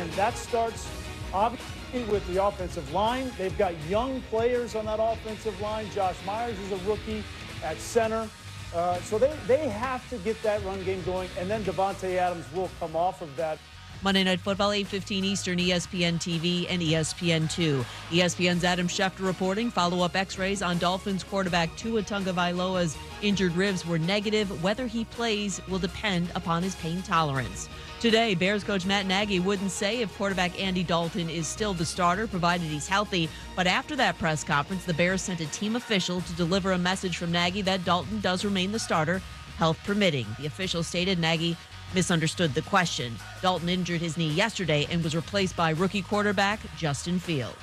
And that starts, obviously, with the offensive line. They've got young players on that offensive line. Josh Myers is a rookie at center. So they have to get that run game going, and then Devontae Adams will come off of that. Monday Night Football, 8:15 Eastern, ESPN TV and ESPN2. ESPN's Adam Schefter reporting follow-up x-rays on Dolphins quarterback Tua Tagovailoa's injured ribs were negative. Whether he plays will depend upon his pain tolerance. Today, Bears coach Matt Nagy wouldn't say if quarterback Andy Dalton is still the starter, provided he's healthy. But after that press conference, the Bears sent a team official to deliver a message from Nagy that Dalton does remain the starter, health permitting. The official stated Nagy misunderstood the question. Dalton injured his knee yesterday and was replaced by rookie quarterback Justin Fields.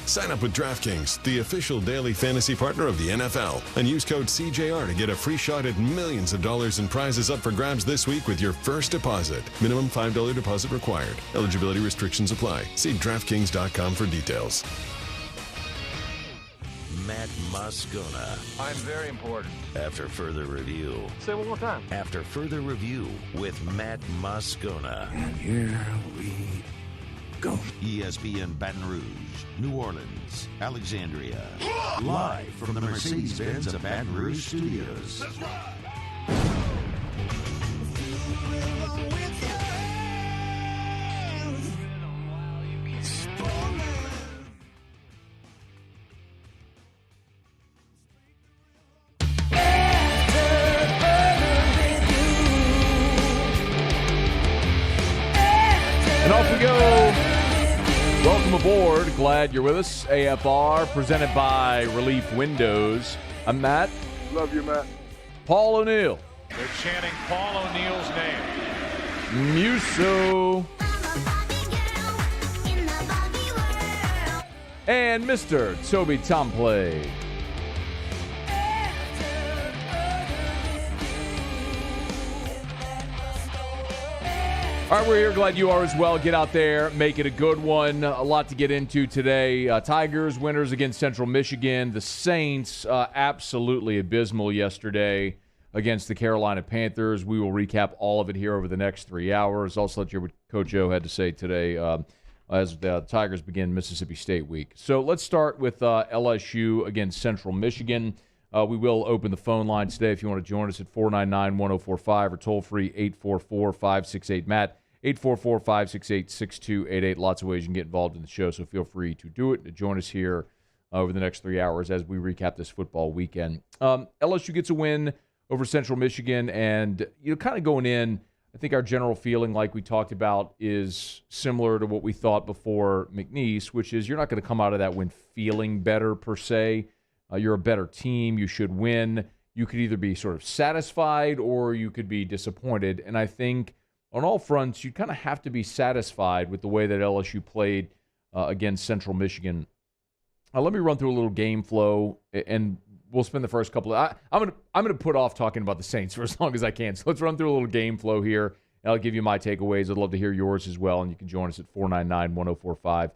Sign up with DraftKings, the official daily fantasy partner of the NFL, and use code CJR to get a free shot at millions of dollars in prizes up for grabs this week with your first deposit. Minimum $5 deposit required. Eligibility restrictions apply. See DraftKings.com for details. Matt Moscona. I'm very important. After further review. Say it one more time. After further review with Matt Moscona. And here we go. ESPN Baton Rouge, New Orleans, Alexandria. Live from the Mercedes-Benz of Baton Rouge studios. That's right. And off we go. Welcome aboard. Glad you're with us. AFR presented by Relief Windows. I'm Matt. Love you, Matt. Paul O'Neill. They're chanting Paul O'Neill's name. Muso. And Mr. Toby Tomplay. All right, we're here. Glad you are as well. Get out there. Make it a good one. A lot to get into today. Tigers winners against Central Michigan. The Saints absolutely abysmal yesterday against the Carolina Panthers. We will recap all of it here over the next 3 hours. Also let you hear what Coach O had to say today as the Tigers begin Mississippi State week. So let's start with LSU against Central Michigan. We will open the phone line today if you want to join us at 499-1045 or toll-free 844-568-MATT, 844-568-6288. Lots of ways you can get involved in the show, so feel free to do it and to join us here over the next 3 hours as we recap this football weekend. LSU gets a win over Central Michigan, and kind of going in, I think our general feeling, like we talked about, is similar to what we thought before McNeese, which is you're not going to come out of that win feeling better per se. You're a better team. You should win. You could either be sort of satisfied or you could be disappointed. And I think on all fronts, you kind of have to be satisfied with the way that LSU played against Central Michigan. Let me run through a little game flow, and we'll spend the first couple of I'm gonna put off talking about the Saints for as long as I can. So let's run through a little game flow here, and I'll give you my takeaways. I'd love to hear yours as well, and you can join us at 499-1045.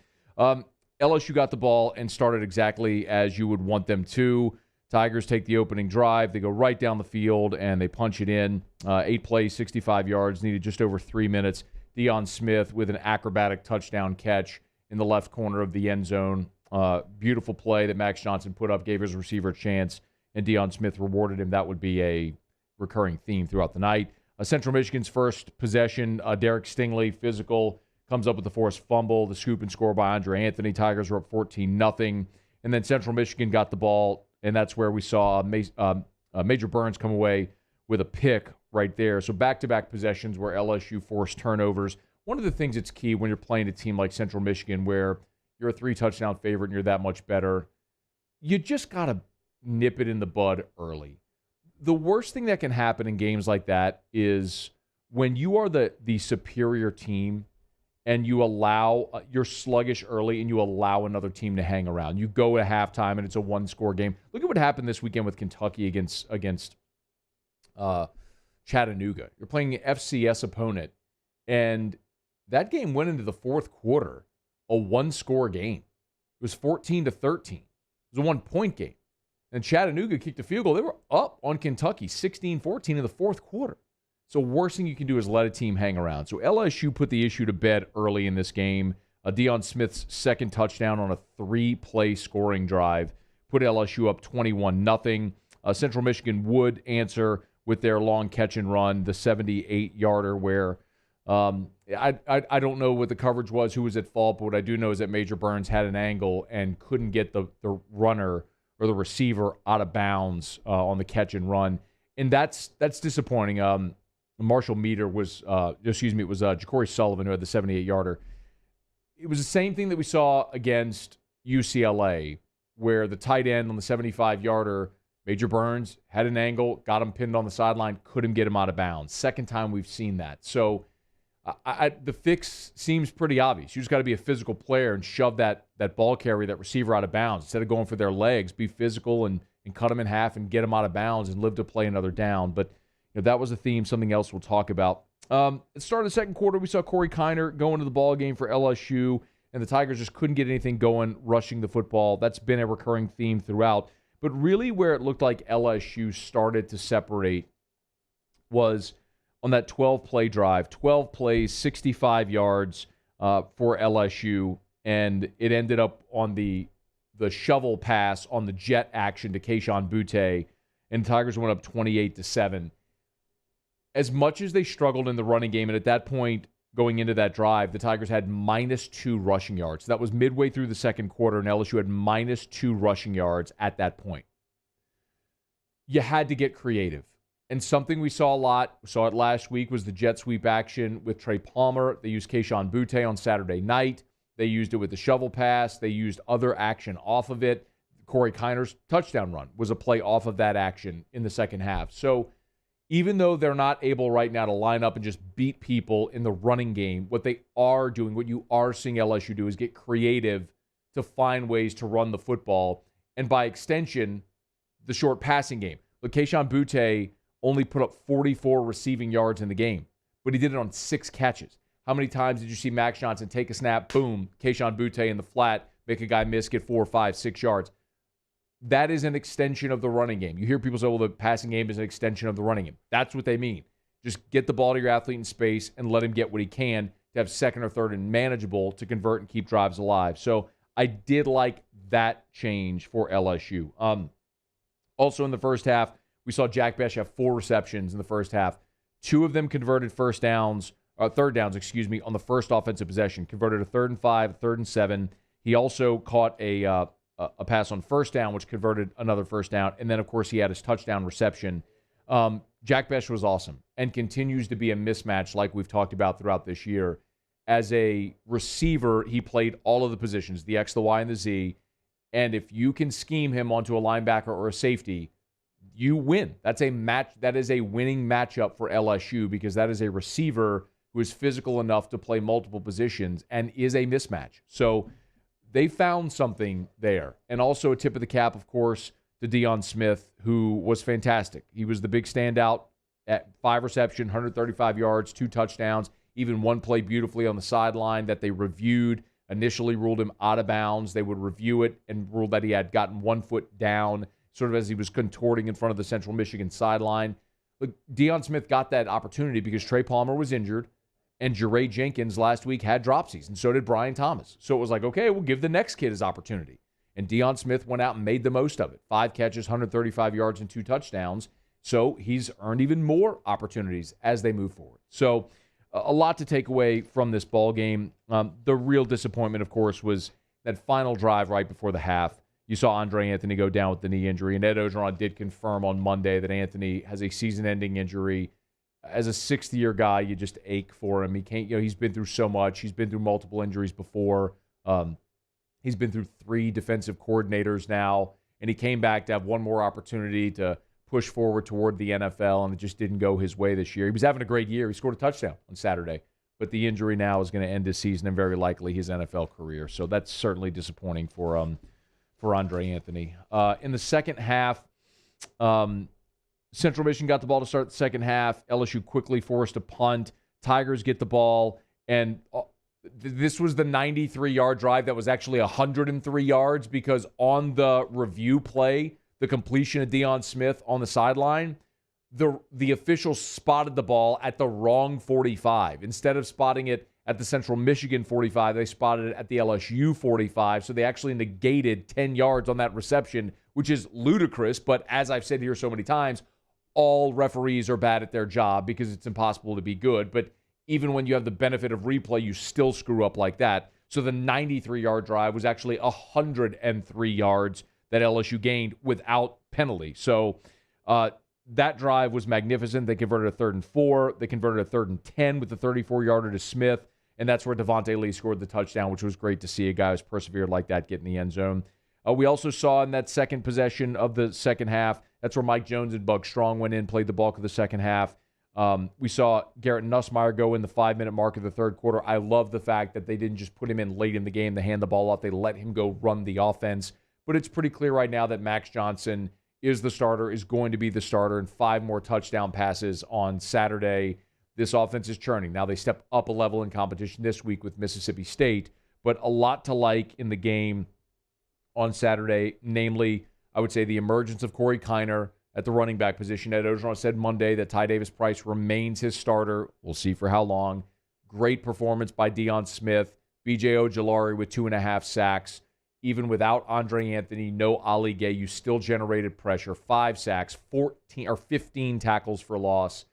LSU got the ball and started exactly as you would want them to. Tigers take the opening drive. They go right down the field, and they punch it in. 8 plays, 65 yards, needed just over 3 minutes. Deion Smith with an acrobatic touchdown catch in the left corner of the end zone. Beautiful play that Max Johnson put up, gave his receiver a chance, and Deion Smith rewarded him. That would be a recurring theme throughout the night. Central Michigan's first possession, Derek Stingley, physical, comes up with the forced fumble, the scoop and score by Andre Anthony. Tigers were up 14-0. And then Central Michigan got the ball, and that's where we saw Major Burns come away with a pick right there. So back-to-back possessions where LSU forced turnovers. One of the things that's key when you're playing a team like Central Michigan where you're a 3-touchdown favorite and you're that much better, you just got to nip it in the bud early. The worst thing that can happen in games like that is when you are the superior team and you allow, you're sluggish early and you allow another team to hang around. You go at halftime and it's a one-score game. Look at what happened this weekend with Kentucky against Chattanooga. You're playing an FCS opponent, and that game went into the fourth quarter, a one-score game. It was 14-13. It was a one-point game. And Chattanooga kicked a field goal. They were up on Kentucky 16-14 in the fourth quarter. So worst thing you can do is let a team hang around. So LSU put the issue to bed early in this game. Deion Smith's second touchdown on a 3-play scoring drive put LSU up 21-0. Central Michigan would answer with their long catch and run, the 78-yarder where I don't know what the coverage was, who was at fault, but what I do know is that Major Burns had an angle and couldn't get the runner or the receiver out of bounds on the catch and run. And that's disappointing. Marshall Meter was, it was Ja'Cory Sullivan who had the 78-yarder. It was the same thing that we saw against UCLA, where the tight end on the 75-yarder, Major Burns, had an angle, got him pinned on the sideline, couldn't get him out of bounds. Second time we've seen that. So the fix seems pretty obvious. You just got to be a physical player and shove that ball carrier, that receiver out of bounds. Instead of going for their legs, be physical and cut them in half and get them out of bounds and live to play another down. But that was a theme, something else we'll talk about. At the start of the second quarter, we saw Corey Kiner go into the ball game for LSU, and the Tigers just couldn't get anything going rushing the football. That's been a recurring theme throughout. But really where it looked like LSU started to separate was on that 12-play drive. 12 plays, 65 yards for LSU, and it ended up on the shovel pass on the jet action to Kayshon Boutte, and the Tigers went up 28-7. As much as they struggled in the running game, and at that point, going into that drive, the Tigers had -2 rushing yards. That was midway through the second quarter, and LSU had -2 rushing yards at that point. You had to get creative. And something we saw a lot, we saw it last week, was the jet sweep action with Trey Palmer. They used Kayshon Boutte on Saturday night. They used it with the shovel pass. They used other action off of it. Corey Kiner's touchdown run was a play off of that action in the second half. So even though they're not able right now to line up and just beat people in the running game, what they are doing, what you are seeing LSU do, is get creative to find ways to run the football, and by extension, the short passing game. Look, Kayshon Boutte only put up 44 receiving yards in the game, but he did it on 6 catches. How many times did you see Max Johnson take a snap, boom, Kayshon Boutte in the flat, make a guy miss, get 4, 5, 6 yards? That is an extension of the running game. You hear people say, well, the passing game is an extension of the running game. That's what they mean. Just get the ball to your athlete in space and let him get what he can to have second or third and manageable to convert and keep drives alive. So I did like that change for LSU. Also in the first half, we saw Jack Besh have 4 receptions in the first half. 2 of them converted third downs, on the first offensive possession. Converted a 3rd and 5, 3rd and 7. He also caught a pass on first down, which converted another first down. And then, of course, he had his touchdown reception. Jack Besh was awesome and continues to be a mismatch like we've talked about throughout this year. As a receiver, he played all of the positions, the X, the Y, and the Z. And if you can scheme him onto a linebacker or a safety, you win. That is a winning matchup for LSU, because that is a receiver who is physical enough to play multiple positions and is a mismatch. So they found something there. And also a tip of the cap, of course, to Deion Smith, who was fantastic. He was the big standout at 5 reception, 135 yards, 2 touchdowns, even one play beautifully on the sideline that they reviewed, initially ruled him out of bounds. They would review it and ruled that he had gotten 1 foot down, sort of as he was contorting in front of the Central Michigan sideline. Look, Deion Smith got that opportunity because Trey Palmer was injured, and Jeray Jenkins last week had dropsies, and so did Brian Thomas. So it was like, okay, we'll give the next kid his opportunity. And Deion Smith went out and made the most of it. 5 catches, 135 yards, and 2 touchdowns. So he's earned even more opportunities as they move forward. So a lot to take away from this ball game. The real disappointment, of course, was that final drive right before the half. You saw Andre Anthony go down with the knee injury, and Ed Orgeron did confirm on Monday that Anthony has a season-ending injury. As a 6th-year guy, you just ache for him. He can't, he's been through so much. He's been through multiple injuries before. He's been through 3 defensive coordinators now, and he came back to have one more opportunity to push forward toward the NFL, and it just didn't go his way this year. He was having a great year. He scored a touchdown on Saturday, but the injury now is going to end his season and very likely his NFL career. So that's certainly disappointing for Andre Anthony. In the second half, Central Michigan got the ball to start the second half. LSU quickly forced a punt. Tigers get the ball, and this was the 93-yard drive that was actually 103 yards, because on the review play, the completion of Deion Smith on the sideline, the officials spotted the ball at the wrong 45. Instead of spotting it at the Central Michigan 45, they spotted it at the LSU 45. So they actually negated 10 yards on that reception, which is ludicrous. But as I've said here so many times, all referees are bad at their job because it's impossible to be good. But even when you have the benefit of replay, you still screw up like that. So the 93-yard drive was actually 103 yards that LSU gained without penalty. So that drive was magnificent. They converted a 3rd and 4. They converted a 3rd and 10 with the 34-yarder to Smith. And that's where Devontae Lee scored the touchdown, which was great to see a guy who's persevered like that get in the end zone. We also saw in that second possession of the second half, that's where Mike Jones and Bug Strong went in, played the bulk of the second half. We saw Garrett Nussmeier go in the 5-minute mark of the third quarter. I love the fact that they didn't just put him in late in the game to hand the ball off. They let him go run the offense. But it's pretty clear right now that Max Johnson is the starter, is going to be the starter, and 5 more touchdown passes on Saturday. This offense is churning. Now they step up a level in competition this week with Mississippi State, but a lot to like in the game on Saturday, namely, I would say the emergence of Corey Kiner at the running back position. Ed Orgeron said Monday that Ty Davis-Price remains his starter. We'll see for how long. Great performance by Deion Smith. B.J. Ojulari with 2.5 sacks. Even without Andre Anthony, no Ali Gay, you still generated pressure. 5 sacks, 15 tackles for loss.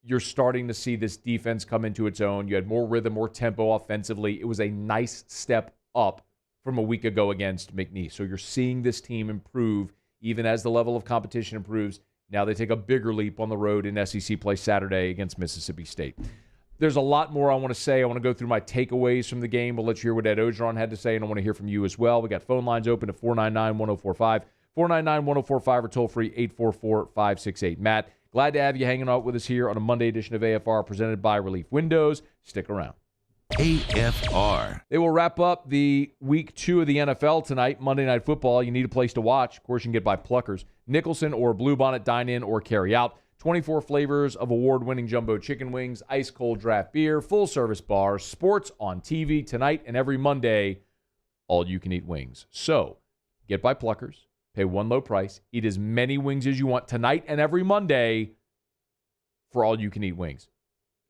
You're starting to see this defense come into its own. You had more rhythm, more tempo offensively. It was a nice step up from a week ago against McNeese. So you're seeing this team improve even as the level of competition improves. Now they take a bigger leap on the road in SEC play Saturday against Mississippi State. There's a lot more I want to say. I want to go through my takeaways from the game. We'll let you hear what Ed Orgeron had to say, and I want to hear from you as well. We got phone lines open at 499-1045, 499-1045, or toll-free 844-568. Matt, glad to have you hanging out with us here on a Monday edition of AFR presented by Relief Windows. Stick around. AFR. They will wrap up the week 2 of the NFL tonight, Monday Night Football. You need a place to watch. Of course, you can get by Pluckers, Nicholson, or Bluebonnet, dine in or carry out. 24 flavors of award-winning jumbo chicken wings, ice-cold draft beer, full-service bar, sports on TV tonight and every Monday, all-you-can-eat wings. So, get by Pluckers, pay one low price, eat as many wings as you want tonight and every Monday for all-you-can-eat wings.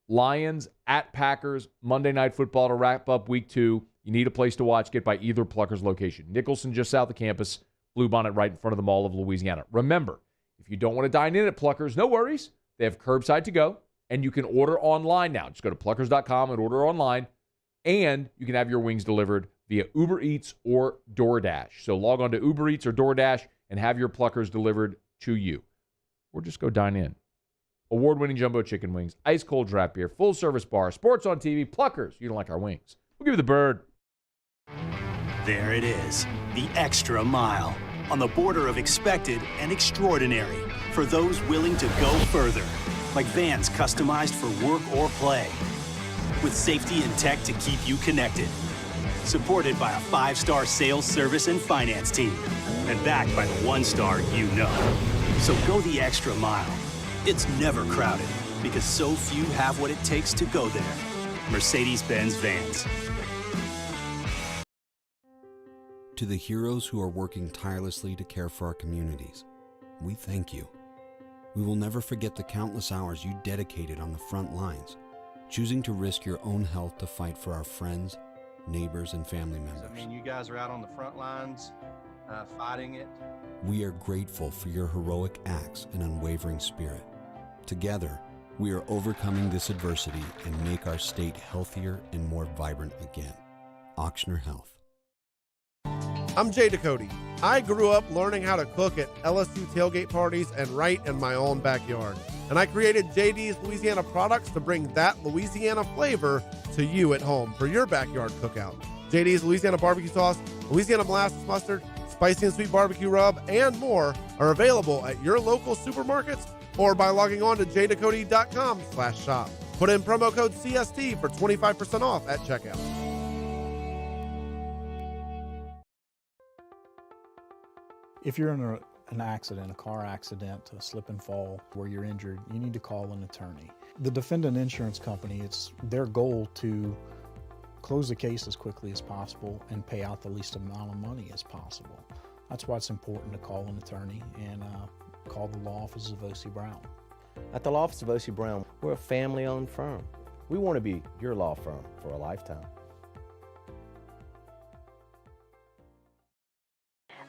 Lions at Packers, Monday Night Football to wrap up week 2. You need a place to watch. Get by either Pluckers location. Nicholson just south of campus, Bluebonnet right in front of the Mall of Louisiana. Remember, if you don't want to dine in at Pluckers, no worries. They have curbside to go, and you can order online now. Just go to pluckers.com and order online, and you can have your wings delivered via Uber Eats or DoorDash. So log on to Uber Eats or DoorDash and have your Pluckers delivered to you. Or just go dine in. Award-winning jumbo chicken wings, ice-cold draft beer, full-service bar, sports on TV, Pluckers. You don't like our wings. We'll give you the bird. There it is, the extra mile. On the border of expected and extraordinary for those willing to go further. Like vans customized for work or play. With safety and tech to keep you connected. Supported by a 5-star sales, service, and finance team. And backed by the 1-star you know. So go the extra mile. It's never crowded because so few have what it takes to go there. Mercedes-Benz Vans. To the heroes who are working tirelessly to care for our communities, we thank you. We will never forget the countless hours you dedicated on the front lines, choosing to risk your own health to fight for our friends, neighbors, and family members. I mean, you guys are out on the front lines, fighting it. We are grateful for your heroic acts and unwavering spirit. Together, we are overcoming this adversity and make our state healthier and more vibrant again. Ochsner Health. I'm Jay Ducote. I grew up learning how to cook at LSU tailgate parties and right in my own backyard. And I created JD's Louisiana products to bring that Louisiana flavor to you at home for your backyard cookout. JD's Louisiana barbecue sauce, Louisiana molasses mustard, spicy and sweet barbecue rub, and more are available at your local supermarkets or by logging on to jducote.com/shop. Put in promo code CST for 25% off at checkout. If you're in an accident, a car accident, a slip and fall where you're injured, you need to call an attorney. The defendant insurance company, it's their goal to close the case as quickly as possible and pay out the least amount of money as possible. That's why it's important to call an attorney and call the law offices of O.C. Brown. At the law office of O.C. Brown, we're a family-owned firm. We want to be your law firm for a lifetime.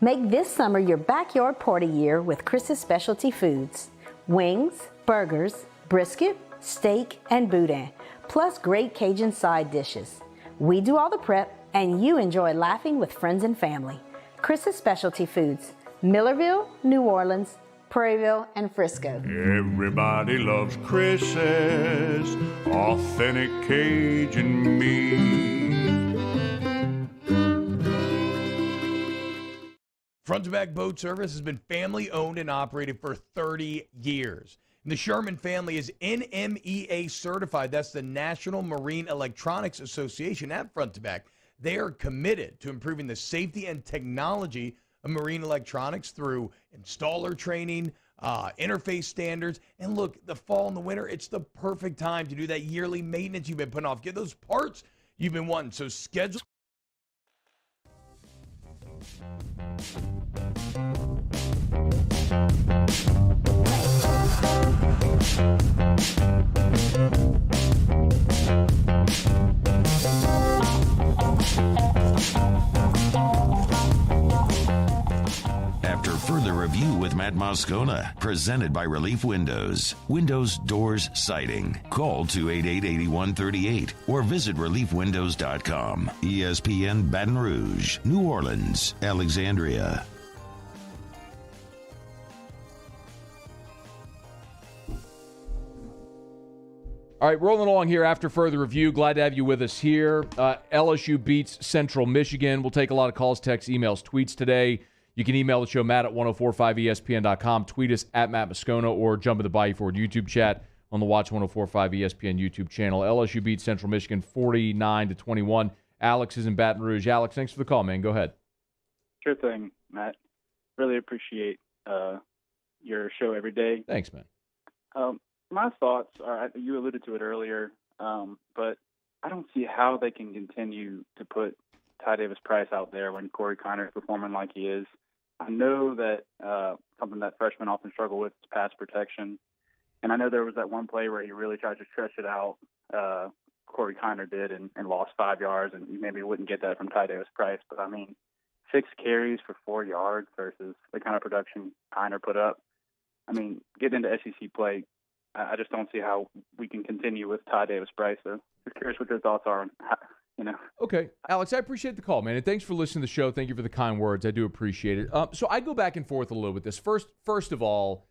Make this summer your backyard party year with Chris's Specialty Foods. Wings, burgers, brisket, steak, and boudin, plus great Cajun side dishes. We do all the prep, and you enjoy laughing with friends and family. Chris's Specialty Foods, Millerville, New Orleans, Prairieville, and Frisco. Everybody loves Chris's authentic Cajun meat. Front to Back Boat Service has been family owned and operated for 30 years. And the Sherman family is NMEA certified. That's the National Marine Electronics Association at Front to Back. They are committed to improving the safety and technology of marine electronics through installer training, interface standards. And look, the fall and the winter, it's the perfect time to do that yearly maintenance you've been putting off. Get those parts you've been wanting. So schedule. After further review with Matt Moscona, presented by Relief Windows. Windows, doors, siding. Call 288-8138 or visit reliefwindows.com. ESPN Baton Rouge, New Orleans, Alexandria. All right, rolling along here after further review. Glad to have you with us here. LSU beats Central Michigan. We'll take a lot of calls, texts, emails, tweets today. You can email the show, Matt at 1045ESPN.com. Tweet us at Matt Moscona or jump in the Bayou Forward YouTube chat on the Watch 1045 ESPN YouTube channel. LSU beats Central Michigan 49-21. Alex is in Baton Rouge. Alex, thanks for the call, man. Go ahead. Sure thing, Matt. Really appreciate your show every day. Thanks, man. My thoughts are, you alluded to it earlier, but I don't see how they can continue to put Ty Davis-Price out there when Corey Kiner is performing like he is. I know that something that freshmen often struggle with is pass protection. And I know there was that one play where he really tried to stretch it out. Corey Kiner did and lost 5 yards, and you maybe wouldn't get that from Ty Davis-Price. But, I mean, 6 carries for 4 yards versus the kind of production Kiner put up. I mean, getting into SEC play, I just don't see how we can continue with Ty Davis-Price. So just curious what your thoughts are on how, Okay. Alex, I appreciate the call, man. And thanks for listening to the show. Thank you for the kind words. I do appreciate it. So I go back and forth a little with this. First of all,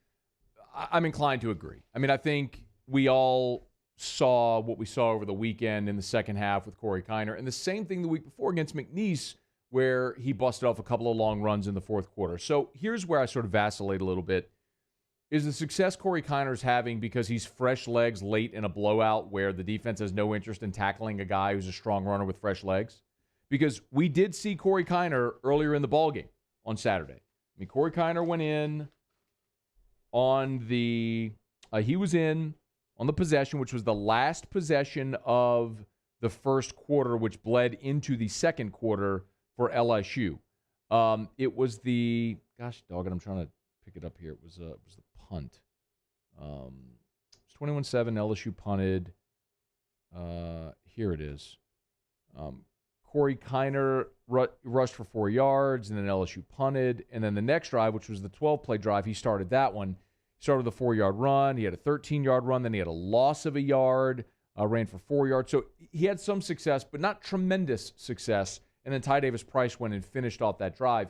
I'm inclined to agree. I mean, I think we all saw what we saw over the weekend in the second half with Corey Kiner, and the same thing the week before against McNeese, where he busted off a couple of long runs in the fourth quarter. So here's where I sort of vacillate a little bit. Is the success Corey Kiner's having because he's fresh legs late in a blowout where the defense has no interest in tackling a guy who's a strong runner with fresh legs? Because we did see Corey Kiner earlier in the ballgame on Saturday. I mean, Corey Kiner went in on the he was in on the possession, which was the last possession of the first quarter, which bled into the second quarter for LSU. It was the gosh doggone, I'm trying to pick it up here. It was the punt. It's 21-7. LSU punted. Here it is. Corey Kiner rushed for 4 yards, and then LSU punted. And then the next drive, which was the 12-play drive, he started that one. He started with a 4-yard run. He had a 13-yard run. Then he had a loss of a yard, ran for 4 yards. So he had some success, but not tremendous success. And then Ty Davis-Price went and finished off that drive.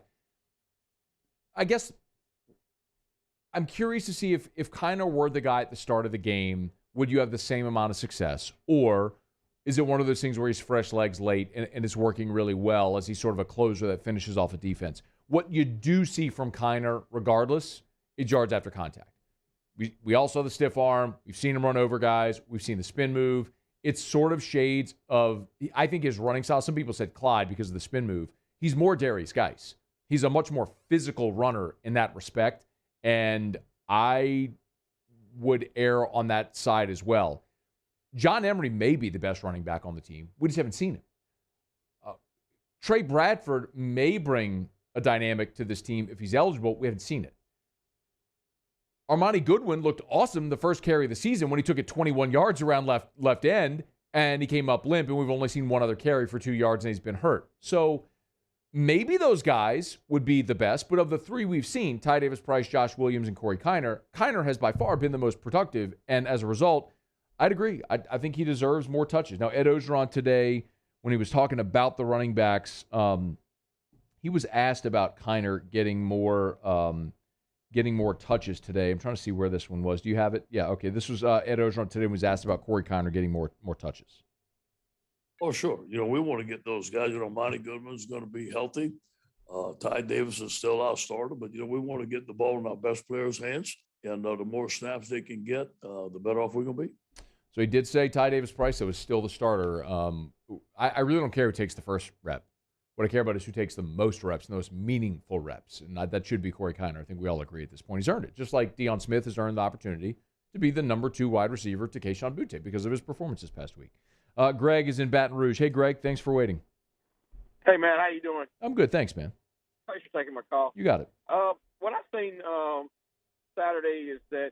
I guess I'm curious to see if Kiner were the guy at the start of the game, would you have the same amount of success? Or is it one of those things where he's fresh legs late and it's working really well as he's sort of a closer that finishes off a defense? What you do see from Kiner, regardless, is yards after contact. We all saw the stiff arm. We've seen him run over guys. We've seen the spin move. It's sort of shades of, I think, his running style. Some people said Clyde because of the spin move. He's more Darius Geis. He's a much more physical runner in that respect. And I would err on that side as well. John Emery may be the best running back on the team. We just haven't seen him. Trey Bradford may bring a dynamic to this team if he's eligible. We haven't seen it. Armani Goodwin looked awesome the first carry of the season when he took it 21 yards around left end, and he came up limp, and we've only seen one other carry for 2 yards, and he's been hurt. So maybe those guys would be the best, but of the three we've seen, Ty Davis-Price, Josh Williams, and Corey Kiner, Kiner has by far been the most productive, and as a result, I'd agree. I think he deserves more touches. Now, Ed Orgeron today, when he was talking about the running backs, he was asked about Kiner getting more touches today. I'm trying to see where this one was. Do you have it? Yeah, okay. This was Ed Orgeron today was asked about Corey Kiner getting more touches. Oh, sure. We want to get those guys. Monty Goodman's going to be healthy. Ty Davis is still our starter, but, we want to get the ball in our best players' hands. And the more snaps they can get, the better off we're going to be. So he did say Ty Davis-Price was still the starter. I really don't care who takes the first rep. What I care about is who takes the most reps, the most meaningful reps. And that should be Corey Kiner. I think we all agree at this point. He's earned it. Just like Deion Smith has earned the opportunity to be the number 2 wide receiver to Kayshon Boutte because of his performance this past week. Greg is in Baton Rouge. Hey, Greg, thanks for waiting. Hey, man, how you doing? I'm good. Thanks, man. Thanks for taking my call. You got it. What I've seen Saturday is that,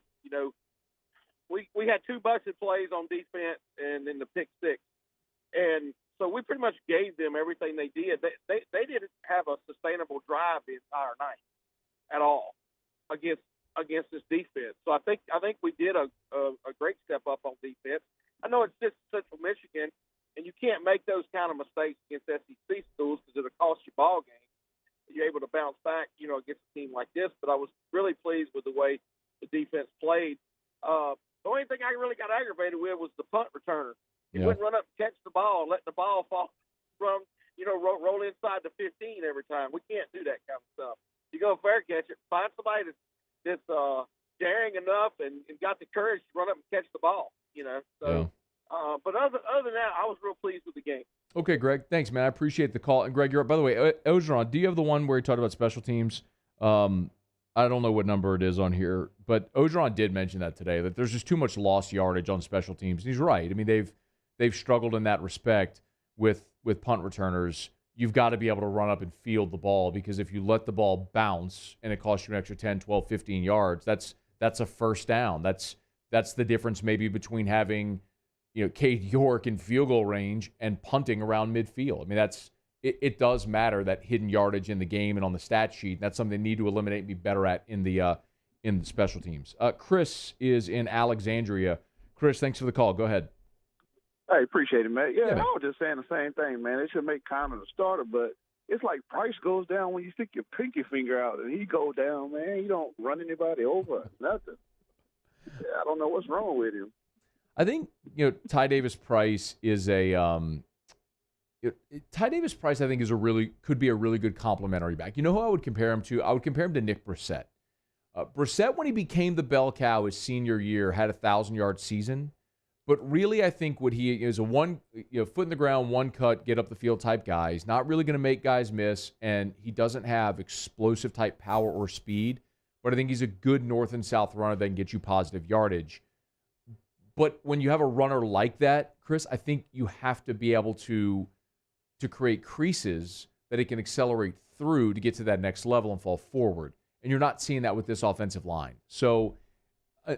we had 2 busted plays on defense and then the pick 6. And so we pretty much gave them everything they did. They didn't have a sustainable drive the entire night at all against this defense. So I think we did a great step up on defense. I know it's just Central Michigan, and you can't make those kind of mistakes against SEC schools because it'll cost you ball games. You're able to bounce back, against a team like this. But I was really pleased with the way the defense played. The only thing I really got aggravated with was the punt returner. He wouldn't run up and catch the ball, letting the ball fall from, roll inside the 15 every time. We can't do that kind of stuff. You go fair catch it, find somebody that's daring enough and got the courage to run up and catch the ball, So, but other than that, I was real pleased with the game. Okay, Greg. Thanks, man. I appreciate the call. And, Greg, by the way, Orgeron, do you have the one where he talked about special teams? I don't know what number it is on here, but Orgeron did mention that today, that there's just too much lost yardage on special teams. And he's right. I mean, they've struggled in that respect with punt returners. You've got to be able to run up and field the ball, because if you let the ball bounce and it costs you an extra 10, 12, 15 yards, that's a first down. That's the difference maybe between having, Cade York in field goal range and punting around midfield. I mean, it does matter, that hidden yardage in the game and on the stat sheet. That's something they need to eliminate and be better at in the special teams. Chris is in Alexandria. Chris, thanks for the call. Go ahead. Hey, appreciate it, man. Yeah, man. I was just saying the same thing, man. They should make Connor the starter, but it's like Price goes down when you stick your pinky finger out, and he go down, man. You don't run anybody over, nothing. Yeah, I don't know what's wrong with him. I think, Ty Davis-Price is Ty Davis-Price, I think, could be a really good complementary back. You know who I would compare him to? I would compare him to Nick Brissett. Brissett, when he became the bell cow his senior year, had a 1,000-yard season. But really, I think what he is a foot in the ground, one cut, get up the field type guy. He's not really going to make guys miss, and he doesn't have explosive type power or speed. But I think he's a good north and south runner that can get you positive yardage. But when you have a runner like that, Chris, I think you have to be able to create creases that he can accelerate through to get to that next level and fall forward. And you're not seeing that with this offensive line. So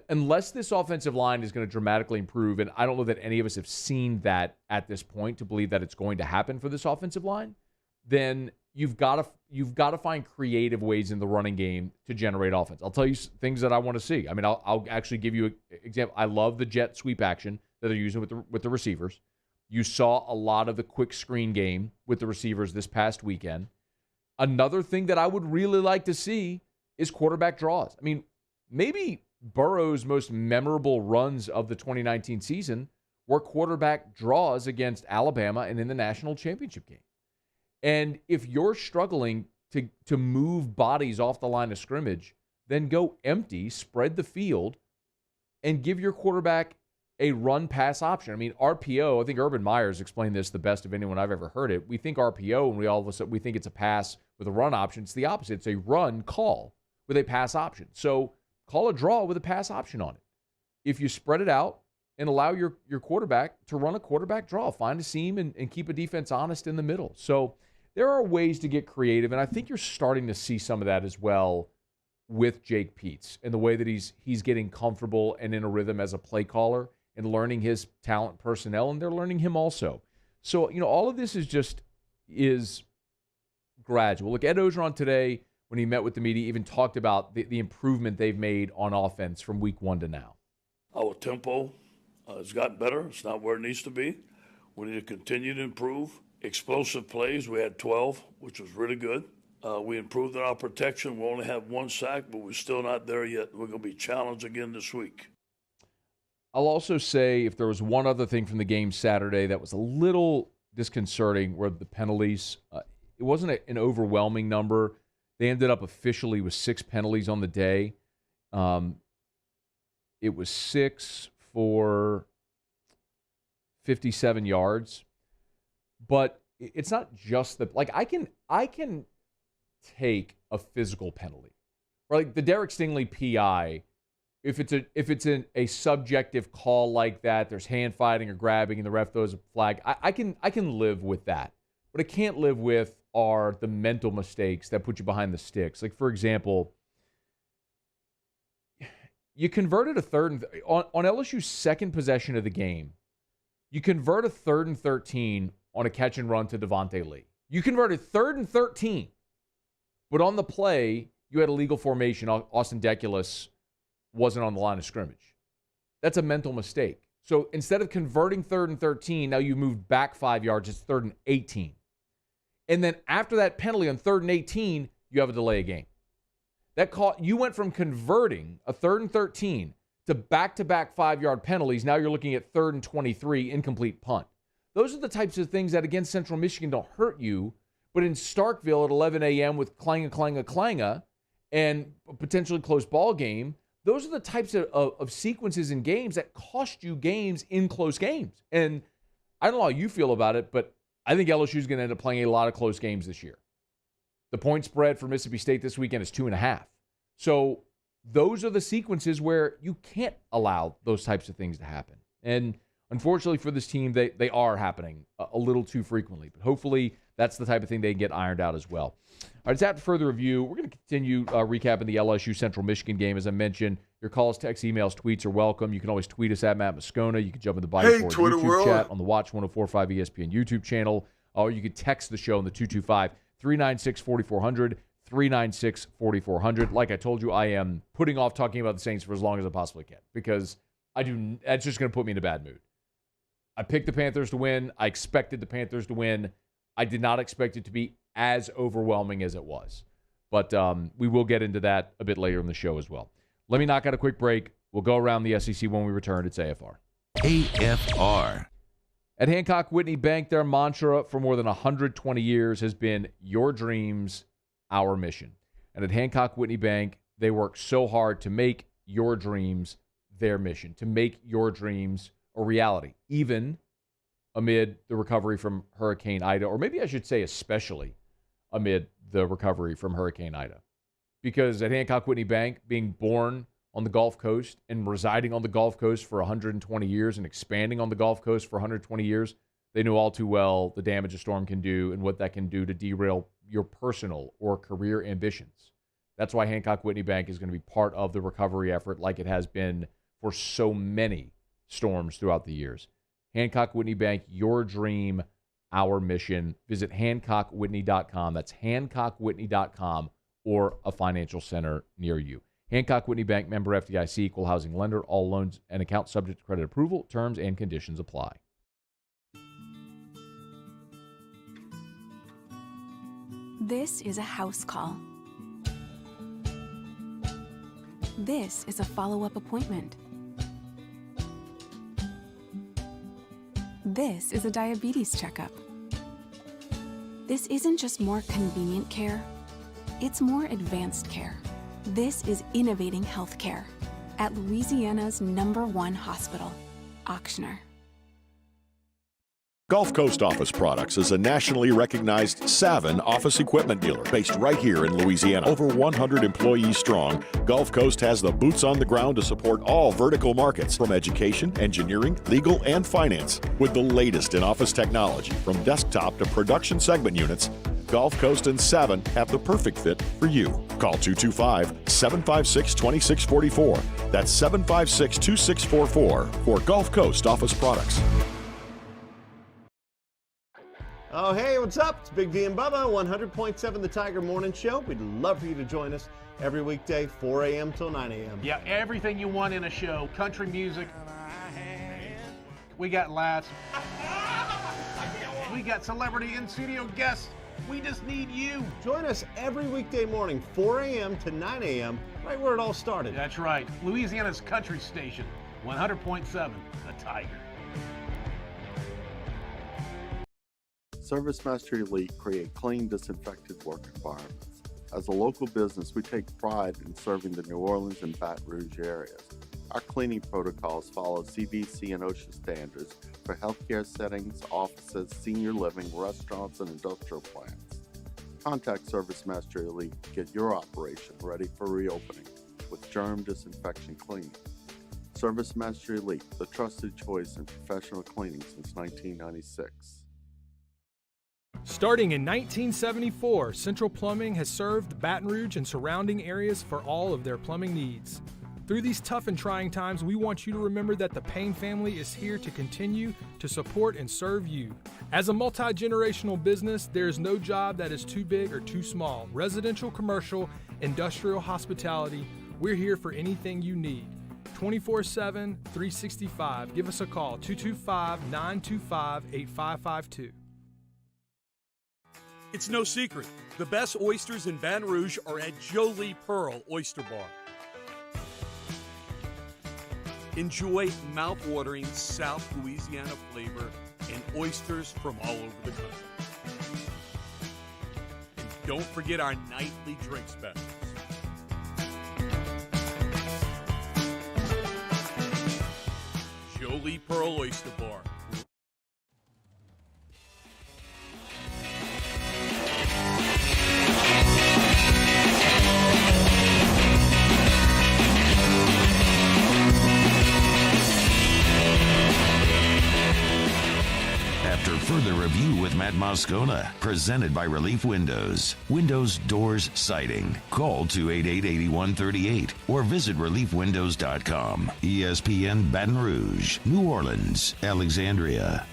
unless this offensive line is going to dramatically improve, and I don't know that any of us have seen that at this point to believe that it's going to happen for this offensive line, then you've got to find creative ways in the running game to generate offense. I'll tell you things that I want to see. I mean, I'll actually give you an example. I love the jet sweep action that they're using with the receivers. You saw a lot of the quick screen game with the receivers this past weekend. Another thing that I would really like to see is quarterback draws. I mean, maybe Burrow's most memorable runs of the 2019 season were quarterback draws against Alabama and in the national championship game. And if you're struggling to move bodies off the line of scrimmage, then go empty, spread the field, and give your quarterback a run-pass option. I mean, RPO, I think Urban Meyer's explained this the best of anyone I've ever heard it. We think RPO, and all of a sudden we think it's a pass with a run option. It's the opposite. It's a run call with a pass option. So call a draw with a pass option on it. If you spread it out and allow your quarterback to run a quarterback draw, find a seam and keep a defense honest in the middle. So there are ways to get creative, and I think you're starting to see some of that as well with Jake Peetz and the way that he's getting comfortable and in a rhythm as a play caller and learning his talent personnel, and they're learning him also. So, all of this is gradual. Look, Ed Orgeron today, when he met with the media, even talked about the improvement they've made on offense from week 1 to now. Our tempo has gotten better. It's not where it needs to be. We need to continue to improve. Explosive plays, we had 12, which was really good. We improved in our protection. We only have 1 sack, but we're still not there yet. We're going to be challenged again this week. I'll also say if there was one other thing from the game Saturday that was a little disconcerting were the penalties. It wasn't an overwhelming number. They ended up officially with 6 penalties on the day. It was 6 for 57 yards. But it's not just that. Like, I can take a physical penalty. Like the Derek Stingley PI, if it's a subjective call like that, there's hand fighting or grabbing and the ref throws a flag, I can live with that. What I can't live with are the mental mistakes that put you behind the sticks. Like, for example, you converted a on LSU's second possession of the game, you convert a 3rd and 13 on a catch and run to Devontae Lee. You converted 3rd and 13, but on the play, you had a legal formation. Austin Deculus wasn't on the line of scrimmage. That's a mental mistake. So instead of converting 3rd and 13, now you moved back 5 yards. It's 3rd and 18. And then after that penalty on 3rd and 18, you have a delay of game. You went from converting a 3rd and 13 to back-to-back 5-yard penalties. Now you're looking at 3rd and 23, incomplete punt. Those are the types of things that against Central Michigan don't hurt you, but in Starkville at 11 a.m. with clang-a, and a potentially close ball game, those are the types of sequences in games that cost you games in close games. And I don't know how you feel about it, but I think LSU is going to end up playing a lot of close games this year. The point spread for Mississippi State this weekend is 2.5. So those are the sequences where you can't allow those types of things to happen. And unfortunately for this team, they are happening a little too frequently. But hopefully that's the type of thing they get ironed out as well. All right, it's after further review. We're going to continue recapping the LSU Central Michigan game. As I mentioned, your calls, texts, emails, tweets are welcome. You can always tweet us at Matt Moscona. You can jump in the Bayou YouTube chat on the Watch 104.5 ESPN YouTube channel. Or you could text the show on the 225-396-4400, 396-4400. Like I told you, I am putting off talking about the Saints for as long as I possibly can because that's just going to put me in a bad mood. I picked the Panthers to win. I expected the Panthers to win. I did not expect it to be as overwhelming as it was. But we will get into that a bit later in the show as well. Let me knock out a quick break. We'll go around the SEC when we return. It's AFR. AFR. At Hancock Whitney Bank, their mantra for more than 120 years has been your dreams, our mission. And at Hancock Whitney Bank, they work so hard to make your dreams their mission, to make your dreams a reality, even amid the recovery from Hurricane Ida, or maybe I should say especially amid the recovery from Hurricane Ida. Because at Hancock Whitney Bank, being born on the Gulf Coast and residing on the Gulf Coast for 120 years and expanding on the Gulf Coast for 120 years, they know all too well the damage a storm can do and what that can do to derail your personal or career ambitions. That's why Hancock Whitney Bank is going to be part of the recovery effort like it has been for so many storms throughout the years. Hancock Whitney Bank, your dream, our mission. Visit HancockWhitney.com. That's HancockWhitney.com or a financial center near you. Hancock Whitney Bank, member FDIC, equal housing lender. All loans and accounts subject to credit approval. Terms and conditions apply. This is a house call. This is a follow-up appointment. This is a diabetes checkup. This isn't just more convenient care, it's more advanced care. This is innovating healthcare at Louisiana's #1 hospital, Ochsner. Gulf Coast Office Products is a nationally recognized Savin office equipment dealer based right here in Louisiana. Over 100 employees strong, Gulf Coast has the boots on the ground to support all vertical markets from education, engineering, legal, and finance. With the latest in office technology, from desktop to production segment units, Gulf Coast and Savin have the perfect fit for you. Call 225-756-2644. That's 756-2644 for Gulf Coast office products. Oh, hey, what's up? It's Big V and Bubba, 100.7 The Tiger Morning Show. We'd love for you to join us every weekday, 4 a.m. till 9 a.m. Yeah, everything you want in a show. Country music. We got laughs. We got celebrity in-studio guests. We just need you. Join us every weekday morning, 4 a.m. to 9 a.m., right where it all started. That's right. Louisiana's country station, 100.7 The Tiger. ServiceMaster Elite create clean, disinfected work environments. As a local business, we take pride in serving the New Orleans and Baton Rouge areas. Our cleaning protocols follow CDC and OSHA standards for healthcare settings, offices, senior living, restaurants, and industrial plants. Contact ServiceMaster Elite to get your operation ready for reopening with germ disinfection cleaning. ServiceMaster Elite, the trusted choice in professional cleaning since 1996. Starting in 1974, Central Plumbing has served Baton Rouge and surrounding areas for all of their plumbing needs. Through these tough and trying times, we want you to remember that the Payne family is here to continue to support and serve you. As a multi-generational business, there is no job that is too big or too small. Residential, commercial, industrial, hospitality, we're here for anything you need. 24/7, 365. Give us a call, 225-925-8552. It's no secret. The best oysters in Baton Rouge are at Jolie Pearl Oyster Bar. Enjoy mouth-watering South Louisiana flavor and oysters from all over the country. And don't forget our nightly drink specials. Jolie Pearl Oyster Bar. After further review with Matt Moscona, presented by Relief Windows. Windows, doors, siding. Call 288-8138 or visit reliefwindows.com. ESPN Baton Rouge, New Orleans, Alexandria.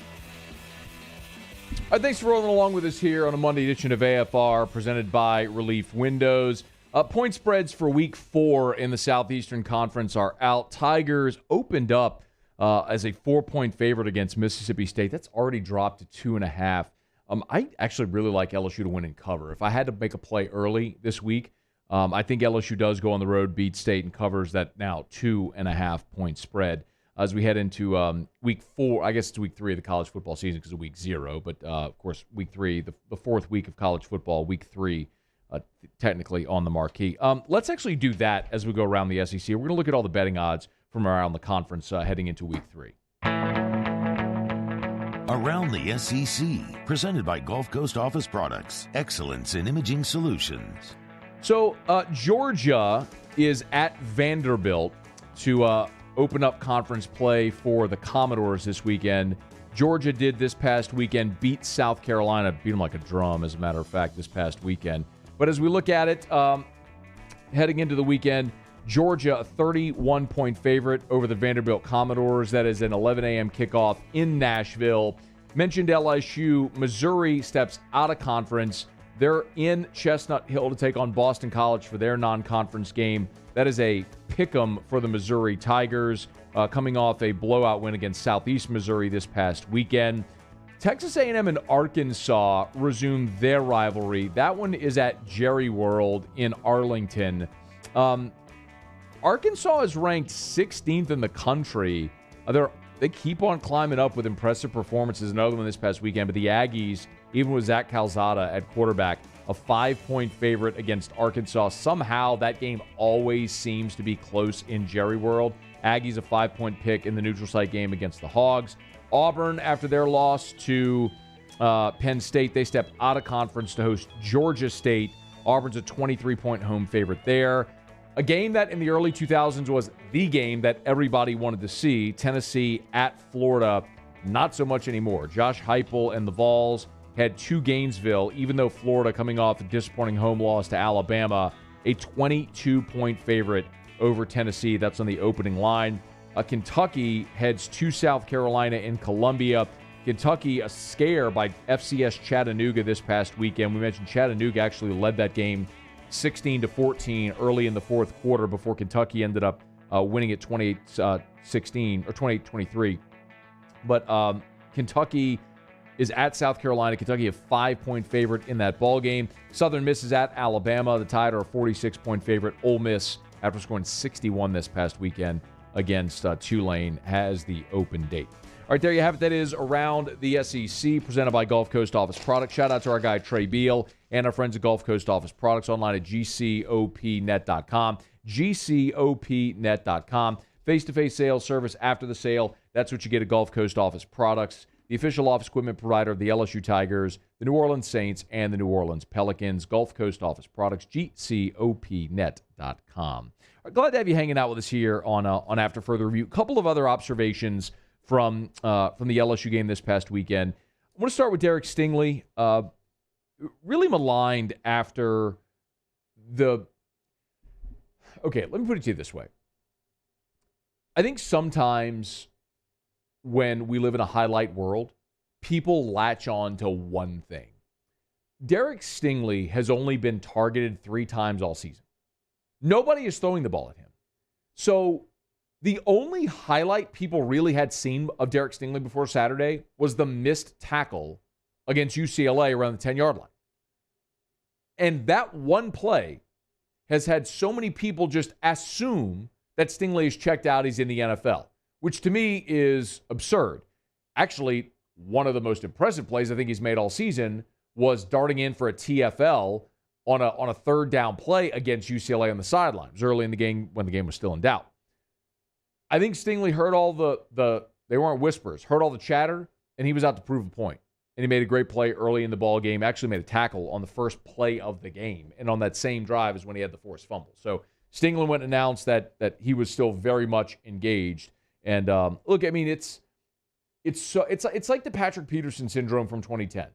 All right, thanks for rolling along with us here on a Monday edition of AFR, presented by Relief Windows. Point spreads for Week 4 in the Southeastern Conference are out. Tigers opened up as a 4-point favorite against Mississippi State. That's already dropped to 2.5. I actually really like LSU to win and cover. If I had to make a play early this week, I think LSU does go on the road, beat State, and covers that now 2.5-point spread as we head into Week 4. I guess it's Week 3 of the college football season because of Week 0. But, of course, Week 3, the fourth week of college football, Week 3, technically on the marquee. Let's actually do that as we go around the SEC. We're going to look at all the betting odds from around the conference heading into Week 3. Around the SEC, presented by Gulf Coast Office Products, excellence in imaging solutions. So Georgia is at Vanderbilt to open up conference play for the Commodores this weekend. Georgia did this past weekend beat South Carolina, beat them like a drum, as a matter of fact, this past weekend. But as we look at it, heading into the weekend, Georgia, a 31-point favorite over the Vanderbilt Commodores. That is an 11 a.m. kickoff in Nashville. Mentioned LSU. Missouri steps out of conference. They're in Chestnut Hill to take on Boston College for their non-conference game. That is a pick'em for the Missouri Tigers, coming off a blowout win against Southeast Missouri this past weekend. Texas A&M and Arkansas resume their rivalry. That one is at Jerry World in Arlington. Arkansas is ranked 16th in the country. They keep on climbing up with impressive performances. Another one this past weekend. But the Aggies, even with Zach Calzada at quarterback, a 5-point favorite against Arkansas. Somehow that game always seems to be close in Jerry World. Aggies a 5-point pick in the neutral site game against the Hogs. Auburn, after their loss to Penn State, they stepped out of conference to host Georgia State. Auburn's a 23-point home favorite there. A game that in the early 2000s was the game that everybody wanted to see. Tennessee at Florida, not so much anymore. Josh Heupel and the Vols head to Gainesville, even though Florida, coming off a disappointing home loss to Alabama, a 22-point favorite over Tennessee. That's on the opening line. Kentucky heads to South Carolina in Columbia. Kentucky, a scare by FCS Chattanooga this past weekend. We mentioned Chattanooga actually led that game 16-14 early in the fourth quarter before Kentucky ended up winning it 28-16 or 28-23. But Kentucky is at South Carolina. Kentucky a 5-point favorite in that ball game. Southern Miss is at Alabama. The Tide are a 46-point favorite. Ole Miss, after scoring 61 this past weekend against Tulane, has the open date. All right, there you have it. That is Around the SEC, presented by Gulf Coast Office Products. Shout out to our guy Trey Beal and our friends at Gulf Coast Office Products, online at gcopnet.com. gcopnet.com. Face-to-face sales service after the sale. That's what you get at Gulf Coast Office Products, the official office equipment provider of the LSU Tigers, the New Orleans Saints, and the New Orleans Pelicans. Gulf Coast Office Products, gcopnet.com. Glad to have you hanging out with us here on After Further Review. A couple of other observations from the LSU game this past weekend. I want to start with Derek Stingley. Really maligned after the... Okay, let me put it to you this way. I think sometimes when we live in a highlight world, people latch on to one thing. Derek Stingley has only been targeted 3 times all season. Nobody is throwing the ball at him. So the only highlight people really had seen of Derek Stingley before Saturday was the missed tackle against UCLA around the 10-yard line. And that one play has had so many people just assume that Stingley is checked out, he's in the NFL, which to me is absurd. Actually, one of the most impressive plays I think he's made all season was darting in for a TFL on a third down play against UCLA on the sideline. It was early in the game when the game was still in doubt. I think Stingley heard all the they weren't whispers, heard all the chatter, and he was out to prove a point. And he made a great play early in the ball game, actually made a tackle on the first play of the game. And on that same drive is when he had the forced fumble. So Stingley went and announced that he was still very much engaged. And look, I mean, it's like the Patrick Peterson syndrome from 2010.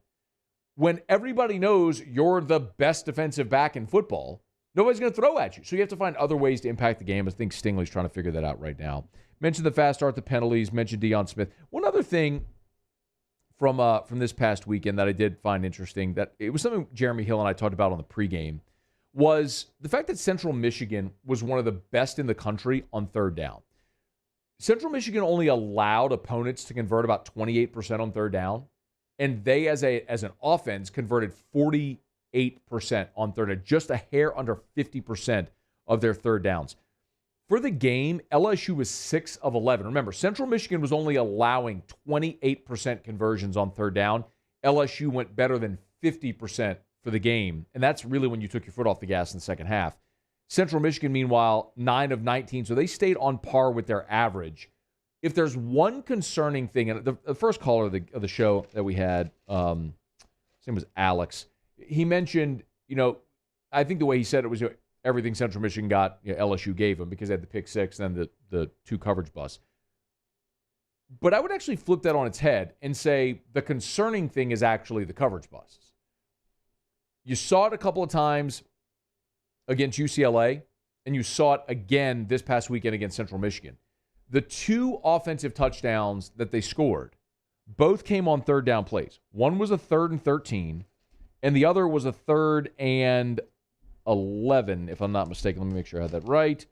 When everybody knows you're the best defensive back in football, nobody's going to throw at you. So you have to find other ways to impact the game. I think Stingley's trying to figure that out right now. Mentioned the fast start, the penalties, mentioned Deion Smith. One other thing from this past weekend that I did find interesting, that it was something Jeremy Hill and I talked about on the pregame, was the fact that Central Michigan was one of the best in the country on third down. Central Michigan only allowed opponents to convert about 28% on third down, and they, as an offense, converted 48% on third down, just a hair under 50% of their third downs. For the game, LSU was 6 of 11. Remember, Central Michigan was only allowing 28% conversions on third down. LSU went better than 50% for the game, and that's really when you took your foot off the gas in the second half. Central Michigan, meanwhile, 9 of 19, so they stayed on par with their average. If there's one concerning thing, and the first caller of the show that we had, his name was Alex, he mentioned, I think the way he said it was everything Central Michigan got, LSU gave them because they had the pick six and then the 2 coverage busts. But I would actually flip that on its head and say the concerning thing is actually the coverage busts. You saw it a couple of times against UCLA, and you saw it again this past weekend against Central Michigan. The 2 offensive touchdowns that they scored, both came on third down plays. One was a 3rd and 13, and the other was a 3rd and 11, if I'm not mistaken. Let me make sure I had that right.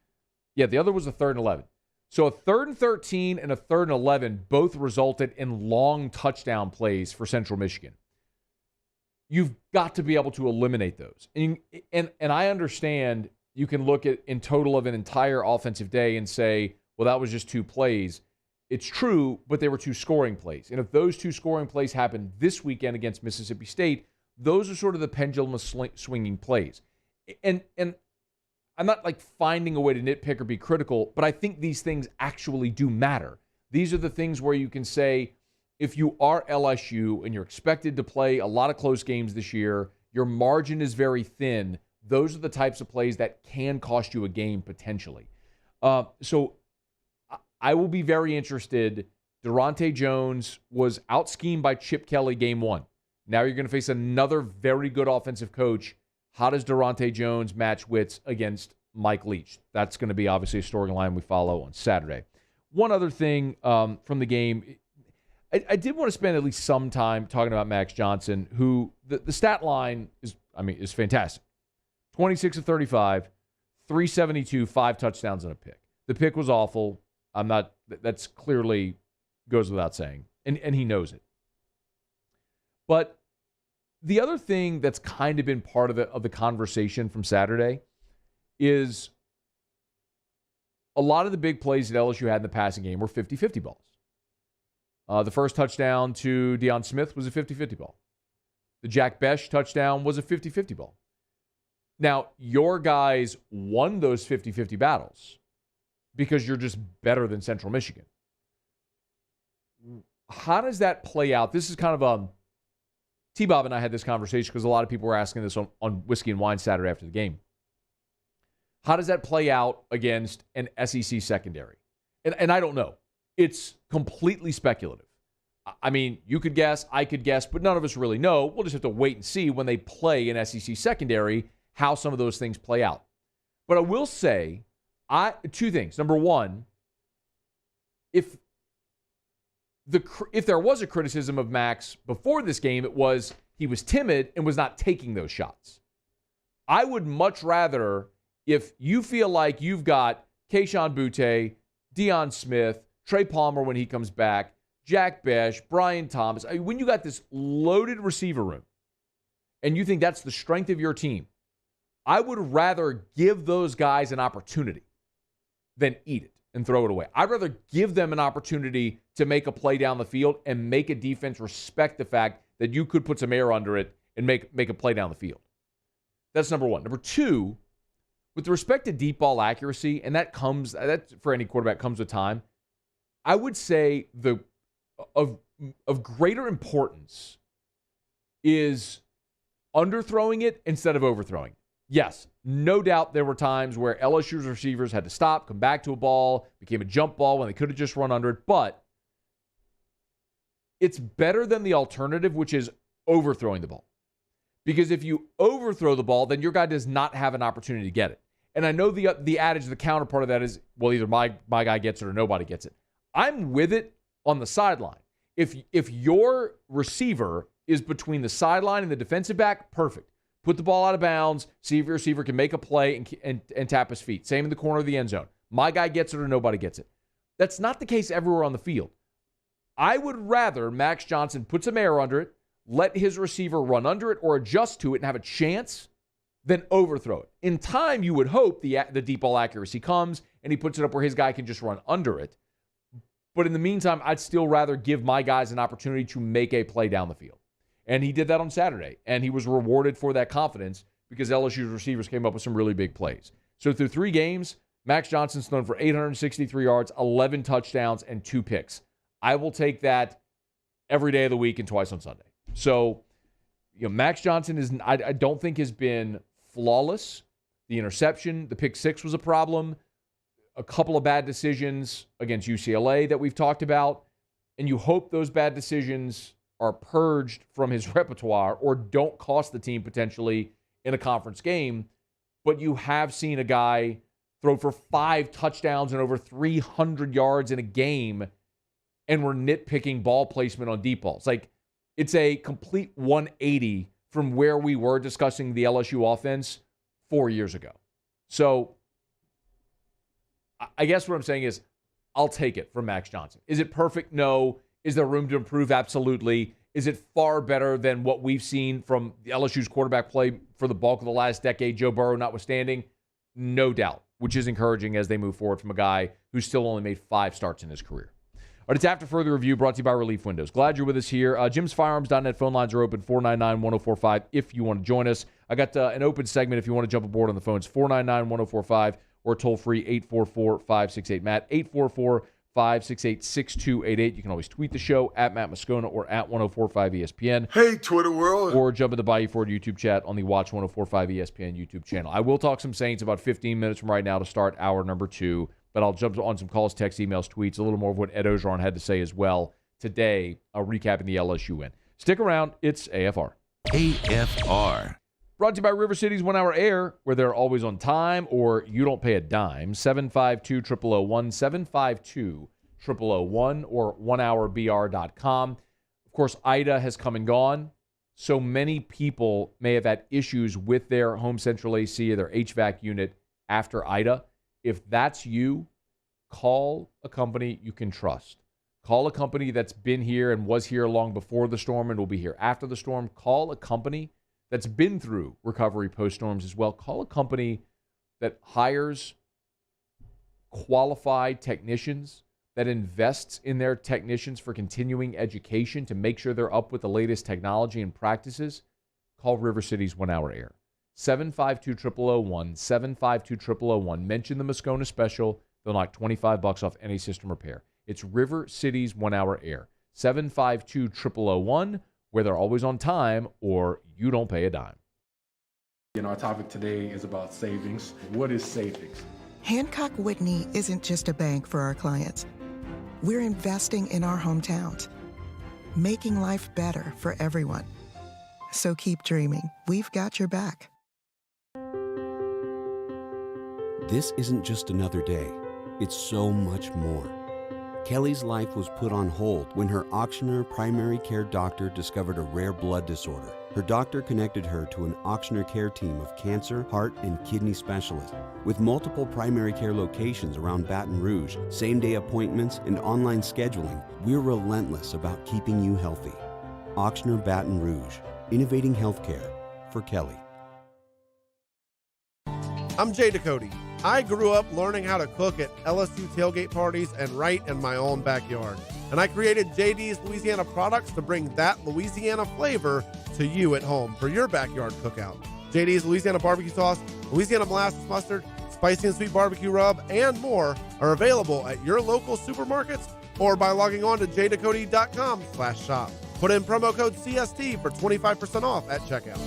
Yeah, the other was a 3rd and 11. So a 3rd and 13 and a 3rd and 11 both resulted in long touchdown plays for Central Michigan. You've got to be able to eliminate those. And I understand you can look at in total of an entire offensive day and say, well, that was just 2 plays. It's true, but they were 2 scoring plays. And if those 2 scoring plays happened this weekend against Mississippi State, those are sort of the pendulum swinging plays. And I'm not like finding a way to nitpick or be critical, but I think these things actually do matter. These are the things where you can say, if you are LSU and you're expected to play a lot of close games this year, your margin is very thin. Those are the types of plays that can cost you a game potentially. So I will be very interested. Durante Jones was out-schemed by Chip Kelly game 1. Now you're going to face another very good offensive coach. How does Durante Jones match wits against Mike Leach? That's going to be obviously a storyline we follow on Saturday. One other thing from the game, I did want to spend at least some time talking about Max Johnson, who the stat line is fantastic. 26 of 35, 372, 5 touchdowns and a pick. The pick was awful. That's clearly goes without saying, and he knows it. But the other thing that's kind of been part of the conversation from Saturday is a lot of the big plays that LSU had in the passing game were 50-50 balls. The first touchdown to Deion Smith was a 50-50 ball. The Jack Besh touchdown was a 50-50 ball. Now, your guys won those 50-50 battles because you're just better than Central Michigan. How does that play out? This is kind of T-Bob and I had this conversation because a lot of people were asking this on Whiskey and Wine Saturday after the game. How does that play out against an SEC secondary? And I don't know. It's completely speculative. I mean, you could guess, I could guess, but none of us really know. We'll just have to wait and see when they play an SEC secondary how some of those things play out. But I will say two things. Number one, if there was a criticism of Max before this game, it was he was timid and was not taking those shots. I would much rather, if you feel like you've got Kayshon Boutte, Deion Smith, Trey Palmer when he comes back, Jack Besh, Brian Thomas, when you got this loaded receiver room and you think that's the strength of your team, I would rather give those guys an opportunity than eat it and throw it away. I'd rather give them an opportunity to make a play down the field and make a defense respect the fact that you could put some air under it and make a play down the field. That's number one. Number two, with respect to deep ball accuracy, and that for any quarterback comes with time, I would say of greater importance is underthrowing it instead of overthrowing it. Yes, no doubt there were times where LSU's receivers had to stop, come back to a ball, became a jump ball when they could have just run under it, but it's better than the alternative, which is overthrowing the ball. Because if you overthrow the ball, then your guy does not have an opportunity to get it. And I know the adage, the counterpart of that is, well, either my guy gets it or nobody gets it. I'm with it on the sideline. If your receiver is between the sideline and the defensive back, perfect. Put the ball out of bounds, see if your receiver can make a play and tap his feet. Same in the corner of the end zone. My guy gets it or nobody gets it. That's not the case everywhere on the field. I would rather Max Johnson put some air under it, let his receiver run under it or adjust to it and have a chance than overthrow it. In time, you would hope the deep ball accuracy comes and he puts it up where his guy can just run under it. But in the meantime, I'd still rather give my guys an opportunity to make a play down the field. And he did that on Saturday, and he was rewarded for that confidence because LSU's receivers came up with some really big plays. So through 3 games, Max Johnson's thrown for 863 yards, 11 touchdowns, and 2 picks. I will take that every day of the week and twice on Sunday. So, Max Johnson I don't think has been flawless. The interception, the pick 6 was a problem. A couple of bad decisions against UCLA that we've talked about. And you hope those bad decisions are purged from his repertoire or don't cost the team potentially in a conference game. But you have seen a guy throw for 5 touchdowns and over 300 yards in a game, and we're nitpicking ball placement on deep balls. It's a complete 180 from where we were discussing the LSU offense 4 years ago. So I guess what I'm saying is I'll take it from Max Johnson. Is it perfect? No. Is there room to improve? Absolutely. Is it far better than what we've seen from the LSU's quarterback play for the bulk of the last decade, Joe Burrow notwithstanding? No doubt, which is encouraging as they move forward from a guy who's still only made 5 starts in his career. All right, it's After Further Review, brought to you by Relief Windows. Glad you're with us here. Jim'sFirearms.net phone lines are open, 499-1045 if you want to join us. I got an open segment if you want to jump aboard on the phones, 499-1045 or toll-free 844-568-MATT, 844-568-6288. You can always tweet the show at Matt Moscona or at 1045 ESPN. Hey, Twitter world. Or jump in the Bayou Ford YouTube chat on the Watch 1045 ESPN YouTube channel. I will talk some Saints about 15 minutes from right now to start hour number 2, but I'll jump on some calls, texts, emails, tweets, a little more of what Ed Orgeron had to say as well today, recapping the LSU win. Stick around. It's AFR. AFR. Brought to you by River City's 1 Hour Air, where they're always on time or you don't pay a dime. 752-0001, 752-0001, or 1hourbr.com. Of course, Ida has come and gone. So many people may have had issues with their home central AC or their HVAC unit after Ida. If that's you, call a company you can trust. Call a company that's been here and was here long before the storm and will be here after the storm. Call a company that's been through recovery post-storms as well. Call a company that hires qualified technicians, that invests in their technicians for continuing education to make sure they're up with the latest technology and practices. Call River City's 1 Hour Air. 752-0001, 752-0001. Mention the Moscona special. They'll knock $25 off any system repair. It's River City's 1 Hour Air. 752-0001, where they're always on time or you don't pay a dime. Our topic today is about savings. What is savings? Hancock Whitney isn't just a bank for our clients. We're investing in our hometowns, making life better for everyone. So keep dreaming. We've got your back. This isn't just another day. It's so much more. Kelly's life was put on hold when her auctioneer primary care doctor discovered a rare blood disorder. Her doctor connected her to an auctioneer care team of cancer, heart, and kidney specialists. With multiple primary care locations around Baton Rouge, same-day appointments, and online scheduling, we're relentless about keeping you healthy. Auctioneer Baton Rouge, innovating healthcare for Kelly. I'm Jay Ducote. I grew up learning how to cook at LSU tailgate parties and right in my own backyard. And I created JD's Louisiana products to bring that Louisiana flavor to you at home for your backyard cookout. JD's Louisiana barbecue sauce, Louisiana molasses mustard, spicy and sweet barbecue rub, and more are available at your local supermarkets or by logging on to jducote.com/shop. Put in promo code CST for 25% off at checkout.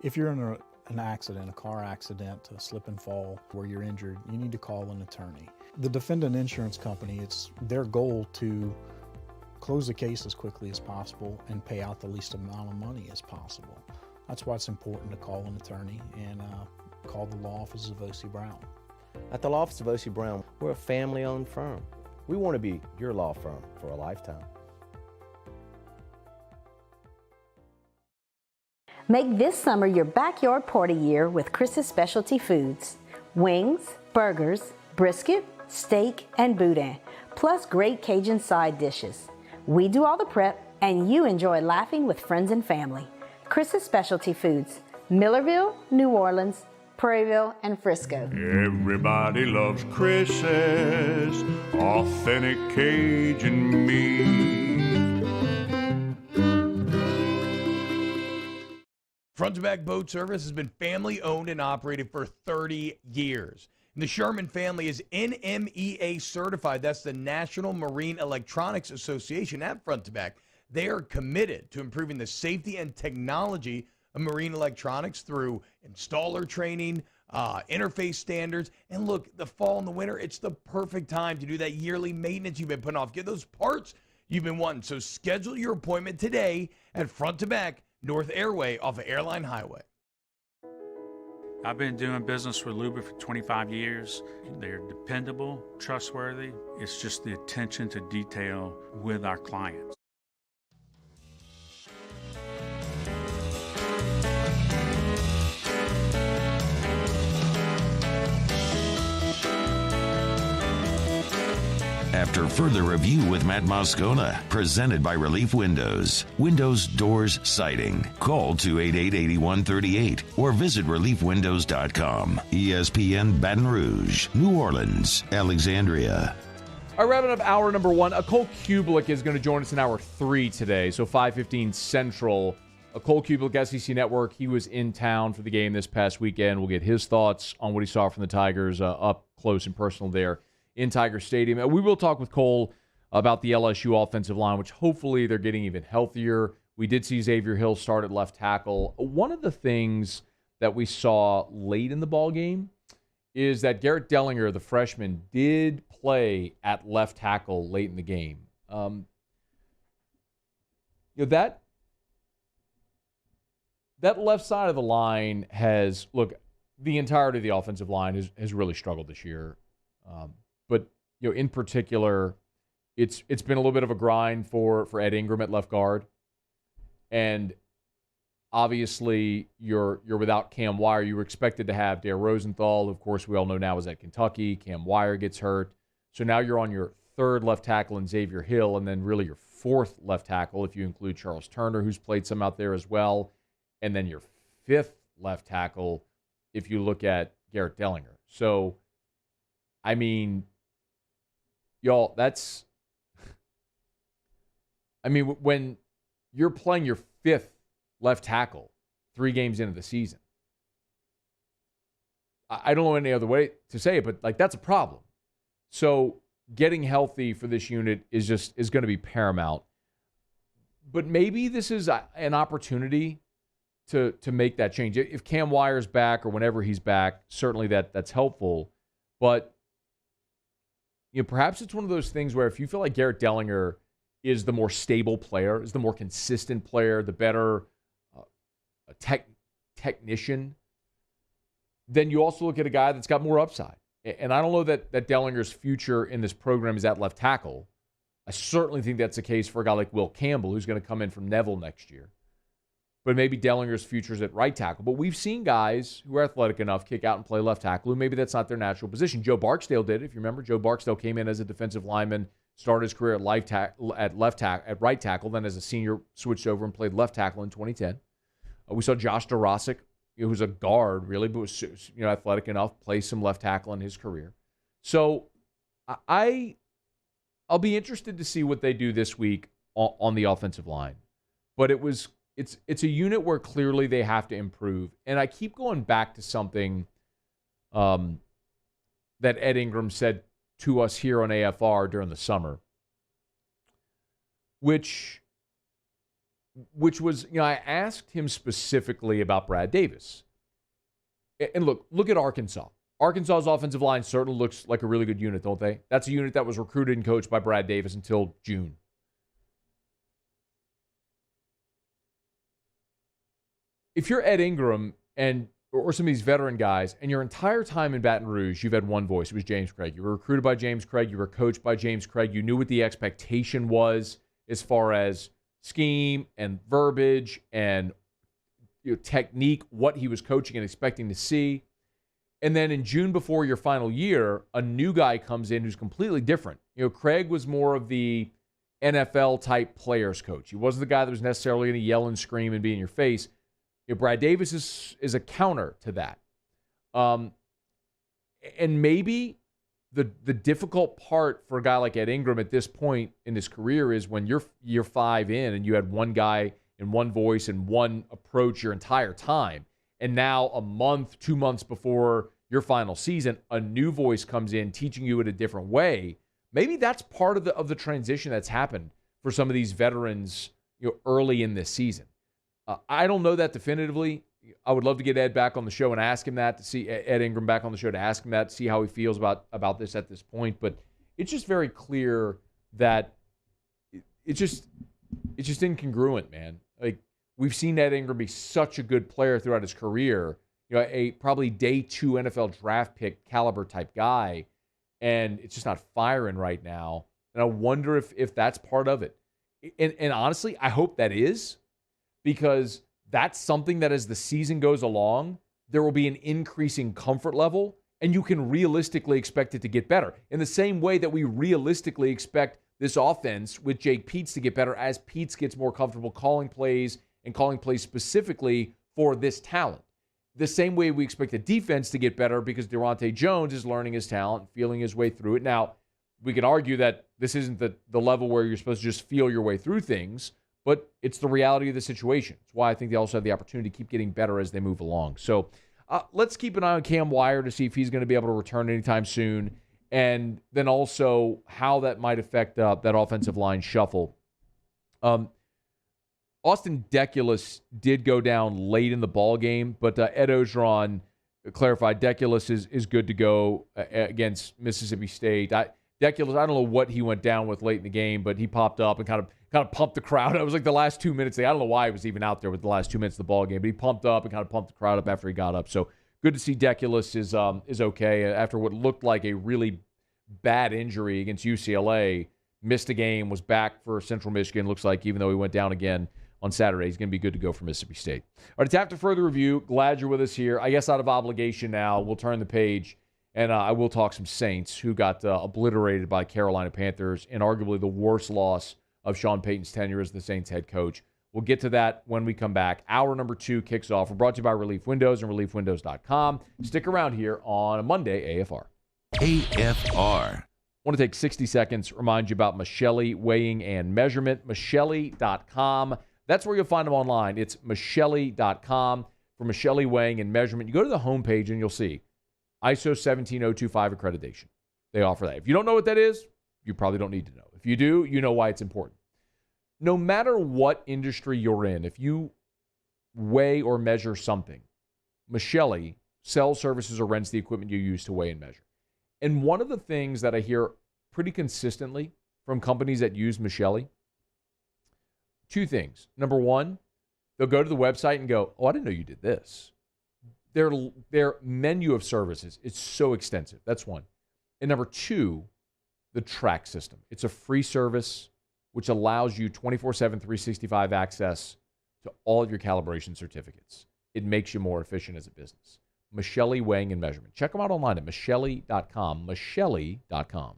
If you're in an accident, a car accident, a slip and fall where you're injured, you need to call an attorney. The defendant insurance company, it's their goal to close the case as quickly as possible and pay out the least amount of money as possible. That's why it's important to call an attorney and call the law offices of O.C. Brown. At the law office of O.C. Brown, we're a family-owned firm. We want to be your law firm for a lifetime. Make this summer your backyard party year with Chris's Specialty Foods. Wings, burgers, brisket, steak, and boudin, plus great Cajun side dishes. We do all the prep, and you enjoy laughing with friends and family. Chris's Specialty Foods, Millerville, New Orleans, Prairieville, and Frisco. Everybody loves Chris's authentic Cajun meat. Front to Back Boat Service has been family owned and operated for 30 years. And the Sherman family is NMEA certified. That's the National Marine Electronics Association at Front to Back. They are committed to improving the safety and technology of marine electronics through installer training, interface standards. And look, the fall and the winter, it's the perfect time to do that yearly maintenance you've been putting off. Get those parts you've been wanting. So schedule your appointment today at Front to Back, North Airway off of Airline Highway. I've been doing business with Luba for 25 years. They're dependable, trustworthy. It's just the attention to detail with our clients. After further review with Matt Moscona, presented by Relief Windows. Windows, doors, siding. Call 288-8138 or visit reliefwindows.com. ESPN Baton Rouge, New Orleans, Alexandria. All right, wrapping up hour number one. Cole Cubelic is going to join us in hour 3 today, so 5:15 Central. Cole Cubelic, SEC Network. He was in town for the game this past weekend. We'll get his thoughts on what he saw from the Tigers up close and personal there in Tiger Stadium. We will talk with Cole about the LSU offensive line, which hopefully they're getting even healthier. We did see Xavier Hill start at left tackle. One of the things that we saw late in the ball game is that Garrett Dellinger, the freshman, did play at left tackle late in the game. That left side of the line has, look, the entirety of the offensive line has really struggled this year. But in particular, it's been a little bit of a grind for Ed Ingram at left guard. And obviously, you're without Cam Wire. You were expected to have Dare Rosenthal, of course, we all know now is at Kentucky. Cam Wire gets hurt. So now you're on your third left tackle in Xavier Hill, and then really your fourth left tackle if you include Charles Turner, who's played some out there as well, and then your fifth left tackle if you look at Garrett Dellinger. So, I mean, y'all, when you're playing your fifth left tackle 3 games into the season, I don't know any other way to say it, but that's a problem. So getting healthy for this unit is going to be paramount. But maybe this is an opportunity to make that change. If Cam Wire's back or whenever he's back, certainly that's helpful. But perhaps it's one of those things where if you feel like Garrett Dellinger is the more stable player, is the more consistent player, the better technician, then you also look at a guy that's got more upside. And I don't know that Dellinger's future in this program is at left tackle. I certainly think that's the case for a guy like Will Campbell, who's going to come in from Neville next year. But maybe Dellinger's future is at right tackle. But we've seen guys who are athletic enough kick out and play left tackle, who maybe that's not their natural position. Joe Barksdale did. If you remember, Joe Barksdale came in as a defensive lineman, started his career at right tackle, then as a senior switched over and played left tackle in 2010. We saw Josh Dorosic, who's a guard, really, but was athletic enough, play some left tackle in his career. So I'll be interested to see what they do this week on the offensive line. But it's a unit where clearly they have to improve. And I keep going back to something that Ed Ingram said to us here on AFR during the summer, which was, I asked him specifically about Brad Davis. And look at Arkansas. Arkansas's offensive line certainly looks like a really good unit, don't they? That's a unit that was recruited and coached by Brad Davis until June. If you're Ed Ingram or some of these veteran guys, and your entire time in Baton Rouge, you've had one voice. It was James Craig. You were recruited by James Craig. You were coached by James Craig. You knew what the expectation was as far as scheme and verbiage and technique, what he was coaching and expecting to see. And then in June before your final year, a new guy comes in who's completely different. Craig was more of the NFL-type players coach. He wasn't the guy that was necessarily going to yell and scream and be in your face. Brad Davis is a counter to that. And maybe the difficult part for a guy like Ed Ingram at this point in his career is when you're year 5 in and you had one guy and one voice and one approach your entire time. And now a month, 2 months before your final season, a new voice comes in teaching you in a different way. Maybe that's part of the transition that's happened for some of these veterans early in this season. I don't know that definitively. I would love to get Ed back on the show and ask him that, to see Ed Ingram back on the show to ask him that, to see how he feels about this at this point. But it's just very clear that it's just incongruent, man. Like, we've seen Ed Ingram be such a good player throughout his career, a probably day 2 NFL draft pick caliber type guy, and it's just not firing right now. And I wonder if that's part of it. And honestly, I hope that is, because that's something that as the season goes along, there will be an increasing comfort level, and you can realistically expect it to get better. In the same way that we realistically expect this offense with Jake Peetz to get better as Peetz gets more comfortable calling plays and calling plays specifically for this talent. The same way we expect the defense to get better because Durante Jones is learning his talent, feeling his way through it. Now, we can argue that this isn't the level where you're supposed to just feel your way through things, but it's the reality of the situation. It's why I think they also have the opportunity to keep getting better as they move along. So let's keep an eye on Cam Wire to see if he's going to be able to return anytime soon, and then also how that might affect that offensive line shuffle. Austin Deculus did go down late in the ball game, but Ed Orgeron clarify, Deculus is good to go against Mississippi State. Deculus, I don't know what he went down with late in the game, but he popped up and kind of pumped the crowd. It was like the last 2 minutes. I don't know why he was even out there with the last 2 minutes of the ball game, but he pumped up and kind of pumped the crowd up after he got up. So good to see Deculus is okay after what looked like a really bad injury against UCLA. Missed a game, was back for Central Michigan. Looks like even though he went down again on Saturday, he's going to be good to go for Mississippi State. All right, it's after further review. Glad you're with us here. I guess out of obligation now, we'll turn the page, and I will talk some Saints who got obliterated by Carolina Panthers in arguably the worst loss of Sean Payton's tenure as the Saints head coach. We'll get to that when we come back. Hour number 2 kicks off. We're brought to you by Relief Windows and ReliefWindows.com. Stick around here on a Monday AFR. AFR. I want to take 60 seconds, remind you about Michelli Weighing and Measurement, Michelli.com. That's where you'll find them online. It's Michelli.com for Michelli Weighing and Measurement. You go to the homepage and you'll see ISO 17025 accreditation. They offer that. If you don't know what that is, you probably don't need to know. If you do, you know why it's important. No matter what industry you're in, if you weigh or measure something, Michelli sells, services, or rents the equipment you use to weigh and measure. And one of the things that I hear pretty consistently from companies that use Michelli, 2 things. Number one, they'll go to the website and go, oh, I didn't know you did this. Their menu of services is so extensive. That's one. And number 2, the track system. It's a free service which allows you 24/7, 365 access to all of your calibration certificates. It makes you more efficient as a business. Michelli Weighing and Measurement. Check them out online at Michelli.com. Michelli.com.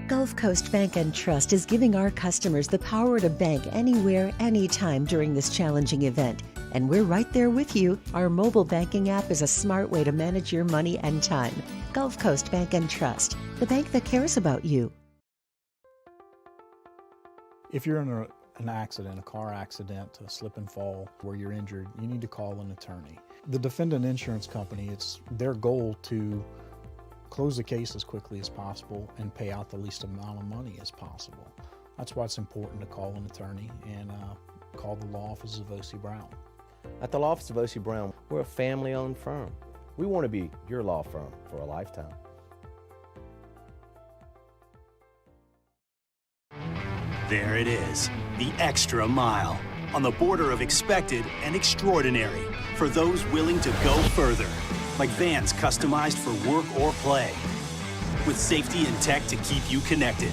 Gulf Coast Bank and Trust is giving our customers the power to bank anywhere, anytime during this challenging event. And we're right there with you. Our mobile banking app is a smart way to manage your money and time. Gulf Coast Bank and Trust, the bank that cares about you. If you're in an accident, a car accident, a slip and fall where you're injured, you need to call an attorney. The defendant insurance company, it's their goal to close the case as quickly as possible and pay out the least amount of money as possible. That's why it's important to call an attorney and call the law office of O.C. Brown. At the law office of O.C. Brown, we're a family-owned firm. We want to be your law firm for a lifetime. There it is, the extra mile, on the border of expected and extraordinary for those willing to go further, like vans customized for work or play, with safety and tech to keep you connected,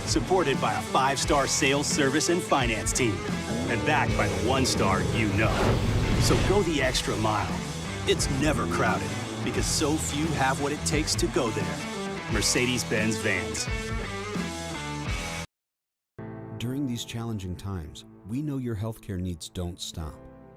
supported by a 5-star sales, service, and finance team, and backed by the 1-star you know. So go the extra mile. It's never crowded, because so few have what it takes to go there. Mercedes-Benz Vans. During these challenging times, we know your healthcare needs don't stop.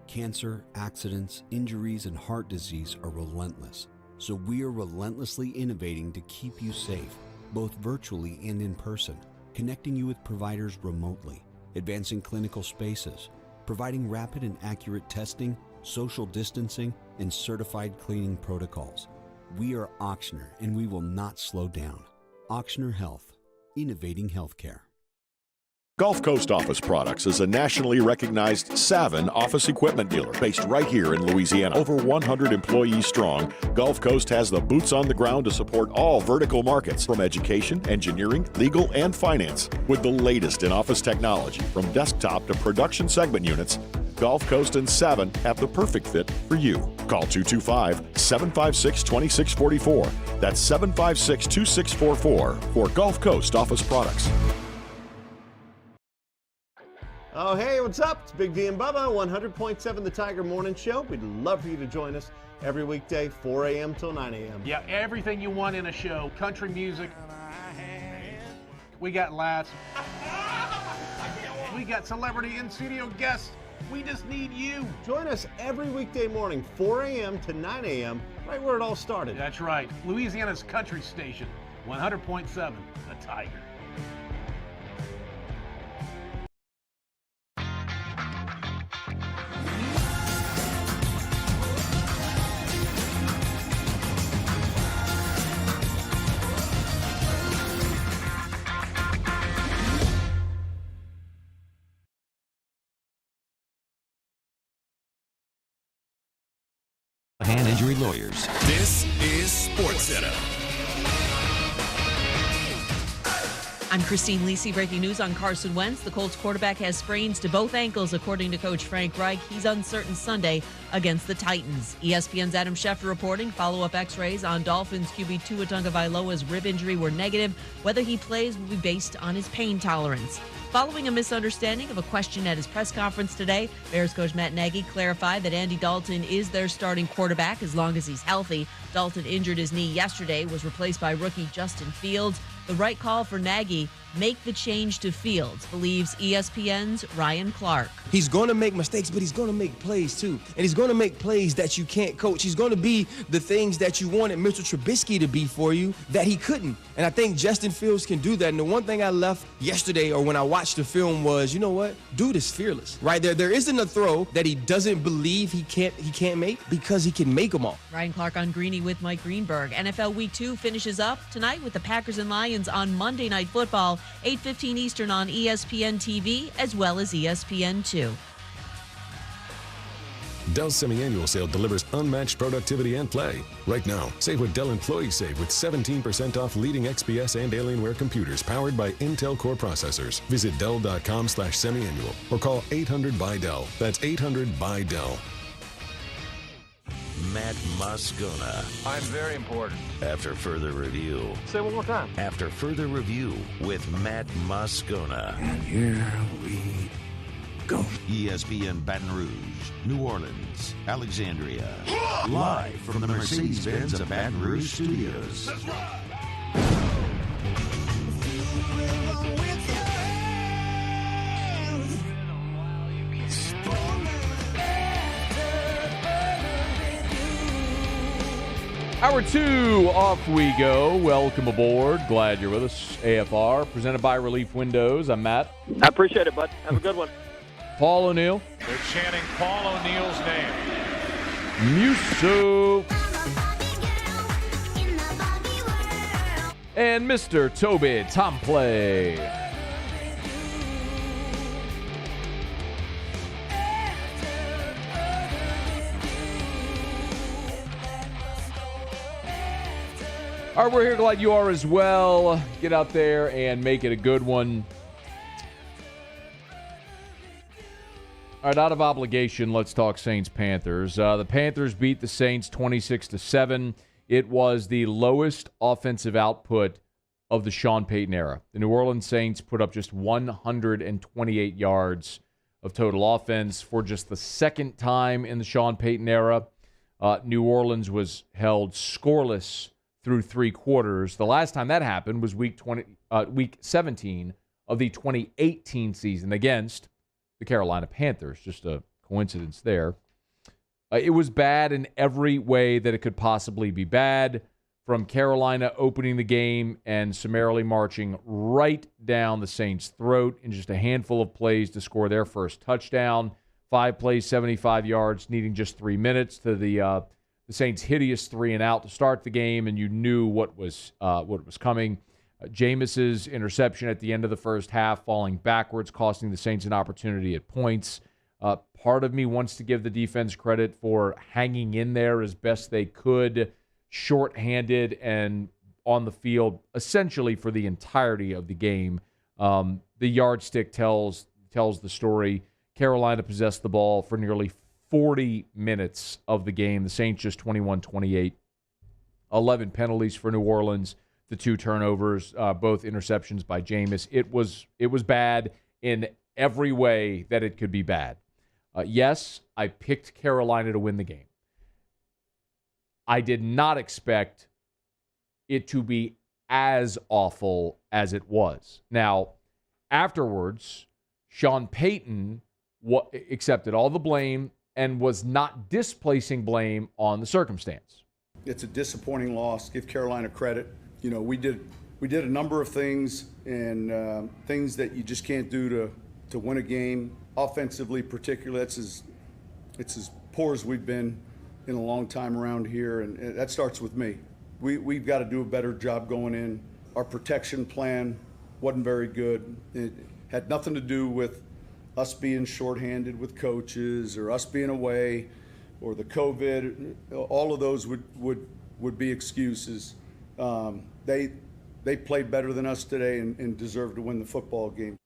Cancer, accidents, injuries, and heart disease are relentless. So we are relentlessly innovating to keep you safe, both virtually and in person, connecting you with providers remotely, advancing clinical spaces, providing rapid and accurate testing, social distancing, and certified cleaning protocols. We are Auctioner, and we will not slow down. Auctioner Health, innovating healthcare. Gulf Coast Office Products is a nationally recognized Savin office equipment dealer based right here in Louisiana. Over 100 employees strong, Gulf Coast has the boots on the ground to support all vertical markets, from education, engineering, legal, and finance. With the latest in office technology, from desktop to production segment units, Gulf Coast and Savin have the perfect fit for you. Call 225-756-2644. That's 756-2644 for Gulf Coast Office Products. Oh, hey, what's up? It's Big V and Bubba, 100.7 The Tiger Morning Show. We'd love for you to join us every weekday, 4 a.m. till 9 a.m. Yeah, everything you want in a show. Country music. We got laughs. We got celebrity in-studio guests. We just need you. Join us every weekday morning, 4 a.m. to 9 a.m., right where it all started. That's right. Louisiana's country station, 100.7 The Tiger. Hand Injury Lawyers. This is SportsCenter. I'm Christine Lisi. Breaking news on Carson Wentz. The Colts quarterback has sprains to both ankles, according to Coach Frank Reich. He's uncertain Sunday against the Titans. ESPN's Adam Schefter reporting follow-up x-rays on Dolphins QB Tua Tagovailoa's rib injury were negative. Whether he plays will be based on his pain tolerance. Following a misunderstanding of a question at his press conference today, Bears coach Matt Nagy clarified that Andy Dalton is their starting quarterback as long as he's healthy. Dalton injured his knee yesterday, was replaced by rookie Justin Fields. The right call for Nagy, make the change to Fields, believes ESPN's Ryan Clark. He's going to make mistakes, but he's going to make plays too. And he's going to make plays that you can't coach. He's going to be the things that you wanted Mr. Trubisky to be for you that he couldn't. And I think Justin Fields can do that. And the one thing I left yesterday or when I watched the film was, you know what? Dude is fearless, right? There isn't a throw that he doesn't believe he can't make because he can make them all. Ryan Clark on Greeny with Mike Greenberg. NFL Week 2 finishes up tonight with the Packers and Lions on Monday Night Football, 8:15 Eastern on ESPN TV, as well as ESPN2. Dell's semi-annual sale delivers unmatched productivity and play. Right now, save what Dell employees save with 17% off leading XPS and Alienware computers powered by Intel Core processors. Visit Dell.com/semi-annual or call 800-BY-DELL. That's 800-BY-DELL. Matt Moscona. I'm very important. After further review. Say it one more time. After further review with Matt Moscona. And here we go. ESPN Baton Rouge, New Orleans, Alexandria. Live from the Mercedes-Benz of Baton Rouge studios. That's right. Hour 2, off we go. Welcome aboard. Glad you're with us. AFR, presented by Relief Windows. I'm Matt. I appreciate it, bud. Have a good one. Paul O'Neill. They're chanting Paul O'Neill's name. Musso. And Mr. Toby Tomplay. All right, we're here. Glad you are as well. Get out there and make it a good one. All right, out of obligation, let's talk Saints-Panthers. The Panthers beat the Saints 26-7. It was the lowest offensive output of the Sean Payton era. The New Orleans Saints put up just 128 yards of total offense for just the second time in the Sean Payton era. New Orleans was held scoreless through 3 quarters. The last time that happened was week 17 of the 2018 season against the Carolina Panthers. Just a coincidence there. It was bad in every way that it could possibly be bad, from Carolina opening the game and summarily marching right down the Saints' throat in just a handful of plays to score their first touchdown. 5 plays, 75 yards, needing just 3 minutes, to the Saints' hideous 3-and-out to start the game, and you knew what was coming. Jameis's interception at the end of the first half, falling backwards, costing the Saints an opportunity at points. Part of me wants to give the defense credit for hanging in there as best they could, shorthanded and on the field essentially for the entirety of the game. The yardstick tells the story. Carolina possessed the ball for nearly 40 minutes of the game. The Saints just 21-28. 11 penalties for New Orleans. The 2 turnovers, both interceptions by Jameis. It was bad in every way that it could be bad. Yes, I picked Carolina to win the game. I did not expect it to be as awful as it was. Now, afterwards, Sean Payton accepted all the blame and was not displacing blame on the circumstance. It's a disappointing loss. Give Carolina credit. You know, we did a number of things, and things that you just can't do to win a game. Offensively, particularly, it's as poor as we've been in a long time around here, and that starts with me. We've got to do a better job going in. Our protection plan wasn't very good. It had nothing to do with us being shorthanded with coaches or us being away or the COVID, all of those would be excuses. They played better than us today and deserved to win the football game.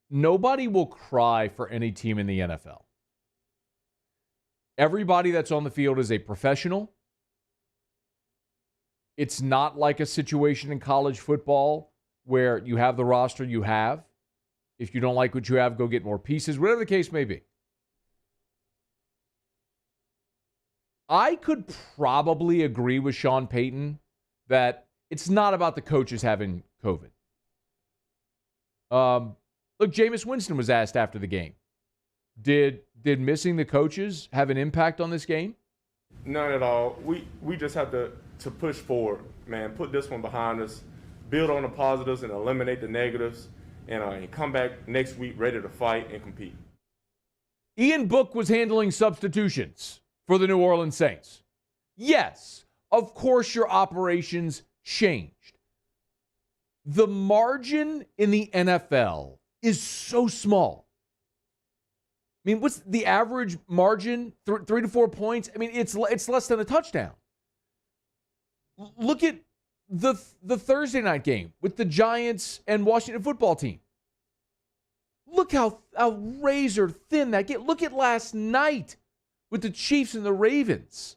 Nobody will cry for any team in the NFL. Everybody that's on the field is a professional. It's not like a situation in college football where you have the roster you have. If you don't like what you have, go get more pieces, whatever the case may be. I could probably agree with Sean Payton that it's not about the coaches having COVID. Look, Jameis Winston was asked after the game, did missing the coaches have an impact on this game? None at all. We just have to push forward, man. Put this one behind us, build on the positives and eliminate the negatives, and come back next week ready to fight and compete. Ian Book was handling substitutions for the New Orleans Saints. Yes, of course your operations changed. The margin in the NFL is so small. I mean, what's the average margin? 3 to 4 points? I mean, it's less than a touchdown. Look at the Thursday night game with the Giants and Washington football team. Look how razor thin that game. Look at last night with the Chiefs and the Ravens.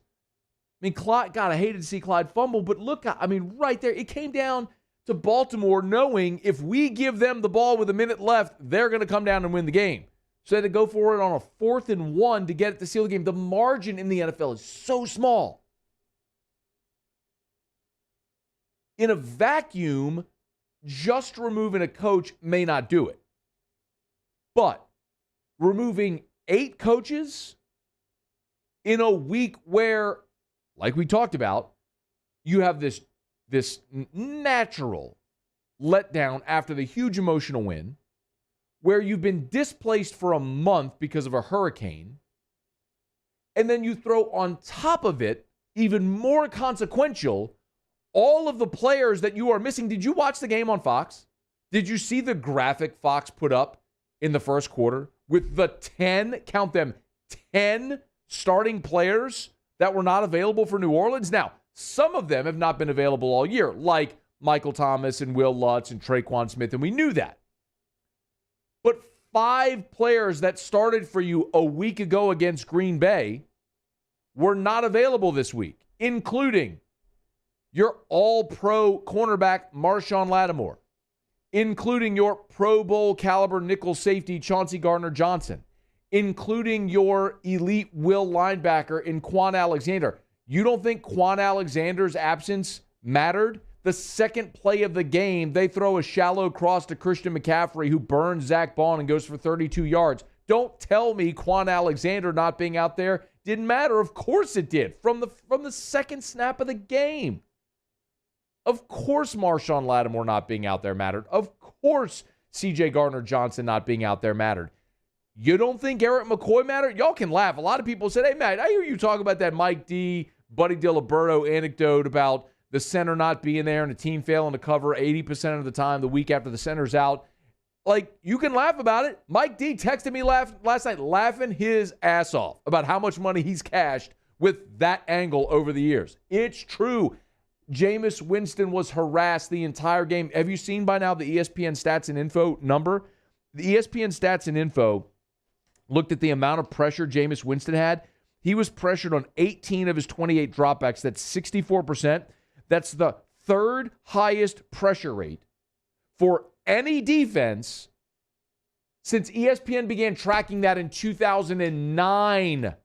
I mean, God, I hated to see Clyde fumble, but look, I mean, right there, it came down to Baltimore knowing if we give them the ball with a minute left, they're going to come down and win the game. So they had to go for it on a 4th and 1 to get it to seal the game. The margin in the NFL is so small. In a vacuum, just removing a coach may not do it. But removing 8 coaches in a week where, like we talked about, you have this natural letdown after the huge emotional win, where you've been displaced for a month because of a hurricane, and then you throw on top of it, even more consequential, all of the players that you are missing. Did you watch the game on Fox? Did you see the graphic Fox put up in the first quarter with the 10, count them, 10 starting players that were not available for New Orleans? Now, some of them have not been available all year, like Michael Thomas and Will Lutz and Traquan Smith, and we knew that. But 5 players that started for you a week ago against Green Bay were not available this week, including your all-pro cornerback Marshawn Lattimore, including your Pro Bowl caliber nickel safety Chauncey Gardner-Johnson, including your elite will linebacker in Quan Alexander. You don't think Quan Alexander's absence mattered? The second play of the game, they throw a shallow cross to Christian McCaffrey, who burns Zach Bond and goes for 32 yards. Don't tell me Quan Alexander not being out there didn't matter. Of course it did. From the second snap of the game. Of course Marshawn Lattimore not being out there mattered. Of course C.J. Gardner-Johnson not being out there mattered. You don't think Eric McCoy mattered? Y'all can laugh. A lot of people said, hey, Matt, I hear you talk about that Mike D, Buddy Diliberto anecdote about the center not being there and the team failing to cover 80% of the time the week after the center's out. Like, you can laugh about it. Mike D texted me last night laughing his ass off about how much money he's cashed with that angle over the years. It's true. Jameis Winston was harassed the entire game. Have you seen by now the ESPN Stats and Info number? The ESPN Stats and Info looked at the amount of pressure Jameis Winston had. He was pressured on 18 of his 28 dropbacks. That's 64%. That's the 3rd highest pressure rate for any defense since ESPN began tracking that in 2009.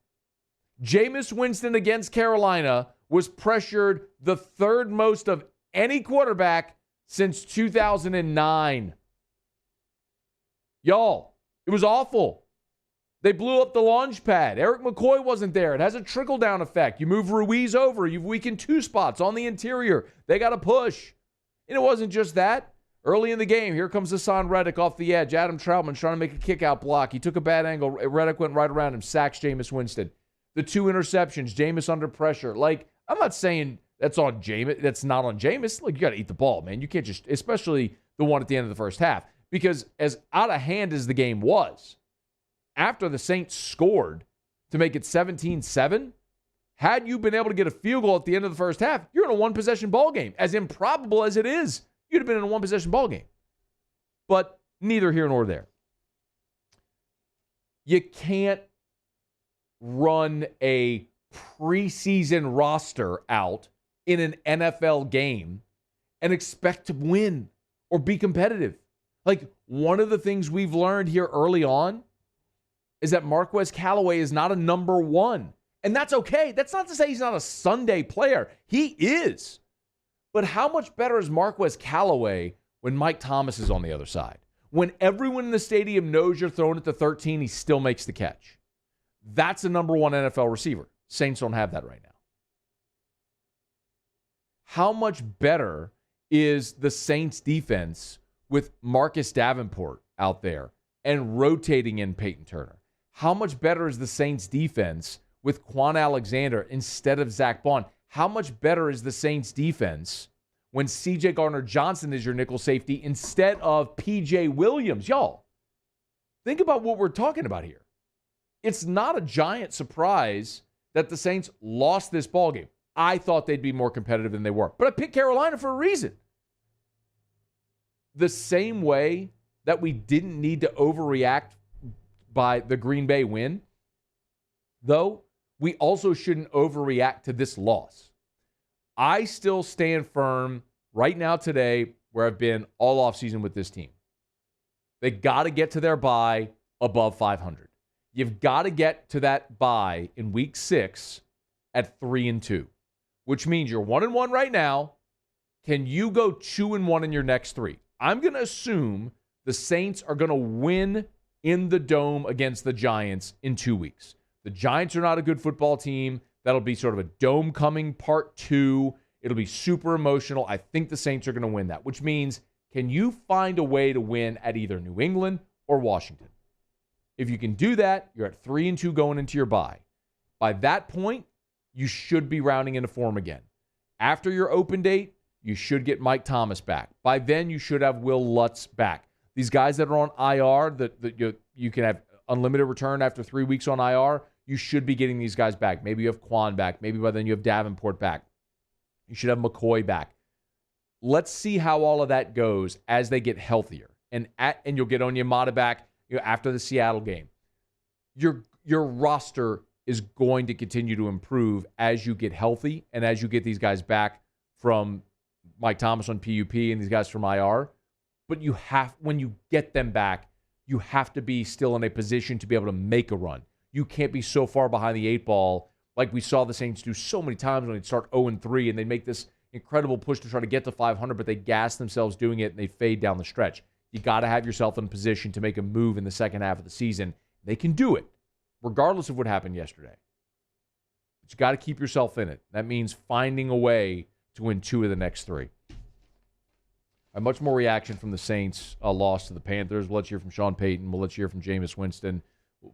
Jameis Winston against Carolina was pressured the 3rd most of any quarterback since 2009. Y'all, it was awful. They blew up the launch pad. Eric McCoy wasn't there. It has a trickle-down effect. You move Ruiz over. You've weakened 2 spots on the interior. They got to push. And it wasn't just that. Early in the game, here comes Hassan Reddick off the edge. Adam Troutman trying to make a kick-out block. He took a bad angle. Reddick went right around him, sacks Jameis Winston. The 2 interceptions, Jameis under pressure. Like, I'm not saying that's on Jameis. That's not on Jameis. Like, you got to eat the ball, man. You can't just, especially the one at the end of the first half. Because as out of hand as the game was, after the Saints scored to make it 17-7. Had you been able to get a field goal at the end of the first half, you're in a one-possession ball game. As improbable as it is, you'd have been in a one-possession ball game. But neither here nor there. You can't run a preseason roster out in an NFL game and expect to win or be competitive. Like, one of the things we've learned here early on is that Marquez Callaway is not a number one. And that's okay. That's not to say he's not a Sunday player. He is. But how much better is Marquez Callaway when Mike Thomas is on the other side? When everyone in the stadium knows you're throwing it to 13, he still makes the catch. That's a number one NFL receiver. Saints don't have that right now. How much better is the Saints defense with Marcus Davenport out there and rotating in Payton Turner? How much better is the Saints defense with Quan Alexander instead of Zach Bond? How much better is the Saints defense when C.J. Gardner-Johnson is your nickel safety instead of P.J. Williams? Y'all, think about what we're talking about here. It's not a giant surprise that the Saints lost this ballgame. I thought they'd be more competitive than they were. But I picked Carolina for a reason. The same way that we didn't need to overreact by the Green Bay win, though, we also shouldn't overreact to this loss. I still stand firm right now today where I've been all offseason with this team. They got to get to their bye above 500. You've got to get to that bye in week 6 at 3-2, which means you're 1-1 right now. Can you go 2-1 in your next 3? I'm going to assume the Saints are going to win in the Dome against the Giants in 2 weeks. The Giants are not a good football team. That'll be sort of a Dome coming part 2. It'll be super emotional. I think the Saints are going to win that, which means can you find a way to win at either New England or Washington? If you can do that, you're at 3-2 going into your bye. By that point, you should be rounding into form again. After your open date, you should get Mike Thomas back. By then, you should have Will Lutz back. These guys that are on IR, that you can have unlimited return after 3 weeks on IR, you should be getting these guys back. Maybe you have Quan back. Maybe by then you have Davenport back. You should have McCoy back. Let's see how all of that goes as they get healthier. And you'll get Onyemata back after the Seattle game. Your roster is going to continue to improve as you get healthy and as you get these guys back from Mike Thomas on PUP and these guys from IR. But when you get them back, you have to be still in a position to be able to make a run. You can't be so far behind the 8 ball like we saw the Saints do so many times when they'd start 0-3 and they make this incredible push to try to get to 500, but they gas themselves doing it and they fade down the stretch. You got to have yourself in position to make a move in the second half of the season. They can do it, regardless of what happened yesterday. But you got to keep yourself in it. That means finding a way to win 2 of the next 3. Much more reaction from the Saints loss to the Panthers. We'll let you hear from Sean Payton. We'll let you hear from Jameis Winston.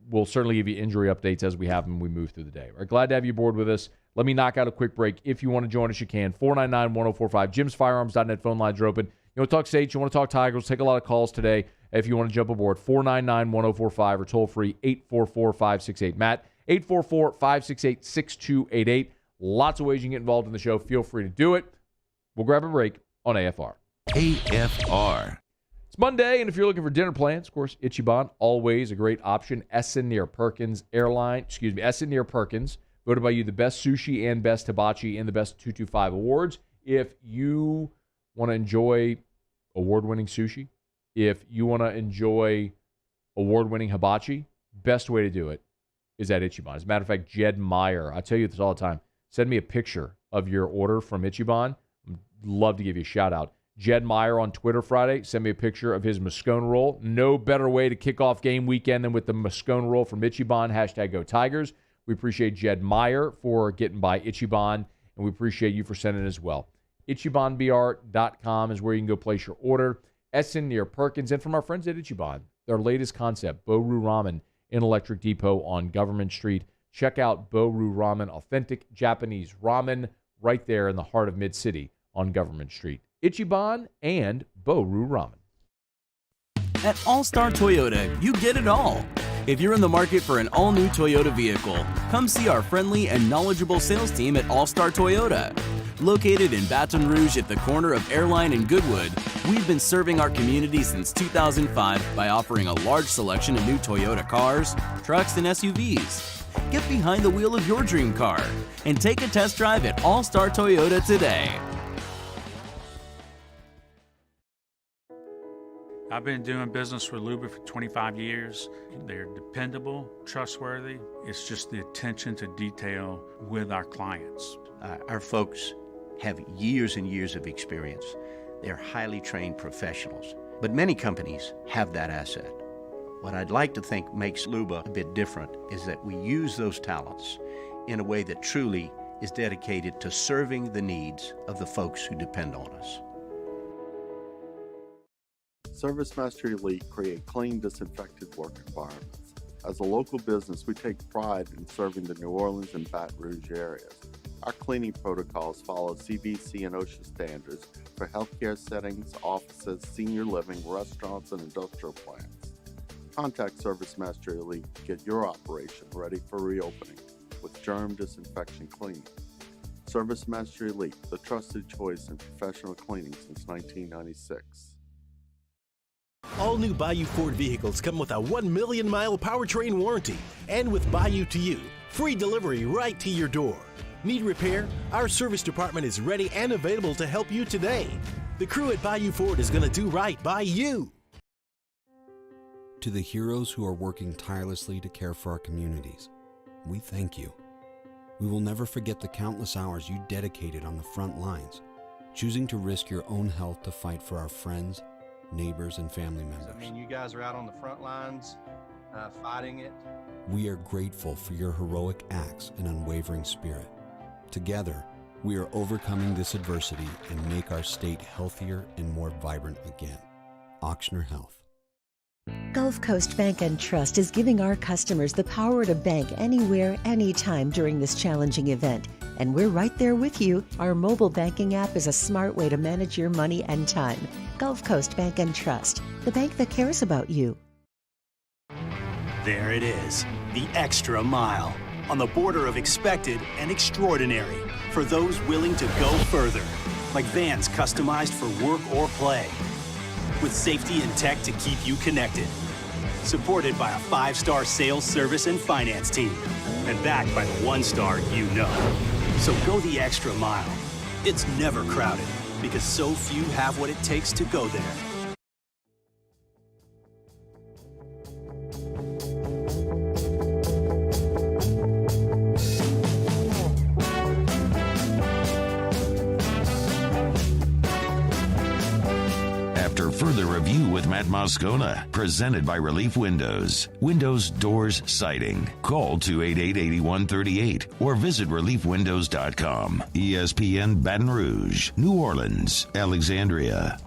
We'll certainly give you injury updates as we have them when we move through the day. All right, glad to have you aboard with us. Let me knock out a quick break. If you want to join us, you can. 499-1045. Jim'sFirearms.net phone lines are open. You want to talk Saints, you want to talk Tigers, take a lot of calls today if you want to jump aboard. 499-1045 or toll free 844-568. Matt, 844-568-6288. Lots of ways you can get involved in the show. Feel free to do it. We'll grab a break on AFR. AFR. It's Monday, and if you're looking for dinner plans, of course, Ichiban, always a great option. Essen near Perkins, voted by you the best sushi and best hibachi in the best 225 awards. If you want to enjoy award-winning sushi, if you want to enjoy award-winning hibachi, best way to do it is at Ichiban. As a matter of fact, Jed Meyer, I tell you this all the time, send me a picture of your order from Ichiban. I'd love to give you a shout-out. Jed Meyer on Twitter Friday, send me a picture of his Moscona roll. No better way to kick off game weekend than with the Moscona roll from Ichiban, #GoTigers. We appreciate Jed Meyer for getting by Ichiban, and we appreciate you for sending as well. IchibanBR.com is where you can go place your order. Essen near Perkins, and from our friends at Ichiban, their latest concept, Boru Ramen in Electric Depot on Government Street. Check out Boru Ramen, authentic Japanese ramen, right there in the heart of Mid-City on Government Street. Ichiban and Boru Ramen. At All-Star Toyota, you get it all. If you're in the market for an all-new Toyota vehicle, come see our friendly and knowledgeable sales team at All-Star Toyota. Located in Baton Rouge at the corner of Airline and Goodwood, we've been serving our community since 2005 by offering a large selection of new Toyota cars, trucks, and SUVs. Get behind the wheel of your dream car and take a test drive at All-Star Toyota today. I've been doing business with Luba for 25 years. They're dependable, trustworthy. It's just the attention to detail with our clients. Our folks have years and years of experience. They're highly trained professionals, but many companies have that asset. What I'd like to think makes Luba a bit different is that we use those talents in a way that truly is dedicated to serving the needs of the folks who depend on us. ServiceMaster Elite create clean, disinfected work environments. As a local business, we take pride in serving the New Orleans and Baton Rouge areas. Our cleaning protocols follow CDC and OSHA standards for healthcare settings, offices, senior living, restaurants, and industrial plants. Contact ServiceMaster Elite to get your operation ready for reopening with germ disinfection cleaning. ServiceMaster Elite, the trusted choice in professional cleaning since 1996. All new Bayou Ford vehicles come with a 1 million mile powertrain warranty. And with Bayou to You, free delivery right to your door. Need repair? Our service department is ready and available to help you today. The crew at Bayou Ford is going to do right by you. To the heroes who are working tirelessly to care for our communities, we thank you. We will never forget the countless hours you dedicated on the front lines, choosing to risk your own health to fight for our friends, neighbors, and family members. I mean, you guys are out on the front lines fighting it. We are grateful for your heroic acts and unwavering spirit. Together, we are overcoming this adversity and make our state healthier and more vibrant again. Ochsner Health. Gulf Coast Bank and Trust is giving our customers the power to bank anywhere, anytime during this challenging event. And we're right there with you. Our mobile banking app is a smart way to manage your money and time. Gulf Coast Bank and Trust, the bank that cares about you. There it is, the extra mile, on the border of expected and extraordinary, for those willing to go further, like vans customized for work or play, with safety and tech to keep you connected, supported by a 5-star sales, service, and finance team, and backed by the 1-star you know. So go the extra mile. It's never crowded, because so few have what it takes to go there. After further review with Matt Moscona, presented by Relief Windows. Windows, doors, siding. Call 288-8138 or visit reliefwindows.com. ESPN Baton Rouge, New Orleans, Alexandria.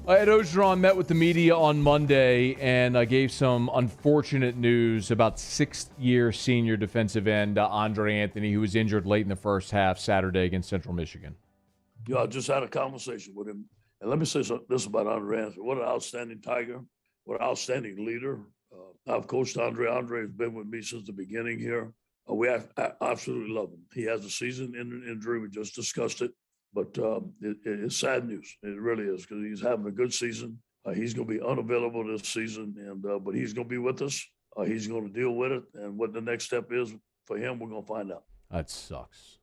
Ed Orgeron met with the media on Monday and gave some unfortunate news about sixth-year senior defensive end Andre Anthony, who was injured late in the first half Saturday against Central Michigan. Yeah, I just had a conversation with him. And let me say this about Andre Anthony. What an outstanding Tiger. What an outstanding leader. I've coached Andre. Andre has been with me since the beginning here. We absolutely love him. He has a season injury. We just discussed it. But it's sad news. It really is, because he's having a good season. He's going to be unavailable this season, but he's going to be with us. He's going to deal with it. And what the next step is for him, we're going to find out. That sucks.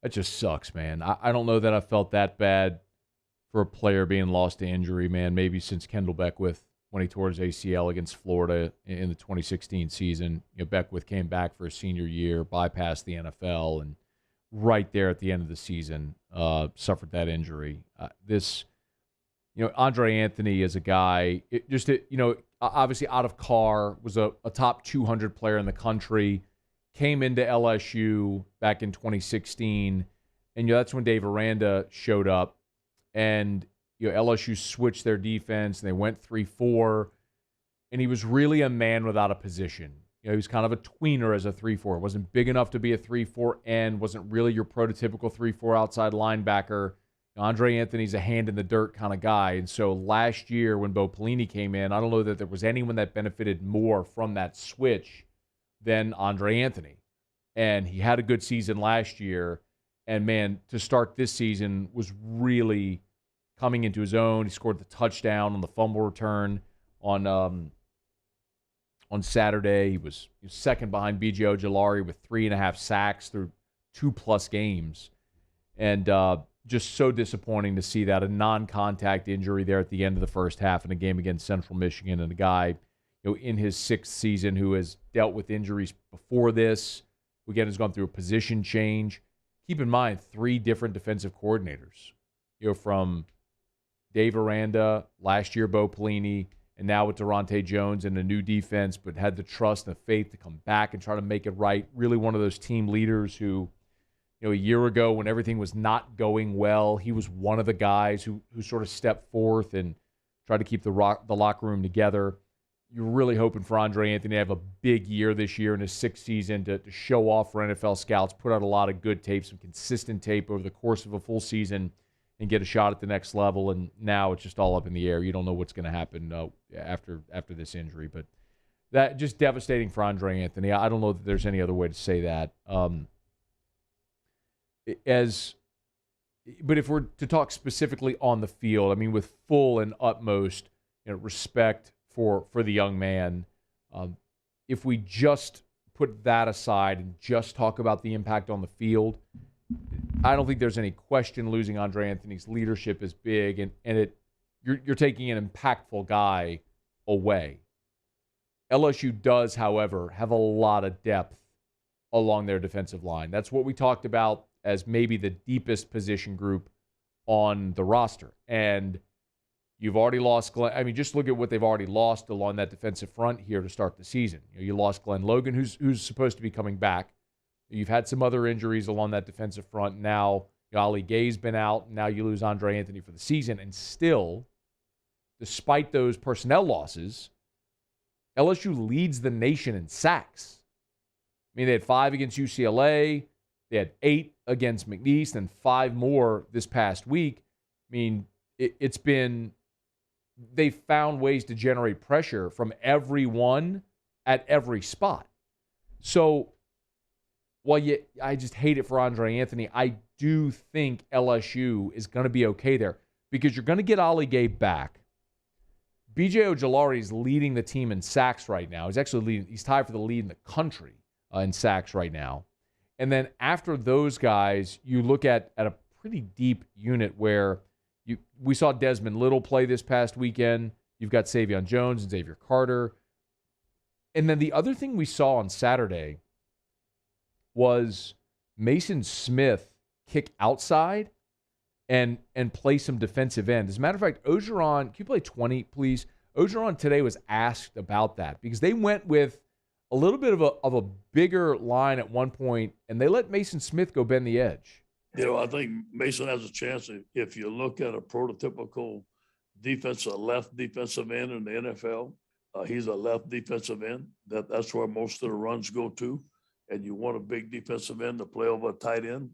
That just sucks, man. I don't know that I felt that bad for a player being lost to injury, man, maybe since Kendall Beckwith when he tore his ACL against Florida in the 2016 season. You know, Beckwith came back for his senior year, bypassed the NFL, and right there at the end of the season suffered that injury. Andre Anthony is a guy, obviously out of Carr, was a top 200 player in the country, came into LSU back in 2016, and that's when Dave Aranda showed up. And LSU switched their defense, and they went 3-4, and he was really a man without a position. He was kind of a tweener as a 3-4. Wasn't big enough to be a 3-4 end, wasn't really your prototypical 3-4 outside linebacker. Andre Anthony's a hand-in-the-dirt kind of guy. And so last year when Bo Pelini came in, I don't know that there was anyone that benefited more from that switch than Andre Anthony. And he had a good season last year. And, man, to start this season was really coming into his own. He scored the touchdown on the fumble return on Saturday. He was second behind B.J. Ojulari with 3.5 sacks through 2+ games. And just so disappointing to see that, a non-contact injury there at the end of the first half in a game against Central Michigan, and a guy in his 6th season who has dealt with injuries before this, who again has gone through a position change. Keep in mind, 3 different defensive coordinators, from Dave Aranda, last year Bo Pelini, and now with Durante Jones and a new defense, but had the trust and the faith to come back and try to make it right. Really one of those team leaders who, a year ago when everything was not going well, he was one of the guys who sort of stepped forth and tried to keep the locker room together. You're really hoping for Andre Anthony to have a big year this year in his 6th season to show off for NFL scouts, put out a lot of good tape, some consistent tape over the course of a full season, and get a shot at the next level. And now it's just all up in the air. You don't know what's going to happen after this injury. But that just devastating for Andre Anthony. I don't know that there's any other way to say that. But if we're to talk specifically on the field, I mean, with full and utmost respect for the young man, if we just put that aside and just talk about the impact on the field, I don't think there's any question losing Andre Anthony's leadership is big, and you're taking an impactful guy away. LSU does, however, have a lot of depth along their defensive line. That's what we talked about as maybe the deepest position group on the roster. And you've already lost Glenn. I mean, just look at what they've already lost along that defensive front here to start the season. You lost Glenn Logan, who's supposed to be coming back. You've had some other injuries along that defensive front. Now, Ali Gay's been out. Now you lose Andre Anthony for the season. And still, despite those personnel losses, LSU leads the nation in sacks. I mean, they had 5 against UCLA. They had 8 against McNeese and 5 more this past week. I mean, it's been, they found ways to generate pressure from everyone at every spot. So, while I just hate it for Andre Anthony, I do think LSU is going to be okay there because you're going to get Ali Gay back. B.J. Ojulari is leading the team in sacks right now. He's tied for the lead in the country in sacks right now. And then after those guys, you look at a pretty deep unit where we saw Desmond Little play this past weekend. You've got Savion Jones and Xavier Carter. And then the other thing we saw on Saturday was Mason Smith kick outside and play some defensive end. As a matter of fact, Orgeron, can you play 20, please? Orgeron today was asked about that because they went with a little bit of a bigger line at one point, and they let Mason Smith go bend the edge. I think Mason has a chance. If you look at a prototypical left defensive end in the NFL, he's a left defensive end. That's where most of the runs go to. And you want a big defensive end to play over a tight end.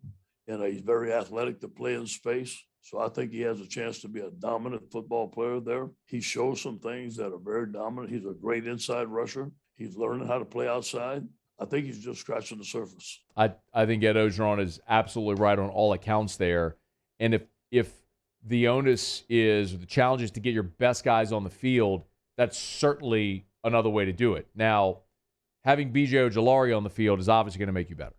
And he's very athletic to play in space. So I think he has a chance to be a dominant football player there. He shows some things that are very dominant. He's a great inside rusher. He's learning how to play outside. I think he's just scratching the surface. I think Ed Orgeron is absolutely right on all accounts there. And if the onus is, or the challenge is to get your best guys on the field, that's certainly another way to do it. Now, having B.J. Ojulari on the field is obviously going to make you better.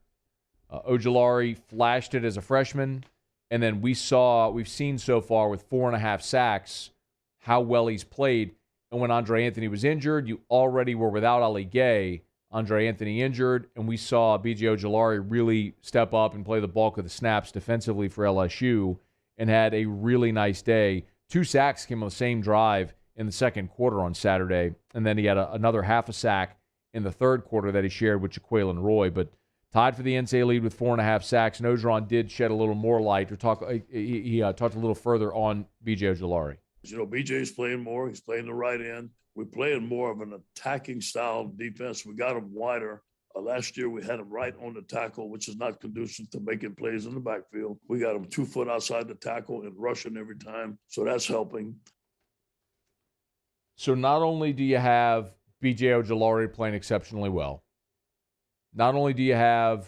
Ojulari flashed it as a freshman, and then we've seen so far with 4.5 sacks how well he's played. And when Andre Anthony was injured, you already were without Ali Gay. Andre Anthony injured, and we saw B.J. Ojulari really step up and play the bulk of the snaps defensively for LSU and had a really nice day. 2 sacks came on the same drive in the second quarter on Saturday, and then he had another half a sack in the third quarter that he shared with Jaquelin Roy, but tied for the NCAA lead with 4.5 sacks. And Orgeron did shed a little more light, or talked a little further on B.J. Ojulari. BJ's playing more. He's playing the right end. We're playing more of an attacking style defense. We got him wider. Last year, we had him right on the tackle, which is not conducive to making plays in the backfield. We got him 2 foot outside the tackle and rushing every time, so that's helping. So not only do you have B.J. Ojulari playing exceptionally well, not only do you have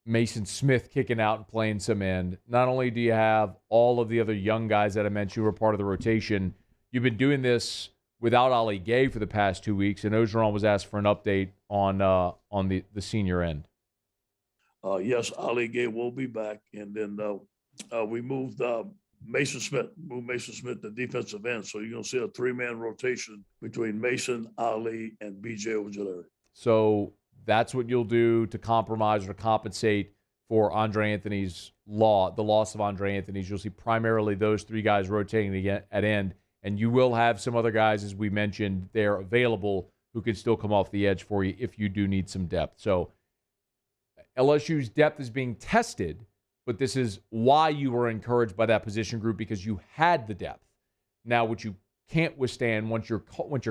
Mason Smith kicking out and playing some end, not only do you have all of the other young guys that I mentioned who are part of the rotation, you've been doing this without Ali Gay for the past 2 weeks, and Orgeron was asked for an update on the senior end. Yes, Ali Gay will be back, and then we moved Mason Smith, the defensive end. So you're going to see a 3-man rotation between Mason, Ali, and B.J. Ojulari. So that's what you'll do to compromise or compensate for Andre Anthony's the loss of Andre Anthony's. You'll see primarily those 3 guys rotating at end, and you will have some other guys, as we mentioned, they're available who can still come off the edge for you if you do need some depth. So LSU's depth is being tested, but this is why you were encouraged by that position group, because you had the depth. Now, what you can't withstand once you're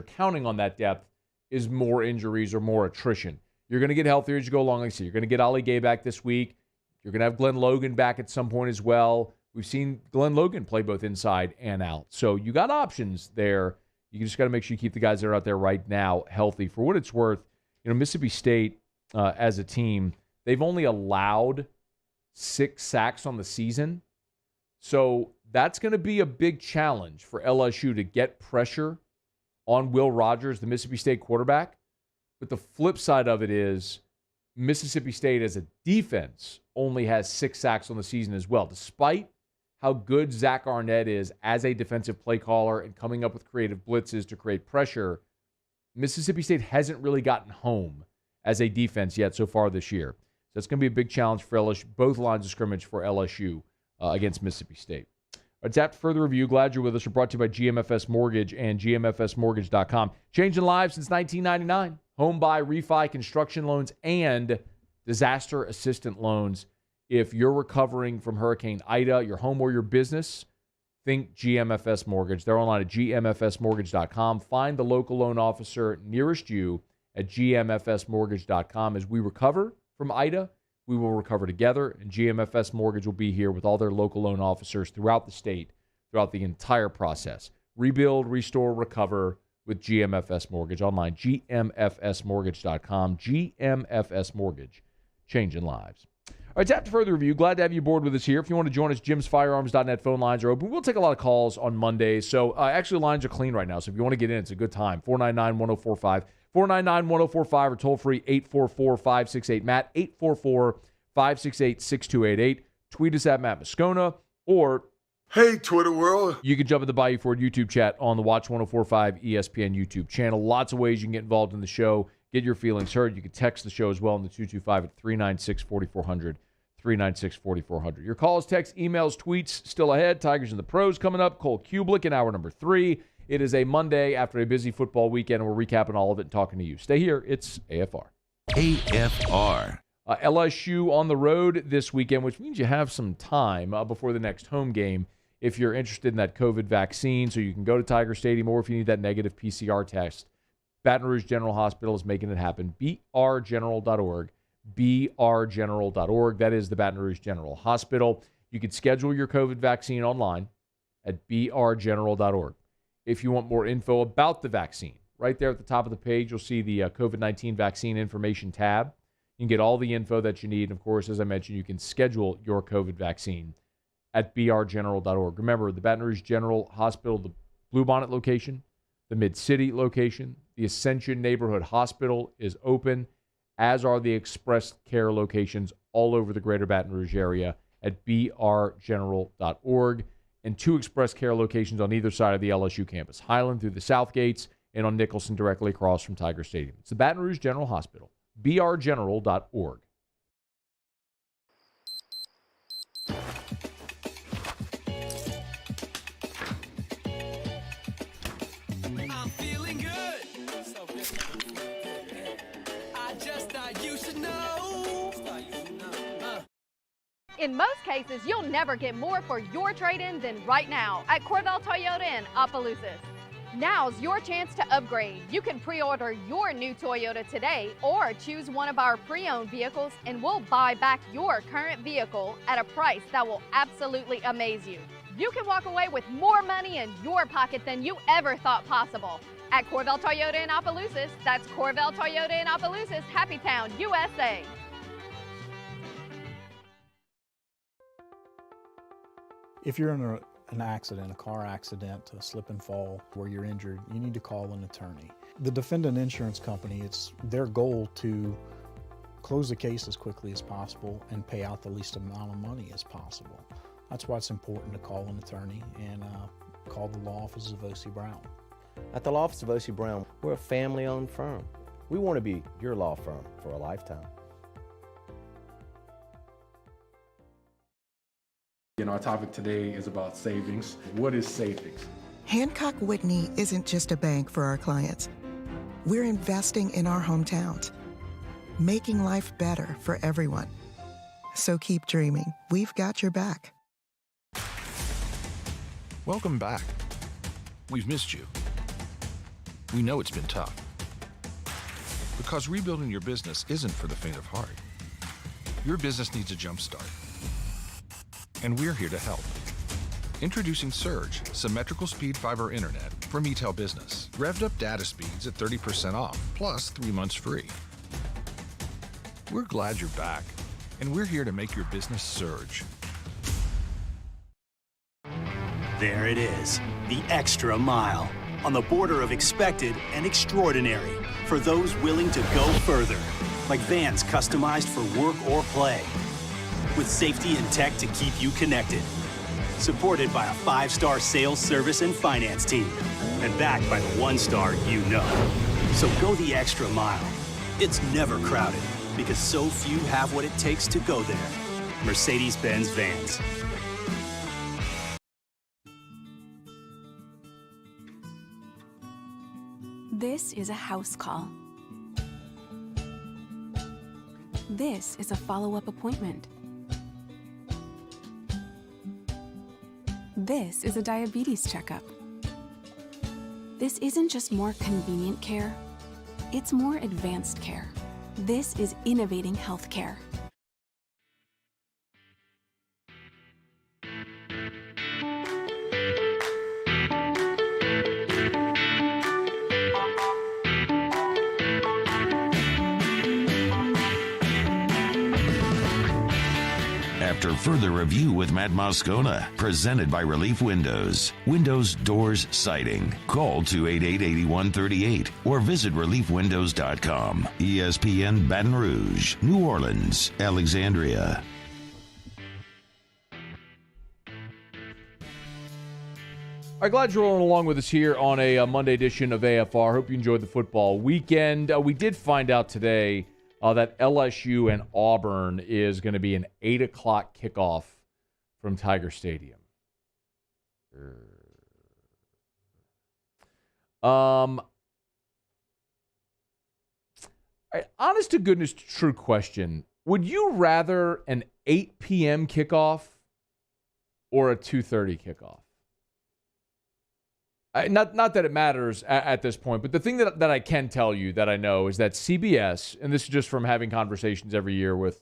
counting on that depth is more injuries or more attrition. You're going to get healthier as you go along. Like I said, you're going to get Ali Gay back this week. You're going to have Glenn Logan back at some point as well. We've seen Glenn Logan play both inside and out. So you got options there. You just got to make sure you keep the guys that are out there right now healthy. For what it's worth, Mississippi State as a team, they've only allowed 6 sacks on the season. So that's going to be a big challenge for LSU to get pressure on Will Rogers, the Mississippi State quarterback. But the flip side of it is Mississippi State as a defense only has 6 sacks on the season as well. Despite how good Zach Arnett is as a defensive play caller and coming up with creative blitzes to create pressure, Mississippi State hasn't really gotten home as a defense yet so far this year. So it's going to be a big challenge for LSU, both lines of scrimmage for LSU against Mississippi State. It's after further review. Glad you're with us. We're brought to you by GMFS Mortgage and GMFSmortgage.com. Changing lives since 1999. Home buy, refi, construction loans, and disaster assistant loans. If you're recovering from Hurricane Ida, your home or your business, think GMFS Mortgage. They're online at GMFSmortgage.com. Find the local loan officer nearest you at GMFSmortgage.com. As we recover from Ida, we will recover together, and GMFS Mortgage will be here with all their local loan officers throughout the state, throughout the entire process. Rebuild, restore, recover with GMFS Mortgage. Online, GMFSmortgage.com. GMFS Mortgage, changing lives. All right, after further review, glad to have you aboard with us here. If you want to join us, JimsFirearms.net phone lines are open. We'll take a lot of calls on Mondays. So actually, lines are clean right now. So if you want to get in, it's a good time. 499-1045. 499-1045 or toll free 844-568-MATT, 844-568-6288. Tweet us at Matt Moscona, or hey, Twitter world. You can jump in the Bayou Ford YouTube chat on the Watch 1045 ESPN YouTube channel. Lots of ways you can get involved in the show, get your feelings heard. You can text the show as well on the 225 at 396-4400, 396-4400. Your calls, texts, emails, tweets still ahead. Tigers and the Pros coming up. Cole Cubelic in hour number 3. It is a Monday after a busy football weekend, and we're recapping all of it and talking to you. Stay here. It's AFR. AFR. LSU on the road this weekend, which means you have some time before the next home game if you're interested in that COVID vaccine. So you can go to Tiger Stadium, or if you need that negative PCR test, Baton Rouge General Hospital is making it happen. brgeneral.org. brgeneral.org. That is the Baton Rouge General Hospital. You can schedule your COVID vaccine online at brgeneral.org. If you want more info about the vaccine, right there at the top of the page, you'll see the COVID-19 vaccine information tab. You can get all the info that you need. And of course, as I mentioned, you can schedule your COVID vaccine at brgeneral.org. Remember, the Baton Rouge General Hospital, the Bluebonnet location, the Mid-City location, the Ascension Neighborhood Hospital is open, as are the Express Care locations all over the greater Baton Rouge area at brgeneral.org. And 2 Express Care locations on either side of the LSU campus, Highland through the South Gates and on Nicholson directly across from Tiger Stadium. It's the Baton Rouge General Hospital, brgeneral.org. I'm feeling good. So good. I just thought you should know. In most cases, you'll never get more for your trade-in than right now at Corval Toyota in Opelousas. Now's your chance to upgrade. You can pre-order your new Toyota today or choose one of our pre-owned vehicles and we'll buy back your current vehicle at a price that will absolutely amaze you. You can walk away with more money in your pocket than you ever thought possible. At Corvell Toyota in Opelousas, that's Corvell Toyota in Opelousas, Happy Town, USA. If you're in an accident, a car accident, a slip and fall where you're injured, you need to call an attorney. The defendant insurance company, it's their goal to close the case as quickly as possible and pay out the least amount of money as possible. That's why it's important to call an attorney and call the law office of O.C. Brown. At the law office of O.C. Brown, we're a family-owned firm. We want to be your law firm for a lifetime. Our topic today is about savings. What is savings? Hancock Whitney isn't just a bank for our clients. We're investing in our hometowns, making life better for everyone. So keep dreaming. We've got your back. Welcome back. We've missed you. We know it's been tough. Because rebuilding your business isn't for the faint of heart. Your business needs a jump start. And we're here to help. Introducing Surge, symmetrical speed fiber internet from eTel Business. Revved up data speeds at 30% off, plus 3 months free. We're glad you're back, and we're here to make your business surge. There it is, the extra mile, on the border of expected and extraordinary, for those willing to go further, like vans customized for work or play, with safety and tech to keep you connected. Supported by a 5-star sales, service, and finance team. And backed by the 1-star you know. So go the extra mile. It's never crowded, because so few have what it takes to go there. Mercedes-Benz Vans. This is a house call. This is a follow-up appointment. This is a diabetes checkup. This isn't just more convenient care, it's more advanced care. This is innovating healthcare. After further review with Matt Moscona, presented by Relief Windows. Windows, doors, siding. Call 288-8138 or visit reliefwindows.com. ESPN Baton Rouge, New Orleans, Alexandria. All right, glad you're rolling along with us here on a Monday edition of AFR. Hope you enjoyed the football weekend. We did find out today that LSU and Auburn is going to be an 8 o'clock kickoff from Tiger Stadium. Honest to goodness, true question. Would you rather an 8 p.m. kickoff or a 2:30 kickoff? Not that it matters at this point, but the thing that I can tell you that I know is that CBS, and this is just from having conversations every year with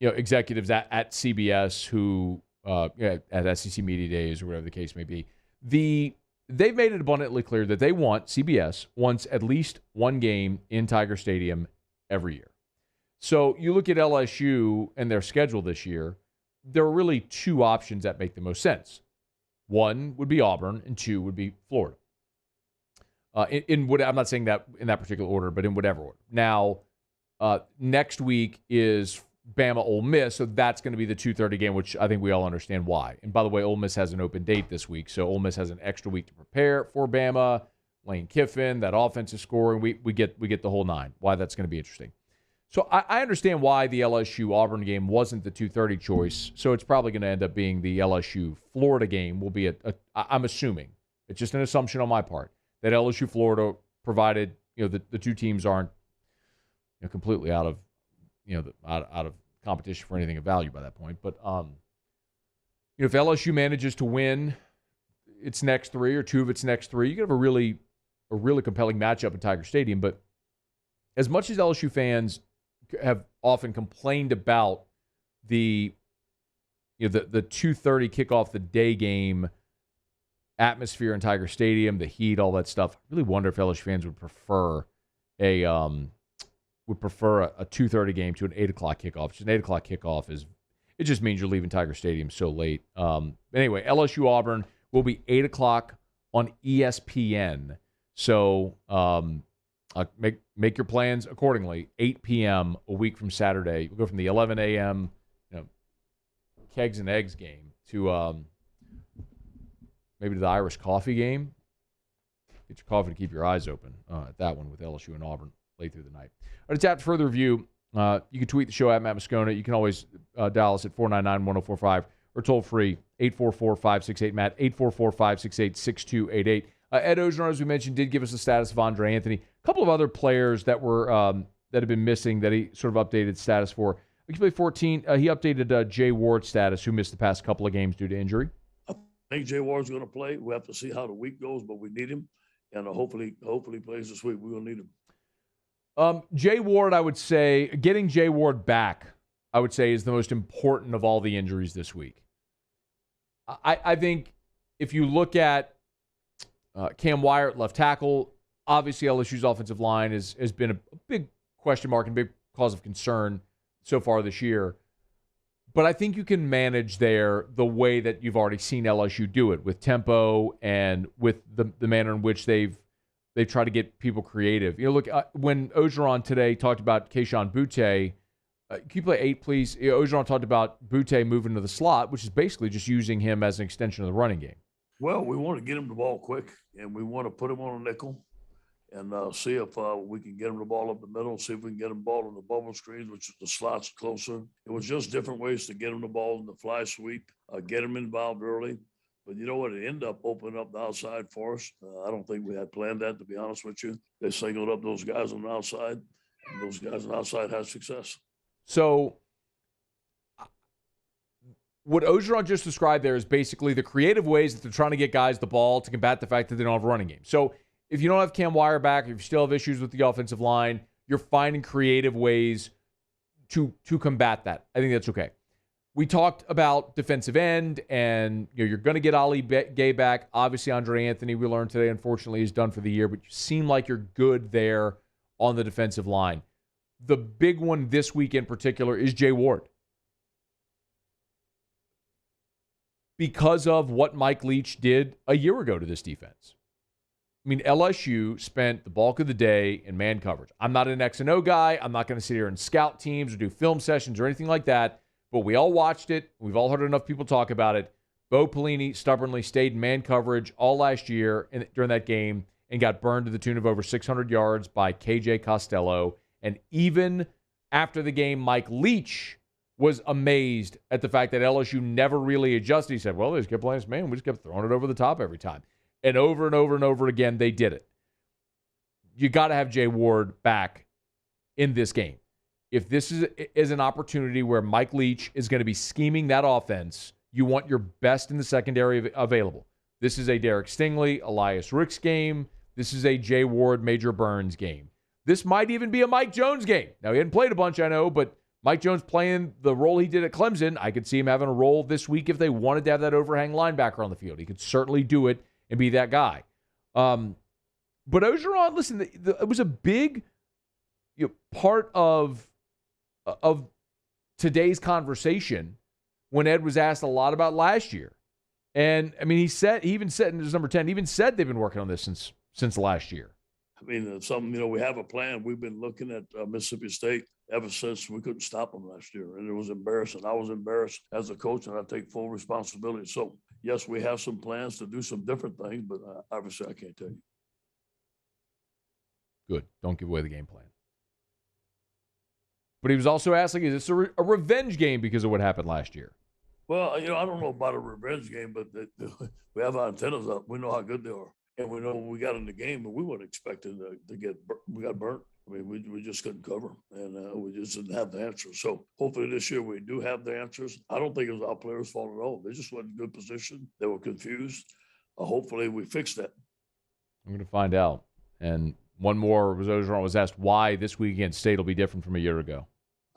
executives at CBS who at SEC Media Days or whatever the case may be, they've made it abundantly clear that CBS wants at least one game in Tiger Stadium every year. So you look at LSU and their schedule this year, there are really two options that make the most sense. One would be Auburn, and two would be Florida. I'm not saying that in that particular order, but in whatever order. Now, next week is Bama Ole Miss, so that's going to be the 2:30 game, which I think we all understand why. And by the way, Ole Miss has an open date this week, so Ole Miss has an extra week to prepare for Bama. Lane Kiffin, that offensive scoring, we get the whole nine. Why that's going to be interesting. So I understand why the LSU-Auburn game wasn't the 2:30 choice, so it's probably going to end up being the LSU-Florida game will be I'm assuming, it's just an assumption on my part, that LSU-Florida, provided the two teams aren't completely out of out of competition for anything of value by that point. But if LSU manages to win, its next three or two of its next three, you could have a really compelling matchup in Tiger Stadium. But as much as LSU fans have often complained about the 2:30 kickoff the day game atmosphere in Tiger Stadium, the heat, all that stuff, I really wonder if LSU fans would prefer a 2:30 game to an 8 o'clock kickoff. Just an 8 o'clock kickoff it just means you're leaving Tiger Stadium so late. Anyway, LSU Auburn will be 8 o'clock on ESPN. So make your plans accordingly. 8 p.m. a week from Saturday. We'll go from the 11 a.m. Kegs and eggs game to maybe to the Irish coffee game. Get your coffee to keep your eyes open at that one with LSU and Auburn late through the night. All right, to tap further review, you can tweet the show at Matt Moscona. You can always dial us at 499-1045 or toll free 844-568-MATT, 844-568-6288. Ed Orgeron, as we mentioned, did give us the status of Andre Anthony. A couple of other players that were that have been missing that he sort of updated status for. He played 14. He updated Jay Ward's status, who missed the past couple of games due to injury. I think Jay Ward's going to play. We have to see how the week goes, but we need him, and hopefully he plays this week. We're going to need him. Jay Ward, I would say, getting Jay Ward back, I would say, is the most important of all the injuries this week. I think if you look at Cam Wyatt, left tackle, obviously LSU's offensive line has been a big question mark and big cause of concern so far this year. But I think you can manage there the way that you've already seen LSU do it, with tempo and with the manner in which they've tried to get people creative. Look, when Orgeron today talked about Keyshawn Butte, can you play 8, please? Orgeron talked about Butte moving to the slot, which is basically just using him as an extension of the running game. Well, we want to get him the ball quick, and we want to put him on a nickel and see if we can get him the ball up the middle, see if we can get him the ball on the bubble screens, which is the slots closer. It was just different ways to get him the ball in the fly sweep, get him involved early. But you know what? It ended up opening up the outside for us. I don't think we had planned that, to be honest with you. They singled up those guys on the outside, and those guys on the outside had success. So what Orgeron just described there is basically the creative ways that they're trying to get guys the ball to combat the fact that they don't have a running game. So if you don't have Cam Wyatt back, if you still have issues with the offensive line, you're finding creative ways to combat that. I think that's okay. We talked about defensive end, and you're going to get Ali Gay back. Obviously, Andre Anthony, we learned today, unfortunately, is done for the year, but you seem like you're good there on the defensive line. The big one this week in particular is Jay Ward. Because of what Mike Leach did a year ago to this defense. I mean, LSU spent the bulk of the day in man coverage. I'm not an X and O guy. I'm not going to sit here and scout teams or do film sessions or anything like that. But we all watched it. We've all heard enough people talk about it. Bo Pelini stubbornly stayed in man coverage all last year during that game and got burned to the tune of over 600 yards by KJ Costello. And even after the game, Mike Leach was amazed at the fact that LSU never really adjusted. He said, well, they just kept playing this man. We just kept throwing it over the top every time. And over and over and over again, they did it. You got to have Jay Ward back in this game. If this is an opportunity where Mike Leach is going to be scheming that offense, you want your best in the secondary available. This is a Derek Stingley, Elias Ricks game. This is a Jay Ward, Major Burns game. This might even be a Mike Jones game. Now, he hadn't played a bunch, I know, but Mike Jones playing the role he did at Clemson, I could see him having a role this week if they wanted to have that overhang linebacker on the field. He could certainly do it and be that guy. But Orgeron, listen, it was a big part of today's conversation when Ed was asked a lot about last year. And, I mean, he even said in his number 10, even said they've been working on this since last year. I mean, it's something, we have a plan. We've been looking at Mississippi State ever since we couldn't stop them last year. And it was embarrassing. I was embarrassed as a coach, and I take full responsibility. So, yes, we have some plans to do some different things, but obviously I can't tell you. Good. Don't give away the game plan. But he was also asking, is this a revenge game because of what happened last year? Well, I don't know about a revenge game, but we have our antennas up. We know how good they are. And we know when we got in the game, and we weren't expecting we got burnt. I mean, we just couldn't cover, and we just didn't have the answers. So hopefully this year we do have the answers. I don't think it was our players' fault at all. They just weren't in good position. They were confused. hopefully we fix that. I'm going to find out. And one more was Orgeron was asked why this week against State will be different from a year ago.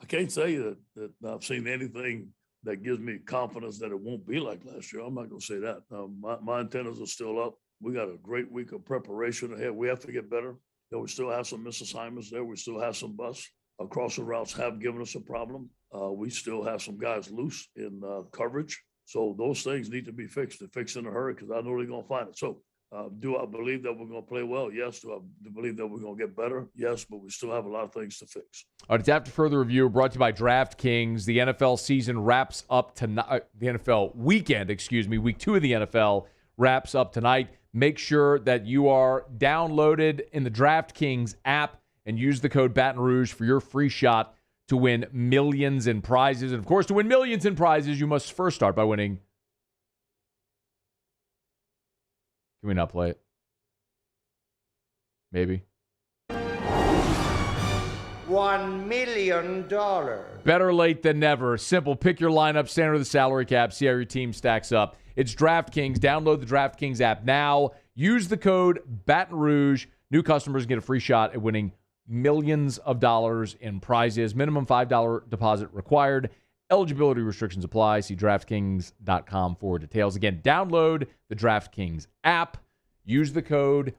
I can't say that I've seen anything that gives me confidence that it won't be like last year. I'm not going to say that. My antennas are still up. We got a great week of preparation ahead. We have to get better. We still have some misassignments there. We still have some busts. Crossing routes have given us a problem. We still have some guys loose in coverage. So those things need to be fixed and fixed in a hurry because I know they're going to find it. So do I believe that we're going to play well? Yes. Do I believe that we're going to get better? Yes, but we still have a lot of things to fix. All right, it's After Further Review brought to you by DraftKings. The NFL season wraps up tonight. The NFL weekend, week 2 of the NFL wraps up tonight. Make sure that you are downloaded in the DraftKings app and use the code Baton Rouge for your free shot to win millions in prizes. And, of course, to win millions in prizes, you must first start by winning. Can we not play it? Maybe. $1 million. Better late than never. Simple. Pick your lineup, stand under the salary cap, see how your team stacks up. It's DraftKings. Download the DraftKings app now. Use the code Baton Rouge. New customers get a free shot at winning millions of dollars in prizes. Minimum $5 deposit required. Eligibility restrictions apply. See DraftKings.com for details. Again, download the DraftKings app. Use the code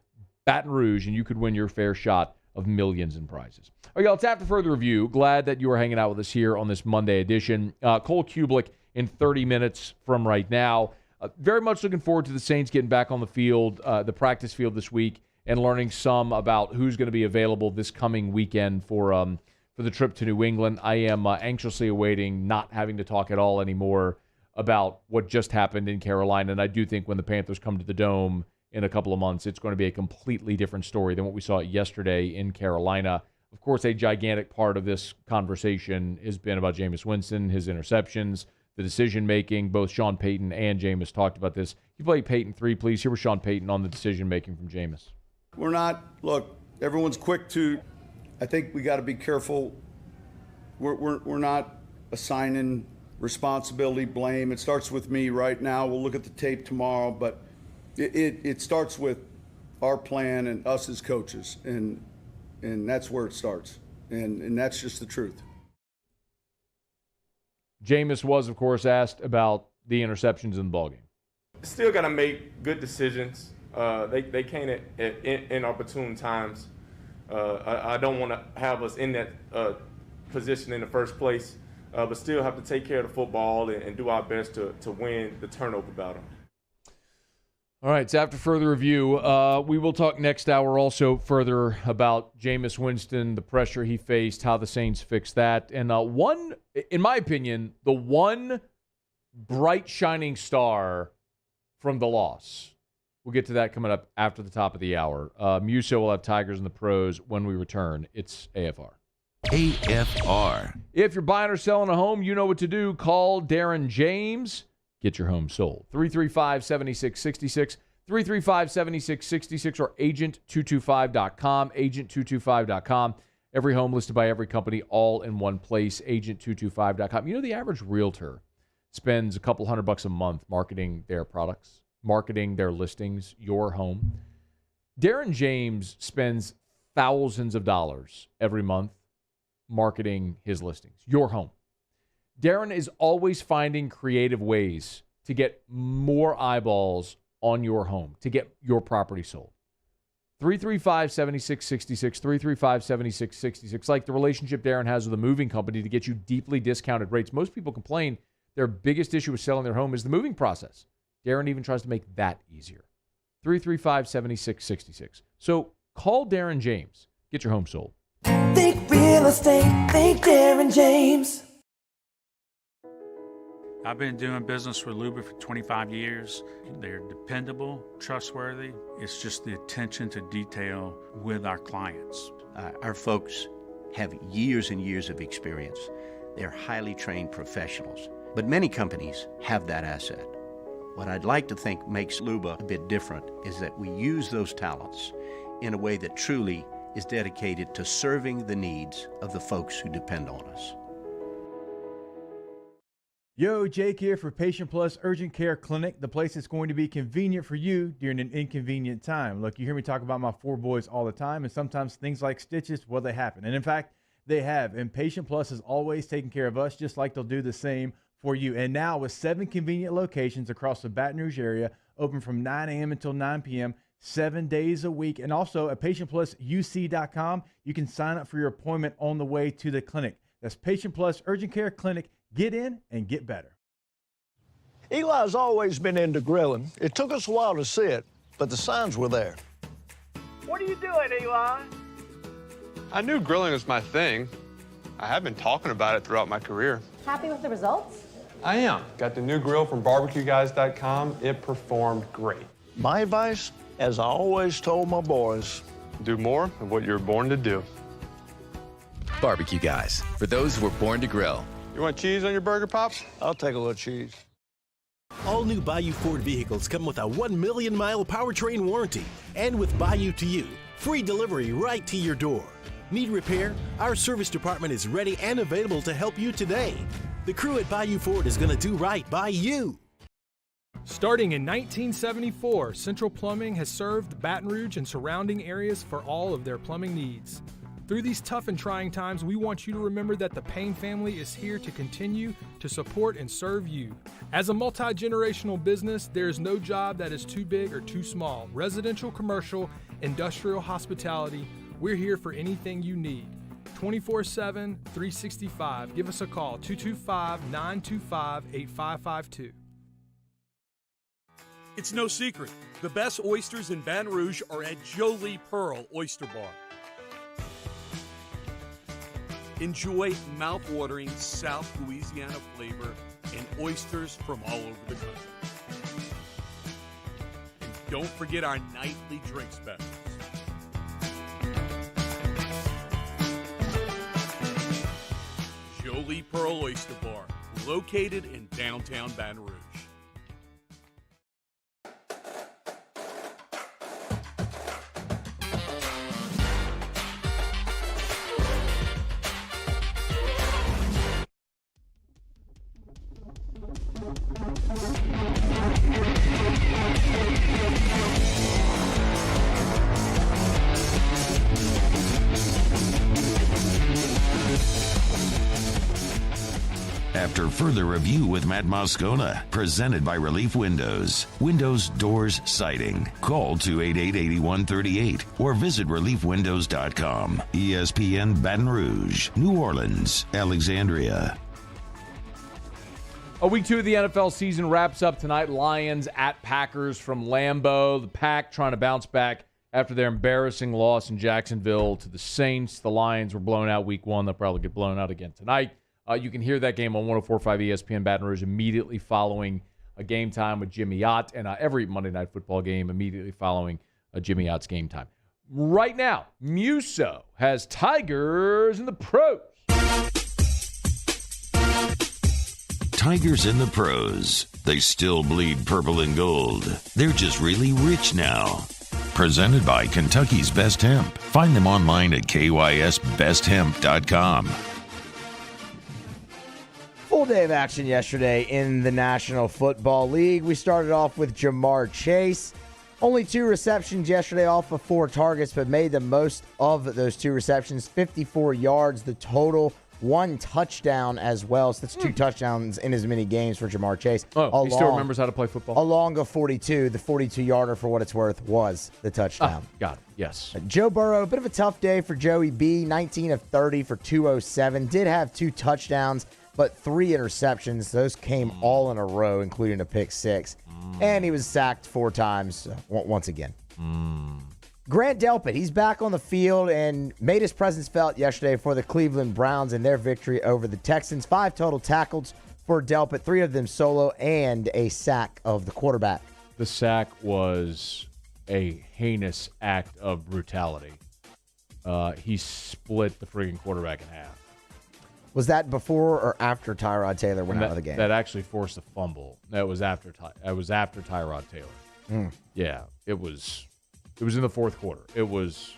Baton Rouge, and you could win your fair shot of millions in prizes. All right, y'all, it's After Further Review. Glad that you are hanging out with us here on this Monday edition. Cole Cubelic in 30 minutes from right now. Very much looking forward to the Saints getting back on the field, the practice field this week, and learning some about who's going to be available this coming weekend for the trip to New England. I am anxiously awaiting not having to talk at all anymore about what just happened in Carolina. And I do think when the Panthers come to the Dome in a couple of months, it's going to be a completely different story than what we saw yesterday in Carolina. Of course, a gigantic part of this conversation has been about Jameis Winston, his interceptions, the decision-making. Both Sean Payton and Jameis talked about this. Can you play Payton 3, please? Here was Sean Payton on the decision-making from Jameis. We're not, look, everyone's quick to, I think we got to be careful. We're not assigning responsibility, blame. It starts with me right now. We'll look at the tape tomorrow, but it starts with our plan and us as coaches, and that's where it starts, and that's just the truth. Jameis was, of course, asked about the interceptions in the ballgame. Still got to make good decisions. They came at inopportune times. I don't want to have us in that position in the first place, but still have to take care of the football and do our best to win the turnover battle. All right, so after further review, we will talk next hour also further about Jameis Winston, the pressure he faced, how the Saints fixed that. And in my opinion, the one bright shining star from the loss. We'll get to that coming up after the top of the hour. Muso will have Tigers in the Pros when we return. It's AFR. AFR. If you're buying or selling a home, you know what to do. Call Darren James. Get your home sold. 335-7666, 335-7666, or agent225.com, agent225.com. Every home listed by every company, all in one place, agent225.com. You know, the average realtor spends a couple $100 a month marketing their products, marketing their listings, your home. Darren James spends thousands of dollars every month marketing his listings, your home. Darren is always finding creative ways to get more eyeballs on your home, to get your property sold. 335-7666, 335-7666, like the relationship Darren has with a moving company to get you deeply discounted rates. Most people complain their biggest issue with selling their home is the moving process. Darren even tries to make that easier. 335-7666. So call Darren James. Get your home sold. Think real estate, think Darren James. I've been doing business with Luba for 25 years. They're dependable, trustworthy. It's just the attention to detail with our clients. Our folks have years and years of experience. They're highly trained professionals. But many companies have that asset. What I'd like to think makes Luba a bit different is that we use those talents in a way that truly is dedicated to serving the needs of the folks who depend on us. Yo, Jake here for Patient Plus Urgent Care Clinic, the place that's going to be convenient for you during an inconvenient time. Look, you hear me talk about my 4 boys all the time, and sometimes things like stitches, well, they happen. And in fact, they have. And Patient Plus is always taking care of us, just like they'll do the same for you. And now with 7 convenient locations across the Baton Rouge area, open from 9 a.m. until 9 p.m., 7 days a week. And also at patientplusuc.com, you can sign up for your appointment on the way to the clinic. That's Patient Plus Urgent Care Clinic. Get in and get better. Eli's always been into grilling. It took us a while to see it, but the signs were there. What are you doing, Eli? I knew grilling was my thing. I have been talking about it throughout my career. Happy with the results? I am. Got the new grill from barbecueguys.com. It performed great. My advice, as I always told my boys, do more of what you were born to do. Barbecue Guys, for those who were born to grill. You want cheese on your burger, Pops? I'll take a little cheese. All new Bayou Ford vehicles come with a 1 million-mile powertrain warranty. And with Bayou to You, free delivery right to your door. Need repair? Our service department is ready and available to help you today. The crew at Bayou Ford is going to do right by you. Starting in 1974, Central Plumbing has served Baton Rouge and surrounding areas for all of their plumbing needs. Through these tough and trying times, we want you to remember that the Payne family is here to continue to support and serve you. As a multi-generational business, there is no job that is too big or too small. Residential, commercial, industrial, hospitality, we're here for anything you need. 24/7, 365. Give us a call, 225-925-8552. It's no secret. The best oysters in Baton Rouge are at Jolie Pearl Oyster Bar. Enjoy mouth-watering South Louisiana flavor and oysters from all over the country. And don't forget our nightly drink specials. Jolie Pearl Oyster Bar, located in downtown Baton Rouge. After further review with Matt Moscona, presented by Relief Windows. Windows, doors, siding. Call 288-8138 or visit reliefwindows.com. ESPN Baton Rouge, New Orleans, Alexandria. Week 2 of the NFL season wraps up tonight. Lions at Packers from Lambeau. The Pack trying to bounce back after their embarrassing loss in Jacksonville to the Saints. The Lions were blown out week 1. They'll probably get blown out again tonight. You can hear that game on 104.5 ESPN Baton Rouge immediately following a Game Time with Jimmy Ott, and every Monday Night Football game immediately following Jimmy Ott's Game Time. Right now, Muso has Tigers in the Pros. Tigers in the Pros. They still bleed purple and gold. They're just really rich now. Presented by Kentucky's Best Hemp. Find them online at kysbesthemp.com. Full day of action yesterday in the National Football League. We started off with Jamar Chase. Only 2 receptions yesterday off of 4 targets, but made the most of those 2 receptions. 54 yards, the total. 1 touchdown as well. So that's 2 touchdowns in as many games for Jamar Chase. Oh, he still remembers how to play football? Along a 42. The 42-yarder, for what it's worth, was the touchdown. Got it. Yes. Joe Burrow, a bit of a tough day for Joey B. 19 of 30 for 207. Did have 2 touchdowns, but 3 interceptions. Those came all in a row, including a pick 6. And he was sacked 4 times once again. Grant Delpit, he's back on the field and made his presence felt yesterday for the Cleveland Browns in their victory over the Texans. 5 total tackles for Delpit, 3 of them solo, and a sack of the quarterback. The sack was a heinous act of brutality. He split the friggin' quarterback in half. Was that before or after Tyrod Taylor went out of the game? That actually forced a fumble. That was after Tyrod Taylor. Yeah, it was in the fourth quarter. It was.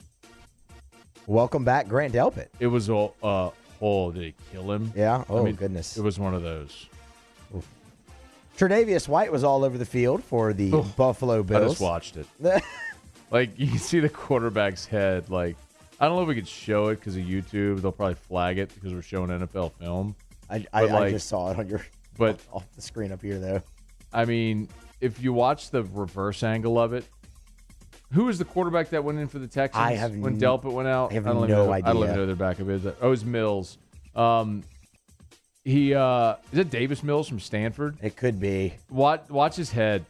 Welcome back, Grant Delpit. It was did he kill him? Yeah. Oh, goodness. It was one of those. Tre'Davious White was all over the field for the Buffalo Bills. I just watched it. Like, you can see the quarterback's head. Like, I don't know if we could show it because of YouTube. They'll probably flag it because we're showing NFL film. I just saw it on your off the screen up here, though. I mean, if you watch the reverse angle of it, who was the quarterback that went in for the Texans when Delpit went out? I have no idea. I don't even know their backup is. Oh, it was Mills. Is it Davis Mills from Stanford? It could be. Watch his head.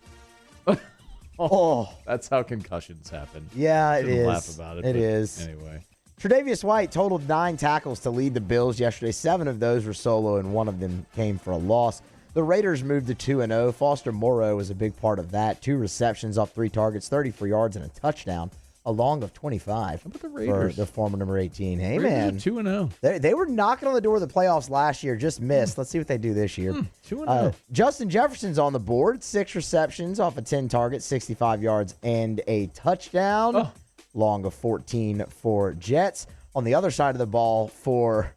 Oh, that's how concussions happen. Yeah, it is. Laugh about it. It is. Anyway, Tre'Davious White totaled 9 tackles to lead the Bills yesterday. 7 of those were solo, and 1 of them came for a loss. The Raiders moved to 2-0. Foster Moreau was a big part of that. 2 receptions off 3 targets, 34 yards, and a touchdown. A long of 25 the Raiders? For the former number 18. Hey, Raiders man. are 2-0. They were knocking on the door of the playoffs last year, just missed. Let's see what they do this year. 2-0. Justin Jefferson's on the board. 6 receptions off of 10 targets, 65 yards, and a touchdown. Long of 14 for Jets. On the other side of the ball for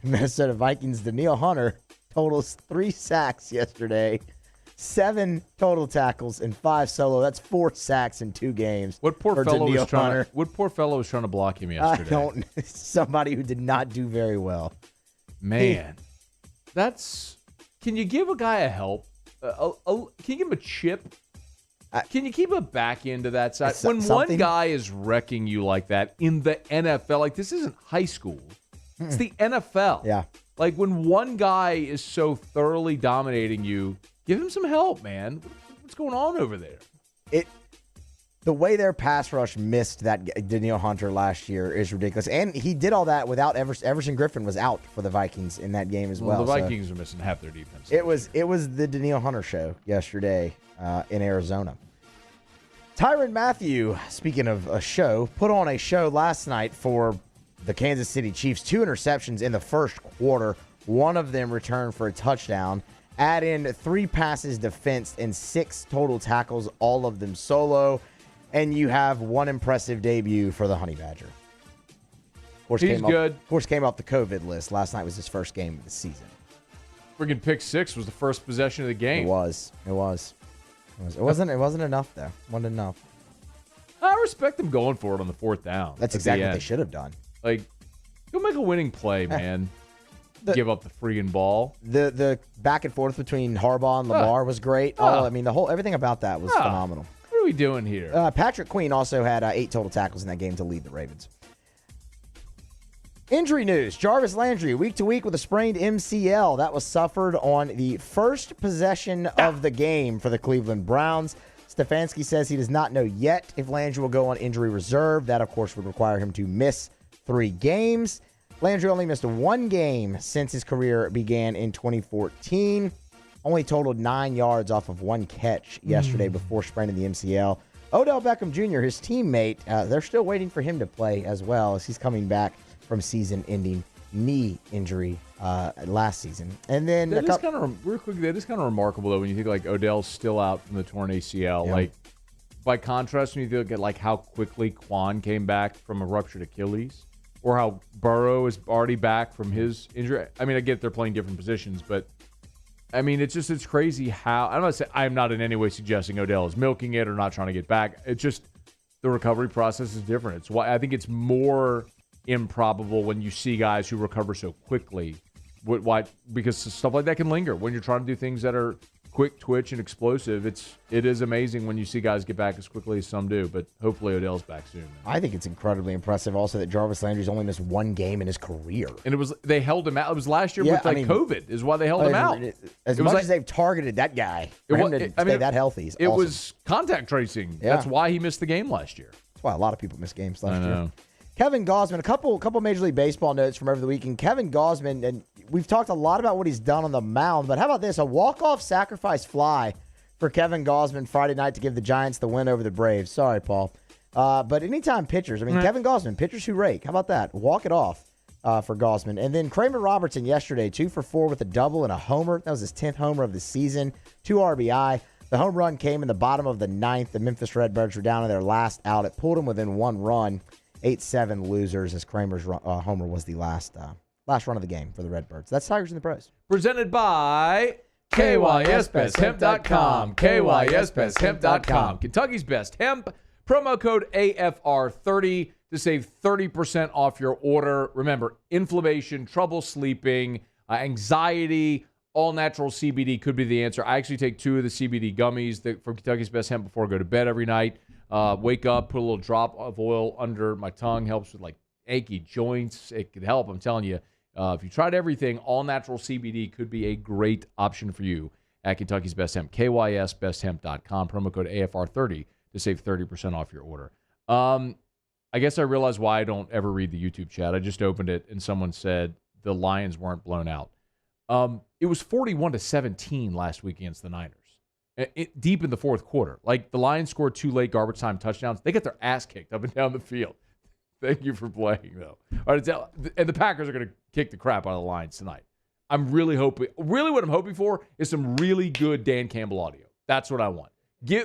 Minnesota Vikings, Danielle Hunter totals 3 sacks yesterday. 7 total tackles and 5 solo. That's 4 sacks in 2 games. What poor fellow was trying to block him yesterday? Somebody who did not do very well. Man, can you give a guy a help? Can you give him a chip? Can you keep a back end to that side? When one guy is wrecking you like that in the NFL, like this isn't high school. It's the NFL. Yeah. Like when one guy is so thoroughly dominating you, give him some help, man. What's going on over there? The way their pass rush missed that Danielle Hunter last year is ridiculous. And he did all that without Everson Griffin was out for the Vikings in that game as well. The Vikings are missing half their defense. It was the Danielle Hunter show yesterday in Arizona. Tyrann Mathieu, speaking of a show, put on a show last night for the Kansas City Chiefs. 2 interceptions in the first quarter. 1 of them returned for a touchdown. Add in 3 passes defensed and 6 total tackles, all of them solo. And you have 1 impressive debut for the Honey Badger. Of course, He's good. Of course, came off the COVID list. Last night was his first game of the season. Friggin' pick 6 was the first possession of the game. It wasn't enough, though. Wasn't enough. I respect them going for it on the 4th down. That's exactly what they should have done. Like, go make a winning play, man. Give up the friggin' ball. The back and forth between Harbaugh and Lamar was great. Everything about that was phenomenal. What are we doing here? Patrick Queen also had 8 total tackles in that game to lead the Ravens. Injury news. Jarvis Landry, week to week with a sprained MCL. That was suffered on the first possession of the game for the Cleveland Browns. Stefanski says he does not know yet if Landry will go on injury reserve. That, of course, would require him to miss 3 games. Landry only missed 1 game since his career began in 2014. Only totaled 9 yards off of 1 catch yesterday before spraining the MCL. Odell Beckham Jr., his teammate, they're still waiting for him to play as well as he's coming back from season-ending knee injury last season. And then that is kind of remarkable though when you think like Odell's still out from the torn ACL. Yeah. Like by contrast, when you look at like how quickly Quan came back from a ruptured Achilles, or how Burrow is already back from his injury. I mean, I get they're playing different positions, but I mean, it's crazy how I'm not in any way suggesting Odell is milking it or not trying to get back. It's just the recovery process is different. It's why I think it's more improbable when you see guys who recover so quickly. Why? Because stuff like that can linger when you're trying to do things that are quick twitch and explosive. It is amazing when you see guys get back as quickly as some do, but hopefully Odell's back soon. Man. I think it's incredibly impressive also that Jarvis Landry's only missed 1 game in his career. And they held him out. It was last year with COVID is why they held him out. As much as they've targeted that guy, for him to stay that healthy is awesome. It was contact tracing. Yeah. That's why he missed the game last year. That's why a lot of people miss games last year. Kevin Gausman, a couple Major League Baseball notes from over the weekend. Kevin Gausman, and we've talked a lot about what he's done on the mound, but how about this? A walk-off sacrifice fly for Kevin Gausman Friday night to give the Giants the win over the Braves. Sorry, Paul. But anytime pitchers, Kevin Gausman, pitchers who rake. How about that? Walk it off for Gausman. And then Kramer Robertson yesterday, 2 for 4 with a double and a homer. That was his 10th homer of the season. 2 RBI. The home run came in the bottom of the 9th. The Memphis Redbirds were down to their last out. It pulled them within 1 run. 8-7 losers as Kramer's homer was the last run of the game for the Redbirds. That's Tigers in the Pros. Presented by KYSBestHemp.com. KYSBestHemp.com. Kentucky's Best Hemp. Promo code AFR30 to save 30% off your order. Remember, inflammation, trouble sleeping, anxiety, all natural CBD could be the answer. I actually take 2 of the CBD gummies from Kentucky's Best Hemp before I go to bed every night. Wake up, put a little drop of oil under my tongue. Helps with like achy joints. It could help. I'm telling you. If you tried everything, all natural CBD could be a great option for you at Kentucky's Best Hemp. KYSBestHemp.com. Promo code AFR30 to save 30% off your order. I guess I realized why I don't ever read the YouTube chat. I just opened it and someone said the Lions weren't blown out. It was 41-17 last week against the Niners. Deep in the fourth quarter. Like, the Lions scored 2 late garbage time touchdowns. They got their ass kicked up and down the field. Thank you for playing, though. All right, and the Packers are going to kick the crap out of the Lions tonight. I'm really hoping. Really, what I'm hoping for is some really good Dan Campbell audio. That's what I want.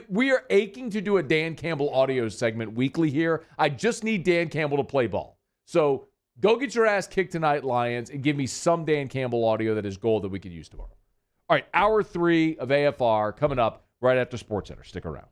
We are aching to do a Dan Campbell audio segment weekly here. I just need Dan Campbell to play ball. So go get your ass kicked tonight, Lions, and give me some Dan Campbell audio that is gold that we could use tomorrow. All right, hour 3 of AFR coming up right after SportsCenter. Stick around.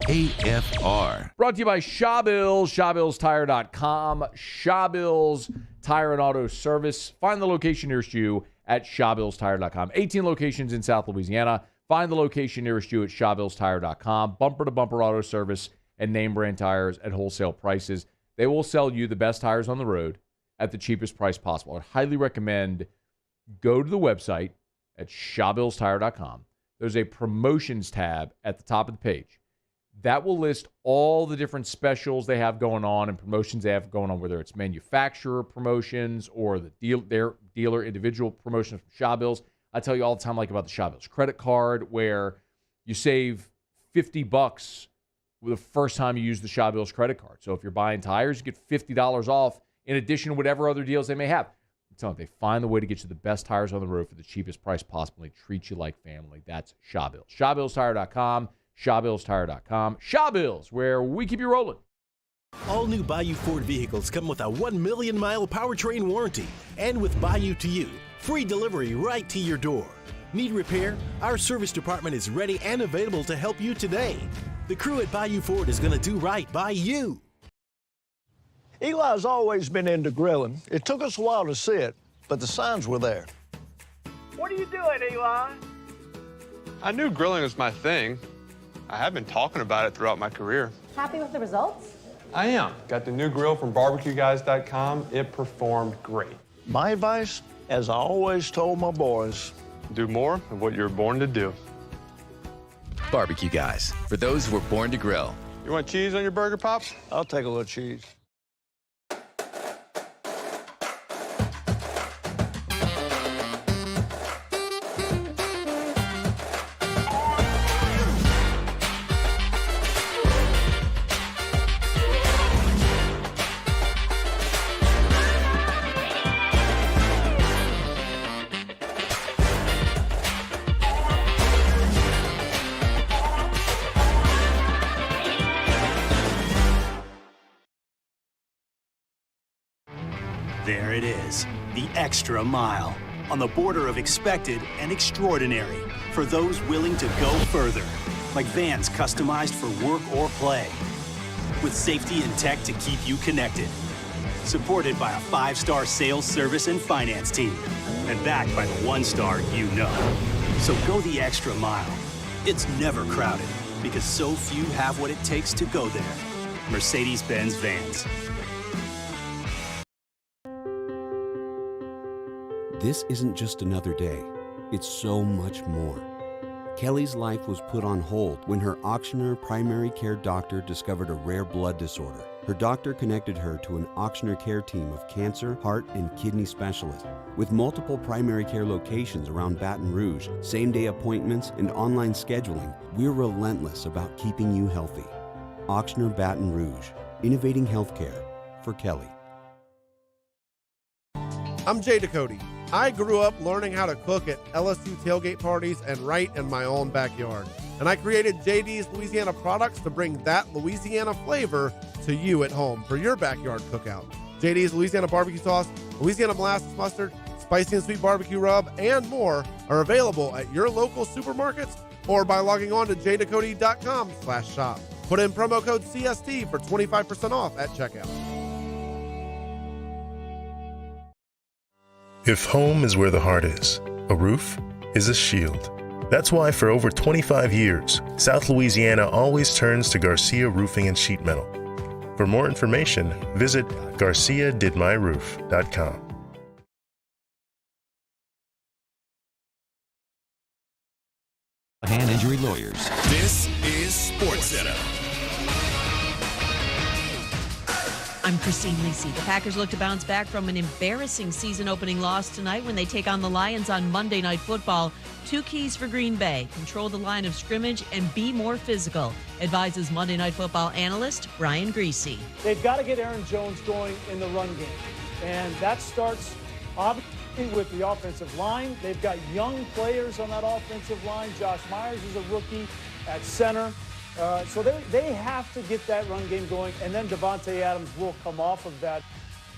AFR. Brought to you by Shawbills, ShawBillsTire.com, Shawbills Tire and Auto Service. Find the location nearest you at ShawBillsTire.com. 18 locations in South Louisiana. Find the location nearest you at ShawBillsTire.com. Bumper-to-bumper auto service and name brand tires at wholesale prices. They will sell you the best tires on the road at the cheapest price possible. I'd highly recommend go to the website at ShawBillsTire.com. There's a promotions tab at the top of the page. That will list all the different specials they have going on and promotions they have going on, whether it's manufacturer promotions or their dealer individual promotions from Shawbills. I tell you all the time, like about the Shawbills credit card, where you save $50 the first time you use the Shawbills credit card. So if you're buying tires, you get $50 off in addition to whatever other deals they may have. I'm telling you, they find the way to get you the best tires on the road for the cheapest price possible. They treat you like family. That's Shawbills. ShawBillsTire.com. ShawBillsTire.com. Shawbills, where we keep you rolling. All new Bayou Ford vehicles come with a 1 million mile powertrain warranty. And with Bayou to You, free delivery right to your door. Need repair? Our service department is ready and available to help you today. The crew at Bayou Ford is going to do right by you. Eli's always been into grilling. It took us a while to see it, but the signs were there. What are you doing, Eli? I knew grilling was my thing. I have been talking about it throughout my career. Happy with the results? I am. Got the new grill from barbecueguys.com. It performed great. My advice, as I always told my boys, do more of what you were born to do. Barbecue Guys, for those who were born to grill. You want cheese on your burger, Pops? I'll take a little cheese. There it is, the extra mile, on the border of expected and extraordinary, for those willing to go further, like vans customized for work or play, with safety and tech to keep you connected, supported by a 5-star sales, service, and finance team, and backed by the 1-star you know. So go the extra mile. It's never crowded, because so few have what it takes to go there. Mercedes-Benz Vans. This isn't just another day. It's so much more. Kelly's life was put on hold when her auctioneer primary care doctor discovered a rare blood disorder. Her doctor connected her to an auctioneer care team of cancer, heart, and kidney specialists. With multiple primary care locations around Baton Rouge, same-day appointments, and online scheduling, we're relentless about keeping you healthy. Auctioneer Baton Rouge, innovating healthcare for Kelly. I'm Jay Ducote. I grew up learning how to cook at LSU tailgate parties and right in my own backyard. And I created JD's Louisiana products to bring that Louisiana flavor to you at home for your backyard cookout. JD's Louisiana barbecue sauce, Louisiana molasses mustard, spicy and sweet barbecue rub, and more are available at your local supermarkets or by logging on to jdacody.com/shop. Put in promo code CST for 25% off at checkout. If home is where the heart is, a roof is a shield. That's why for over 25 years, South Louisiana always turns to Garcia Roofing and Sheet Metal. For more information, visit garciadidmyroof.com. Hand injury lawyers. This is SportsCenter. I'm Christine Lisi. The Packers look to bounce back from an embarrassing season-opening loss tonight when they take on the Lions on Monday Night Football. Two keys for Green Bay: control the line of scrimmage and be more physical, advises Monday Night Football analyst Brian Griese. They've got to get Aaron Jones going in the run game, and that starts obviously with the offensive line. They've got young players on that offensive line. Josh Myers is a rookie at center. So they have to get that run game going, and then Devontae Adams will come off of that.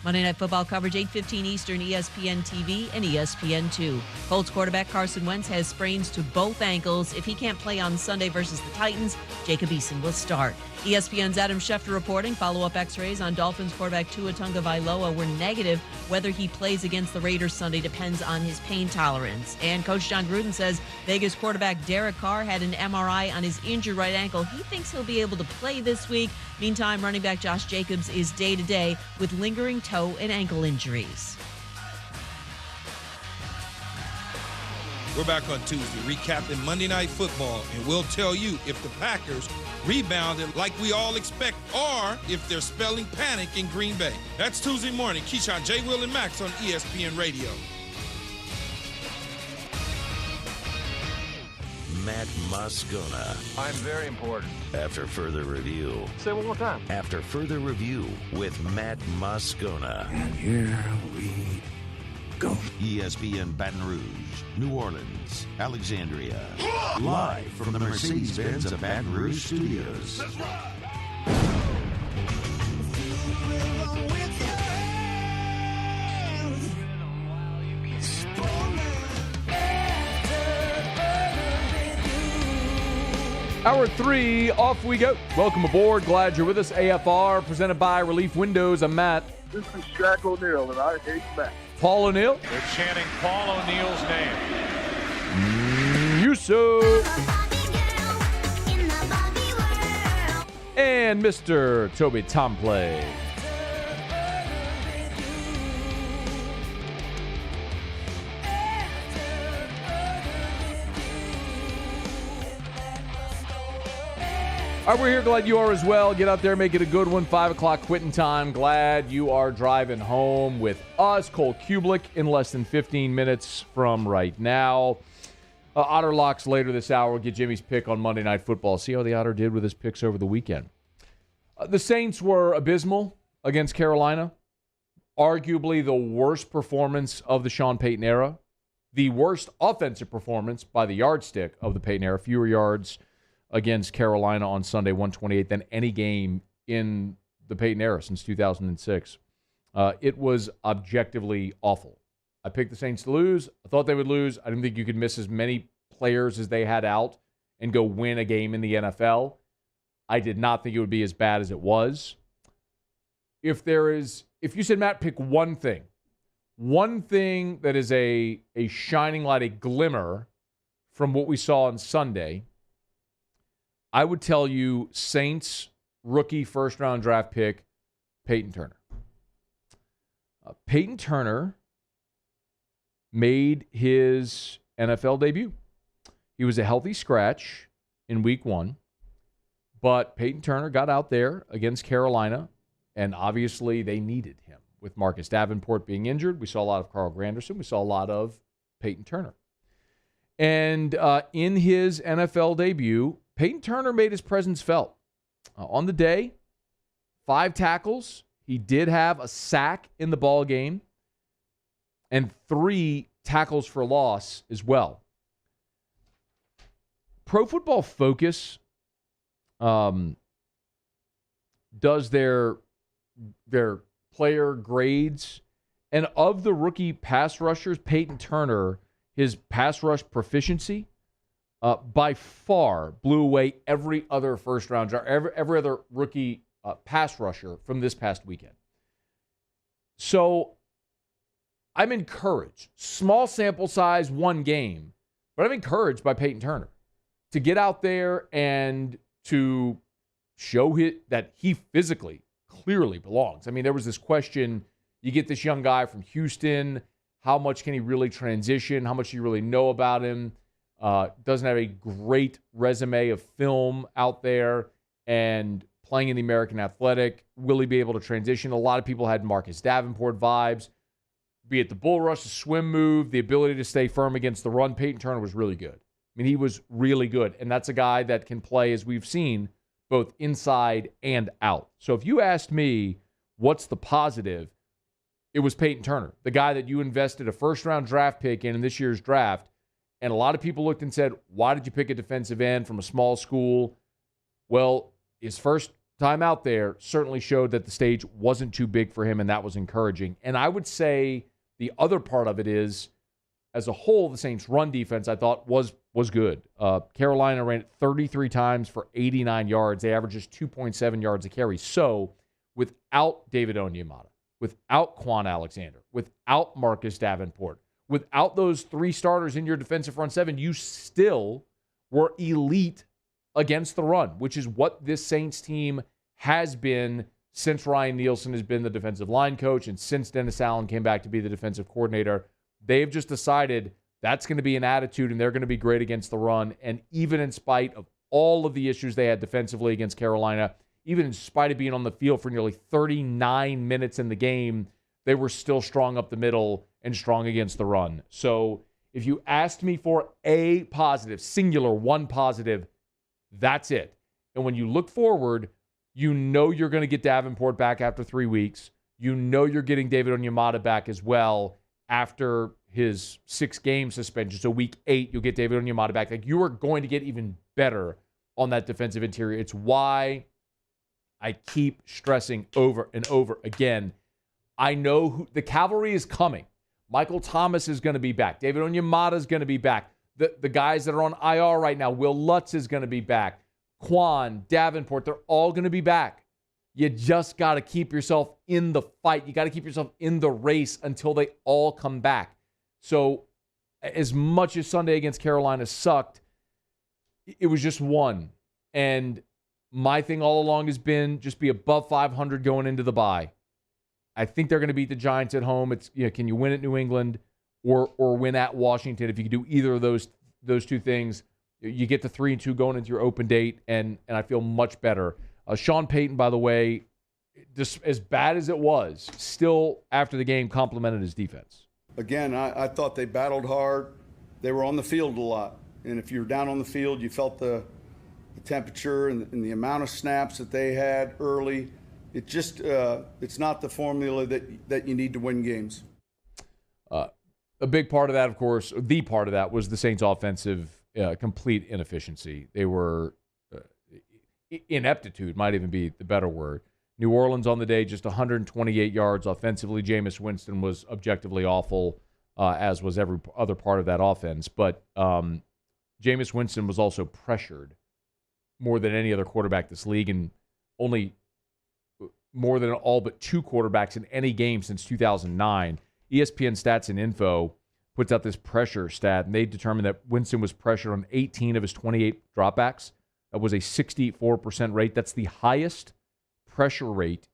Monday Night Football coverage 8:15 Eastern, ESPN TV and ESPN2. Colts quarterback Carson Wentz has sprains to both ankles. If he can't play on Sunday versus the Titans, Jacob Eason will start. ESPN's Adam Schefter reporting follow-up x-rays on Dolphins quarterback Tua Tagovailoa were negative. Whether he plays against the Raiders Sunday depends on his pain tolerance. And Coach John Gruden says Vegas quarterback Derek Carr had an MRI on his injured right ankle. He thinks he'll be able to play this week. Meantime, running back Josh Jacobs is day-to-day with lingering toe and ankle injuries. We're back on Tuesday, recapping Monday Night Football, and we'll tell you if the Packers rebounded like we all expect, or if they're spelling panic in Green Bay. That's Tuesday morning. Keyshawn, J. Will, and Max on ESPN Radio. Matt Moscona. I'm very important. After further review. Say it one more time. After further review with Matt Moscona. And here we go. ESPN Baton Rouge, New Orleans, Alexandria. Live from the Mercedes-Benz of Baton Rouge studios. Let's ride. Hour 3, off we go. Welcome aboard. Glad you're with us. AFR, presented by Relief Windows. I'm Matt. This is Shaq O'Neal, and I hate Matt. Paul O'Neal. They're chanting Paul O'Neal's name. Yuso. And Mr. Toby Tomplay. All right, we're here. Glad you are as well. Get out there, make it a good one. 5 o'clock quitting time. Glad you are driving home with us. Cole Cubelic in less than 15 minutes from right now. Otter Locks later this hour. We'll get Jimmy's pick on Monday Night Football. See how the Otter did with his picks over the weekend. The Saints were abysmal against Carolina. Arguably the worst performance of the Sean Payton era. The worst offensive performance by the yardstick of the Payton era. Fewer yards against Carolina on Sunday, 128, than any game in the Payton era since 2006. It was objectively awful. I picked the Saints to lose. I thought they would lose. I didn't think you could miss as many players as they had out and go win a game in the NFL. I did not think it would be as bad as it was. If you said, Matt, pick one thing that is a shining light, a glimmer from what we saw on Sunday, I would tell you Saints rookie first-round draft pick, Payton Turner. Payton Turner made his NFL debut. He was a healthy scratch in week 1, but Payton Turner got out there against Carolina, and obviously they needed him. With Marcus Davenport being injured, we saw a lot of Carl Granderson. We saw a lot of Payton Turner. And in his NFL debut, Payton Turner made his presence felt. On the day, 5 tackles. He did have a sack in the ball game and 3 tackles for loss as well. Pro Football Focus does their player grades And of the rookie pass rushers, Payton Turner, his pass rush proficiency by far blew away every other first-round, every other rookie pass rusher from this past weekend. So I'm encouraged. Small sample size, one game, but I'm encouraged by Payton Turner to get out there and to show that he physically clearly belongs. I mean, there was this question, you get this young guy from Houston, how much can he really transition? How much do you really know about him? Doesn't have a great resume of film out there and playing in the American Athletic. Will he be able to transition? A lot of people had Marcus Davenport vibes. Be it the bull rush, the swim move, the ability to stay firm against the run, Payton Turner was really good. I mean, he was really good. And that's a guy that can play, as we've seen, both inside and out. So if you asked me what's the positive, it was Payton Turner, the guy that you invested a first-round draft pick in this year's draft. And a lot of people looked and said, why did you pick a defensive end from a small school? Well, his first time out there certainly showed that the stage wasn't too big for him, and that was encouraging. And I would say the other part of it is, as a whole, the Saints' run defense, I thought, was good. Carolina ran it 33 times for 89 yards. They averaged just 2.7 yards a carry. So without David Onyemata, without Quan Alexander, without Marcus Davenport, without those three starters in your defensive front seven, you still were elite against the run, which is what this Saints team has been since Ryan Nielsen has been the defensive line coach and since Dennis Allen came back to be the defensive coordinator. They've just decided that's going to be an attitude and they're going to be great against the run. And even in spite of all of the issues they had defensively against Carolina, even in spite of being on the field for nearly 39 minutes in the game, they were still strong up the middle and strong against the run. So if you asked me for a positive, singular, one positive, that's it. And when you look forward, you know you're going to get Davenport back after 3 weeks. You know you're getting David Onyemata back as well after his 6-game suspension. So week 8, you'll get David Onyemata back. Like, you are going to get even better on that defensive interior. It's why I keep stressing over and over again. I know who the cavalry is coming. Michael Thomas is going to be back. David Onyemata is going to be back. The guys that are on IR right now, Will Lutz is going to be back. Quan, Davenport, they're all going to be back. You just got to keep yourself in the fight. You got to keep yourself in the race until they all come back. So as much as Sunday against Carolina sucked, it was just one. And my thing all along has been just be above 500 going into the bye. I think they're going to beat the Giants at home. It's, can you win at New England or win at Washington? If you can do either of those two things, you get to 3-2 going into your open date, and I feel much better. Sean Payton, by the way, just as bad as it was, still after the game complimented his defense. Again, I thought they battled hard. They were on the field a lot, and if you were down on the field, you felt the temperature and the amount of snaps that they had early. It just it's not the formula that you need to win games. A big part of that, of course, the part of that was the Saints' offensive complete inefficiency. They were ineptitude might even be the better word. New Orleans on the day, just 128 yards offensively. Jameis Winston was objectively awful, as was every other part of that offense. But Jameis Winston was also pressured more than any other quarterback this league, and only more than all but 2 quarterbacks in any game since 2009. ESPN Stats and Info puts out this pressure stat, and they determined that Winston was pressured on 18 of his 28 dropbacks. That was a 64% rate. That's the highest pressure rate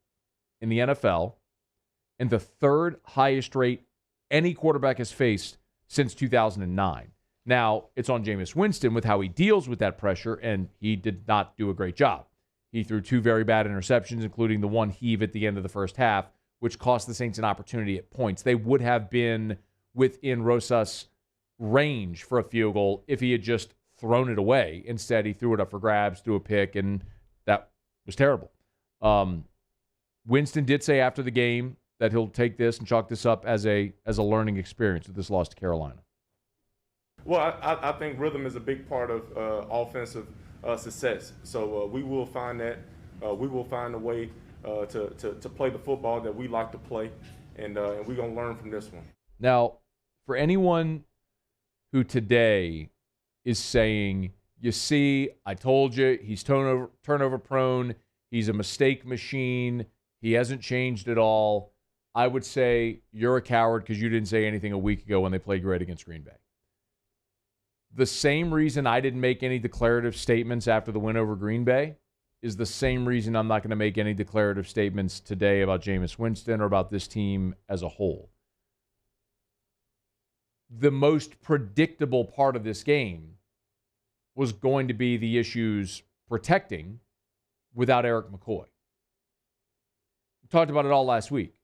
in the NFL and the third highest rate any quarterback has faced since 2009. Now, it's on Jameis Winston with how he deals with that pressure, and he did not do a great job. He threw 2 very bad interceptions, including the one heave at the end of the first half, which cost the Saints an opportunity at points. They would have been within Rosas' range for a field goal if he had just thrown it away. Instead, he threw it up for grabs, threw a pick, and that was terrible. Winston did say after the game that he'll take this and chalk this up as a learning experience with this loss to Carolina. Well, I think rhythm is a big part of offensive success. So we will find that. We will find a way to play the football that we like to play. and we're going to learn from this one. Now, for anyone who today is saying, you see, I told you, he's turnover prone, he's a mistake machine, he hasn't changed at all, I would say you're a coward because you didn't say anything a week ago when they played great against Green Bay. The same reason I didn't make any declarative statements after the win over Green Bay is the same reason I'm not going to make any declarative statements today about Jameis Winston or about this team as a whole. The most predictable part of this game was going to be the issues protecting without Eric McCoy. We talked about it all last week.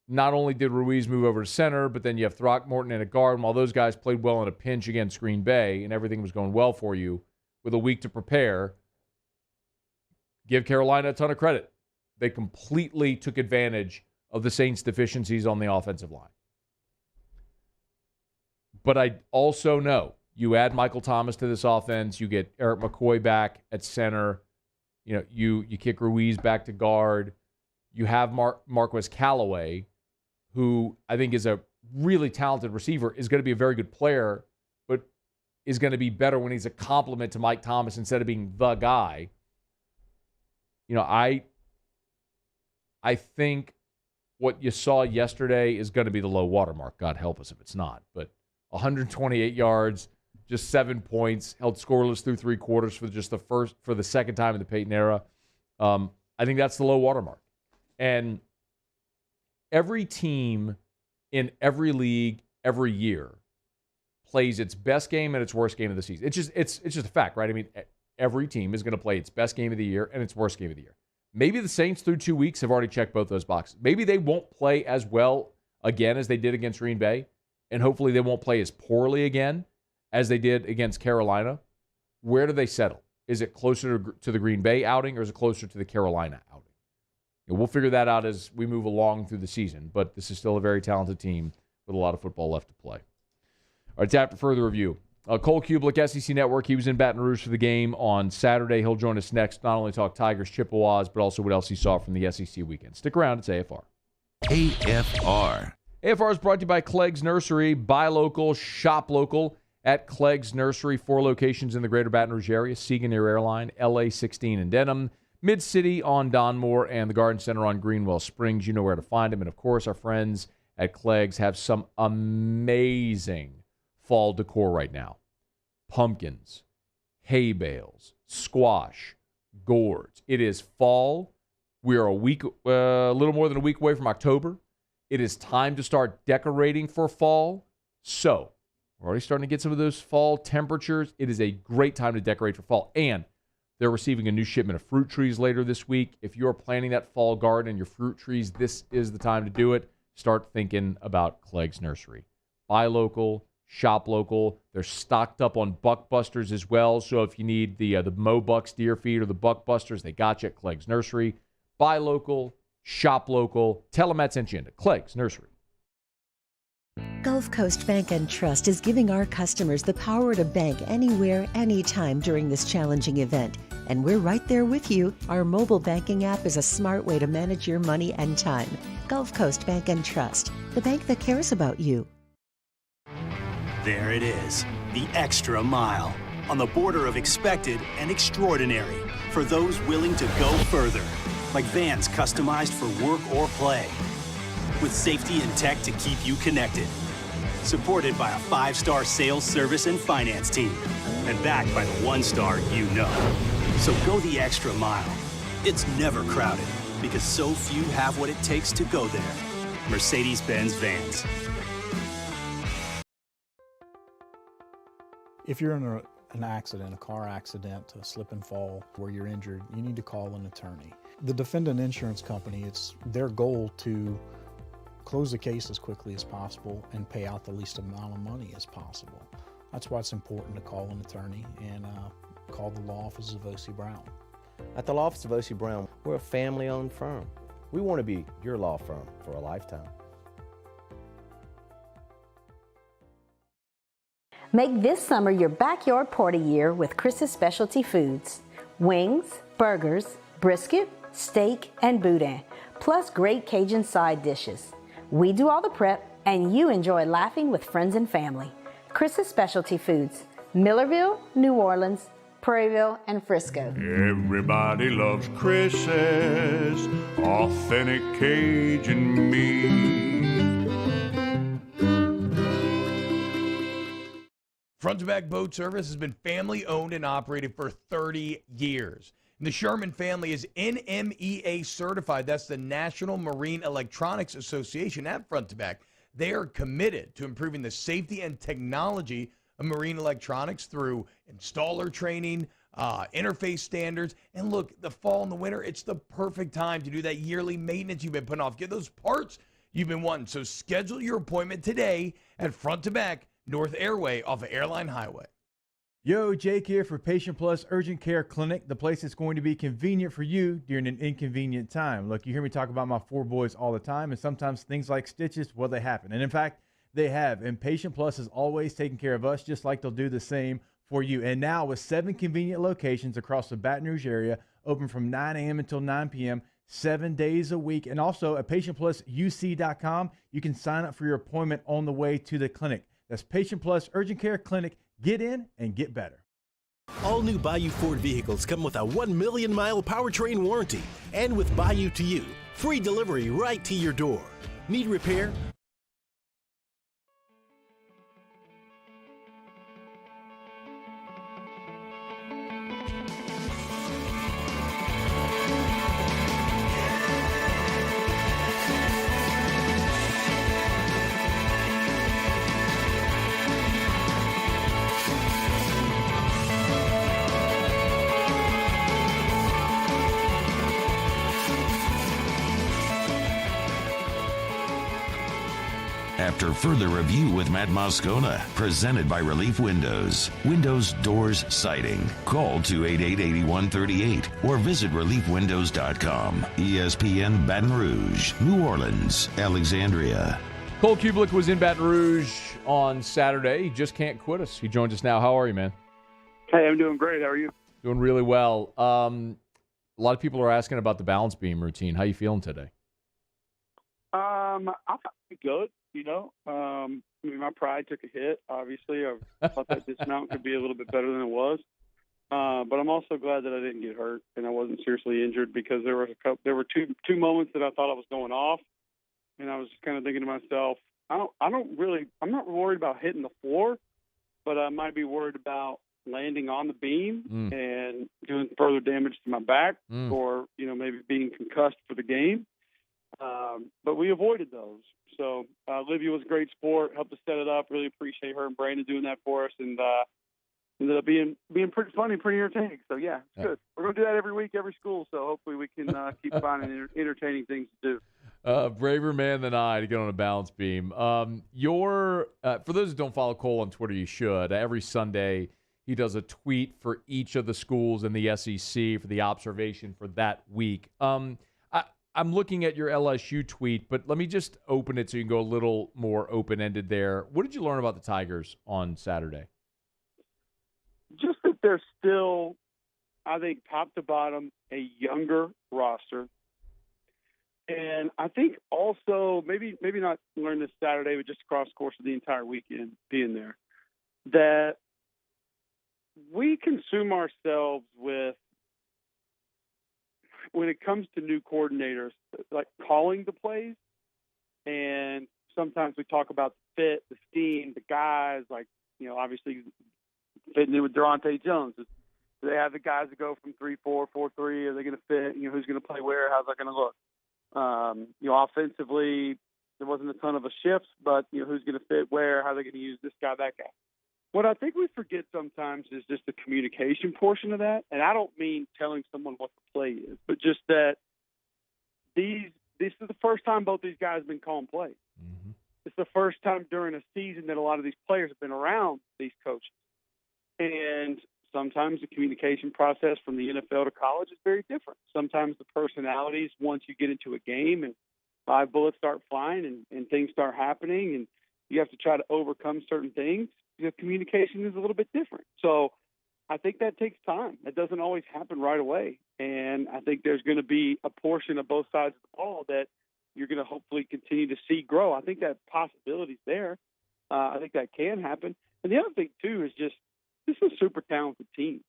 Not only did Ruiz move over to center, but then you have Throckmorton and a guard. And while those guys played well in a pinch against Green Bay and everything was going well for you with a week to prepare, give Carolina a ton of credit. They completely took advantage of the Saints' deficiencies on the offensive line. But I also know you add Michael Thomas to this offense, you get Eric McCoy back at center, you kick Ruiz back to guard, you have Marquez Callaway, who I think is a really talented receiver, is going to be a very good player, but is going to be better when he's a complement to Mike Thomas instead of being the guy. I think what you saw yesterday is going to be the low watermark. God help us if it's not. But 128 yards, just 7 points, held scoreless through three quarters for the second time in the Payton era. I think that's the low watermark. And every team in every league every year plays its best game and its worst game of the season. It's just a fact, right? I mean, every team is going to play its best game of the year and its worst game of the year. Maybe the Saints through 2 weeks have already checked both those boxes. Maybe they won't play as well again as they did against Green Bay, and hopefully they won't play as poorly again as they did against Carolina. Where do they settle? Is it closer to the Green Bay outing or is it closer to the Carolina outing? We'll figure that out as we move along through the season, but this is still a very talented team with a lot of football left to play. All right, tap for further review. Cole Cubelic, SEC Network. He was in Baton Rouge for the game on Saturday. He'll join us next. Not only talk Tigers, Chippewas, but also what else he saw from the SEC weekend. Stick around. It's AFR. AFR. AFR is brought to you by Clegg's Nursery. Buy local, shop local at Clegg's Nursery. 4 locations in the greater Baton Rouge area. Siegen Air Airline, LA 16 in Denham, Mid-City on Donmore, and the Garden Center on Greenwell Springs. You know where to find them. And, of course, our friends at Clegg's have some amazing fall decor right now. Pumpkins, hay bales, squash, gourds. It is fall. We are a little more than a week away from October. It is time to start decorating for fall. So, we're already starting to get some of those fall temperatures. It is a great time to decorate for fall. And they're receiving a new shipment of fruit trees later this week. If you're planning that fall garden and your fruit trees, this is the time to do it. Start thinking about Clegg's Nursery. Buy local, shop local. They're stocked up on Buckbusters as well. So if you need the Mo Bucks deer feed or the Buckbusters, they got you at Clegg's Nursery. Buy local, shop local. Tell them Matt sent you into Clegg's Nursery. Gulf Coast Bank and Trust is giving our customers the power to bank anywhere, anytime during this challenging event. And we're right there with you. Our mobile banking app is a smart way to manage your money and time. Gulf Coast Bank and Trust, the bank that cares about you. There it is, the extra mile, on the border of expected and extraordinary, for those willing to go further, like vans customized for work or play, with safety and tech to keep you connected, supported by a 5-star sales, service, and finance team, and backed by the 1-star you know. So go the extra mile. It's never crowded, because so few have what it takes to go there. Mercedes-Benz Vans. If you're in an accident, a car accident, a slip and fall, where you're injured, you need to call an attorney. The defendant insurance company, it's their goal to close the case as quickly as possible and pay out the least amount of money as possible. That's why it's important to call an attorney and call the law office of O.C. Brown. At the law office of O.C. Brown, we're a family-owned firm. We want to be your law firm for a lifetime. Make this summer your backyard party year with Chris's Specialty Foods. Wings, burgers, brisket, steak, and boudin. plus great Cajun side dishes. We do all the prep, and you enjoy laughing with friends and family. Chris's Specialty Foods, Millerville, New Orleans, Prairieville, and Frisco. Everybody loves Chris's authentic Cajun meat. Front to Back Boat Service has been family owned and operated for 30 years. And the Sherman family is NMEA certified. That's the National Marine Electronics Association at Front to Back. They are committed to improving the safety and technology of marine electronics through installer training, interface standards. And look, the fall and the winter, it's the perfect time to do that yearly maintenance you've been putting off. Get those parts you've been wanting. So schedule your appointment today at Front to Back, North Airway off of Airline Highway. Yo, Jake here for Patient Plus Urgent Care Clinic, the place that's going to be convenient for you during an inconvenient time. Look, you hear me talk about my 4 boys all the time, and sometimes things like stitches, well, they happen. And in fact, they have. And Patient Plus is always taking care of us, just like they'll do the same for you. And now with 7 convenient locations across the Baton Rouge area, open from 9 a.m. until 9 p.m., 7 days a week. And also at PatientPlusUC.com, you can sign up for your appointment on the way to the clinic. That's Patient Plus Urgent Care Clinic. Get in and get better. All new Bayou Ford vehicles come with a 1 million mile powertrain warranty. And with Bayou to You, free delivery right to your door. Need repair? After further review with Matt Moscona, presented by Relief Windows. Windows, doors, siding. Call 288-8138 or visit reliefwindows.com. ESPN Baton Rouge, New Orleans, Alexandria. Cole Cubelic was in Baton Rouge on Saturday. He just can't quit us. He joins us now. How are you, man? Hey, I'm doing great. How are you? Doing really well. A lot of people are asking about the balance beam routine. How you feeling today? I'm good. You know, I mean, my pride took a hit. Obviously, I thought that dismount could be a little bit better than it was. But I'm also glad that I didn't get hurt and I wasn't seriously injured, because there were two moments that I thought I was going off, and I was just kind of thinking to myself, I'm not worried about hitting the floor, but I might be worried about landing on the beam and doing further damage to my back, or maybe being concussed for the game. But we avoided those. So Livia was a great sport, helped us set it up. Really appreciate her and Brandon doing that for us, and ended up being pretty funny, pretty entertaining. So yeah, it's good. We're gonna do that every week, every school. So hopefully we can keep finding entertaining things to do. Braver man than I to get on a balance beam. For those who don't follow Cole on Twitter, you should. Every Sunday he does a tweet for each of the schools in the SEC for the observation for that week. I'm looking at your LSU tweet, but let me just open it so you can go a little more open-ended there. What did you learn about the Tigers on Saturday? Just that they're still, I think, top to bottom, a younger roster. And I think also, maybe not learn this Saturday, but just across the course of the entire weekend being there, that we consume ourselves with, when it comes to new coordinators, like calling the plays, and sometimes we talk about the fit, the scheme, the guys, like, obviously fitting in with Durante Jones. Do they have the guys that go from 3-4, 4-3? Are they going to fit? Who's going to play where? How's that going to look? Offensively, there wasn't a ton of a shifts, but, who's going to fit where? How are they going to use this guy, that guy? What I think we forget sometimes is just the communication portion of that. And I don't mean telling someone what the play is, but just that this is the first time both these guys have been calling plays. Mm-hmm. It's the first time during a season that a lot of these players have been around these coaches. And sometimes the communication process from the NFL to college is very different. Sometimes the personalities, once you get into a game and 5 bullets start flying and things start happening and you have to try to overcome certain things, the communication is a little bit different. So I think that takes time. It doesn't always happen right away. And I think there's going to be a portion of both sides of the ball that you're going to hopefully continue to see grow. I think that possibility's there. I think that can happen. And the other thing, too, is just this is a super talented team.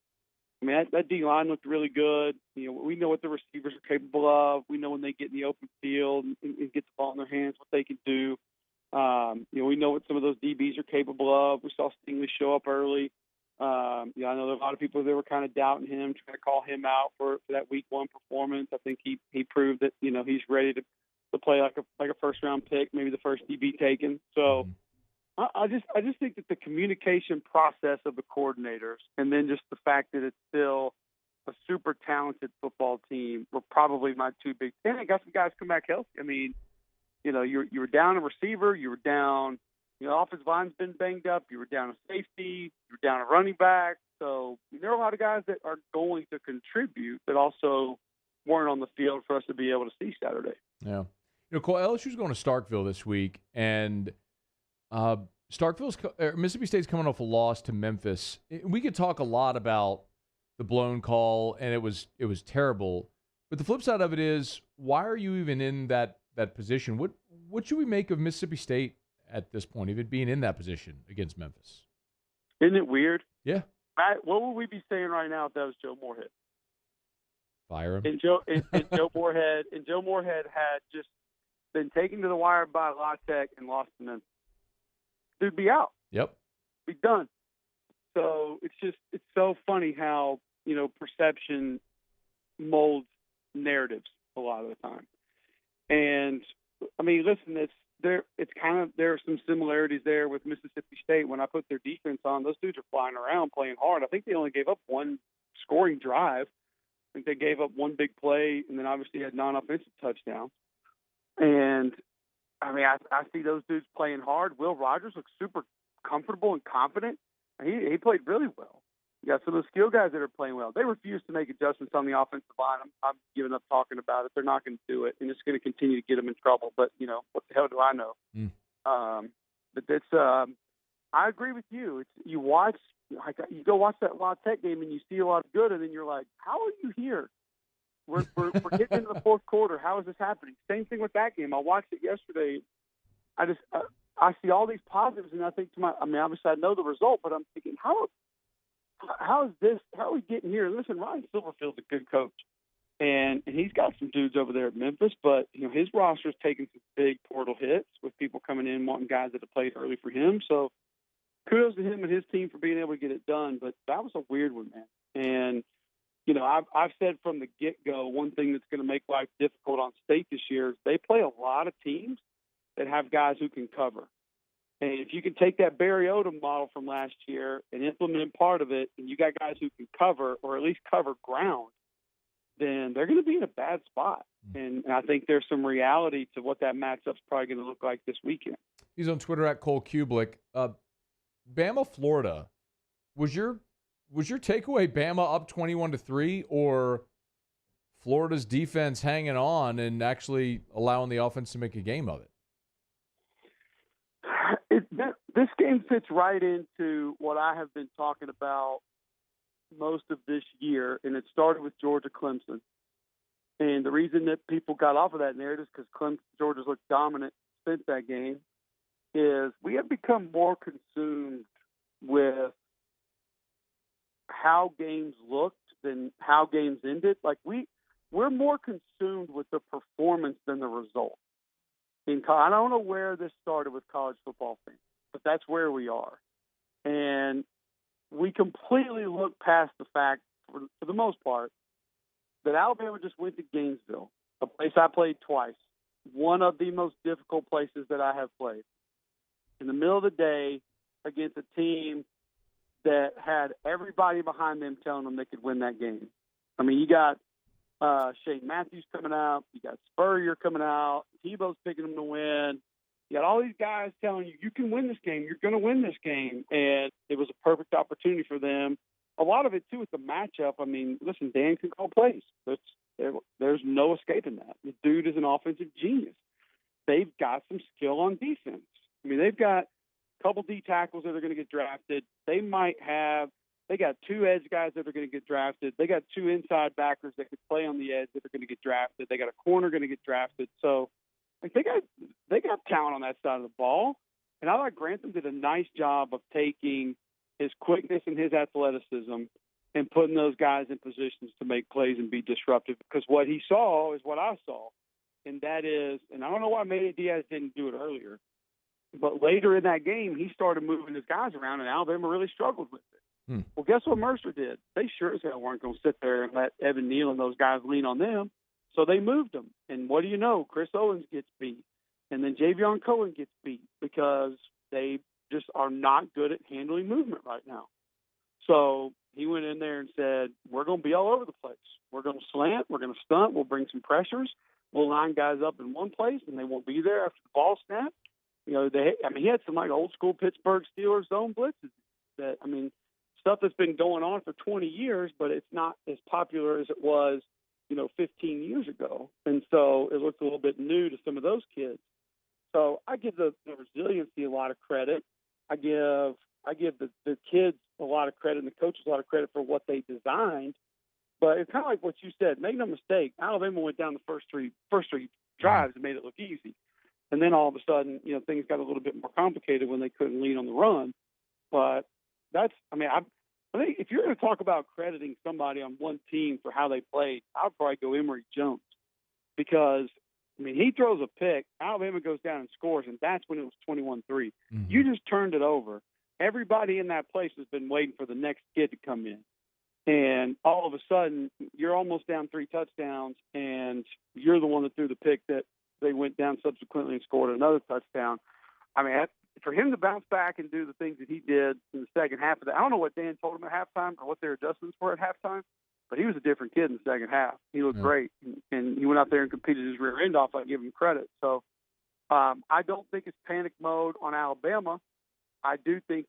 I mean, that D-line looked really good. You know, we know what the receivers are capable of. We know when they get in the open field and get the ball in their hands, what they can do. You know, we know what some of those DBs are capable of. We saw Stingley show up early. I know there are a lot of people that were kind of doubting him, trying to call him out for that Week 1 performance. I think he proved that, you know, he's ready to play like a first-round pick, maybe the first DB taken. So I just think that the communication process of the coordinators, and then just the fact that it's still a super talented football team, were probably my two big. And I got some guys come back healthy. I mean, you know, you were down a receiver, you were down. You know, offensive line's been banged up. You were down a safety. You were down a running back. So there are a lot of guys that are going to contribute that also weren't on the field for us to be able to see Saturday. Yeah. You know, Cole, LSU's going to Starkville this week, and Mississippi State's coming off a loss to Memphis. We could talk a lot about the blown call, and it was terrible. But the flip side of it is, why are you even in that position? What should we make of Mississippi State at this point, even being in that position against Memphis? Isn't it weird? Yeah. Matt, what would we be saying right now if that was Joe Moorhead? Fire him. And Joe Moorhead had just been taken to the wire by La Tech and lost to Memphis. Dude, be out. Yep. Be done. So it's so funny how, you know, perception molds narratives a lot of the time. And I mean, listen, there are some similarities there with Mississippi State. When I put their defense on, those dudes are flying around, playing hard. I think they only gave up one scoring drive. I think they gave up one big play, and then obviously had non-offensive touchdowns. And I mean, I see those dudes playing hard. Will Rogers looks super comfortable and confident. He played really well. You got some of the skill guys that are playing well. They refuse to make adjustments on the offensive line. I'm giving up talking about it. They're not going to do it, and it's going to continue to get them in trouble. But, you know, what the hell do I know? But it's I agree with you. You go watch that La Tech game, and you see a lot of good, and then you're like, how are you here? We're getting into the fourth quarter. How is this happening? Same thing with that game. I watched it yesterday. I see all these positives, and I think obviously I know the result, but I'm thinking, how is this? How are we getting here? Listen, Ryan Silverfield's a good coach, and he's got some dudes over there at Memphis, but you know his roster's taking some big portal hits with people coming in wanting guys that have played early for him. So kudos to him and his team for being able to get it done. But that was a weird one, man. And you know, I've said from the get-go, one thing that's going to make life difficult on State this year is they play a lot of teams that have guys who can cover. And if you can take that Barry Odom model from last year and implement part of it, and you got guys who can cover or at least cover ground, then they're going to be in a bad spot. And I think there's some reality to what that matchup's probably going to look like this weekend. He's on Twitter at Cole Cubelic. Bama, Florida. Was your takeaway Bama up 21-3, or Florida's defense hanging on and actually allowing the offense to make a game of it? This game fits right into what I have been talking about most of this year, and it started with Georgia-Clemson. And the reason that people got off of that narrative is because Georgia's looked dominant since that game, is we have become more consumed with how games looked than how games ended. Like we're more consumed with the performance than the result. I don't know where this started with college football fans, but that's where we are. And we completely look past the fact, for the most part, that Alabama just went to Gainesville, a place I played twice, one of the most difficult places that I have played, in the middle of the day against a team that had everybody behind them telling them they could win that game. I mean, you got Shane Matthews coming out. You got Spurrier coming out. Tebow's picking them to win. You got all these guys telling you can win this game. You're going to win this game. And it was a perfect opportunity for them. A lot of it, too, with the matchup. I mean, listen, Dan can call plays. There's no escaping that. The dude is an offensive genius. They've got some skill on defense. I mean, they've got a couple D tackles that are going to get drafted. They might have They got 2 edge guys that are going to get drafted. They got 2 inside backers that could play on the edge that are going to get drafted. They got a corner going to get drafted. So like they got talent on that side of the ball. And I like Grantham did a nice job of taking his quickness and his athleticism and putting those guys in positions to make plays and be disruptive, because what he saw is what I saw. And that is, and I don't know why Manny Diaz didn't do it earlier, but later in that game, he started moving his guys around, and Alabama really struggled with it. Well, guess what Mercer did? They sure as hell weren't going to sit there and let Evan Neal and those guys lean on them. So they moved them. And what do you know? Chris Owens gets beat. And then Javion Cohen gets beat because they just are not good at handling movement right now. So he went in there and said, we're going to be all over the place. We're going to slant. We're going to stunt. We'll bring some pressures. We'll line guys up in one place, and they won't be there after the ball snap. You know, he had some like old school Pittsburgh Steelers zone blitzes that, stuff that's been going on for 20 years, but it's not as popular as it was, 15 years ago. And so it looks a little bit new to some of those kids. So I give the resiliency a lot of credit. I give the kids a lot of credit and the coaches a lot of credit for what they designed. But it's kind of like what you said. Make no mistake, Alabama went down the first three drives and made it look easy. And then all of a sudden, things got a little bit more complicated when they couldn't lean on the run. But I think if you're going to talk about crediting somebody on one team for how they played, I'd probably go Emory Jones, because he throws a pick, Alabama goes down and scores, and that's when it was 21-3. Mm-hmm. You just turned it over. Everybody in that place has been waiting for the next kid to come in. And all of a sudden, you're almost down 3 touchdowns, and you're the one that threw the pick that they went down subsequently and scored another touchdown. For him to bounce back and do the things that he did in the second half of that, I don't know what Dan told him at halftime or what their adjustments were at halftime, but he was a different kid in the second half. He looked great, and he went out there and competed his rear end off. I give him credit. So I don't think it's panic mode on Alabama. I do think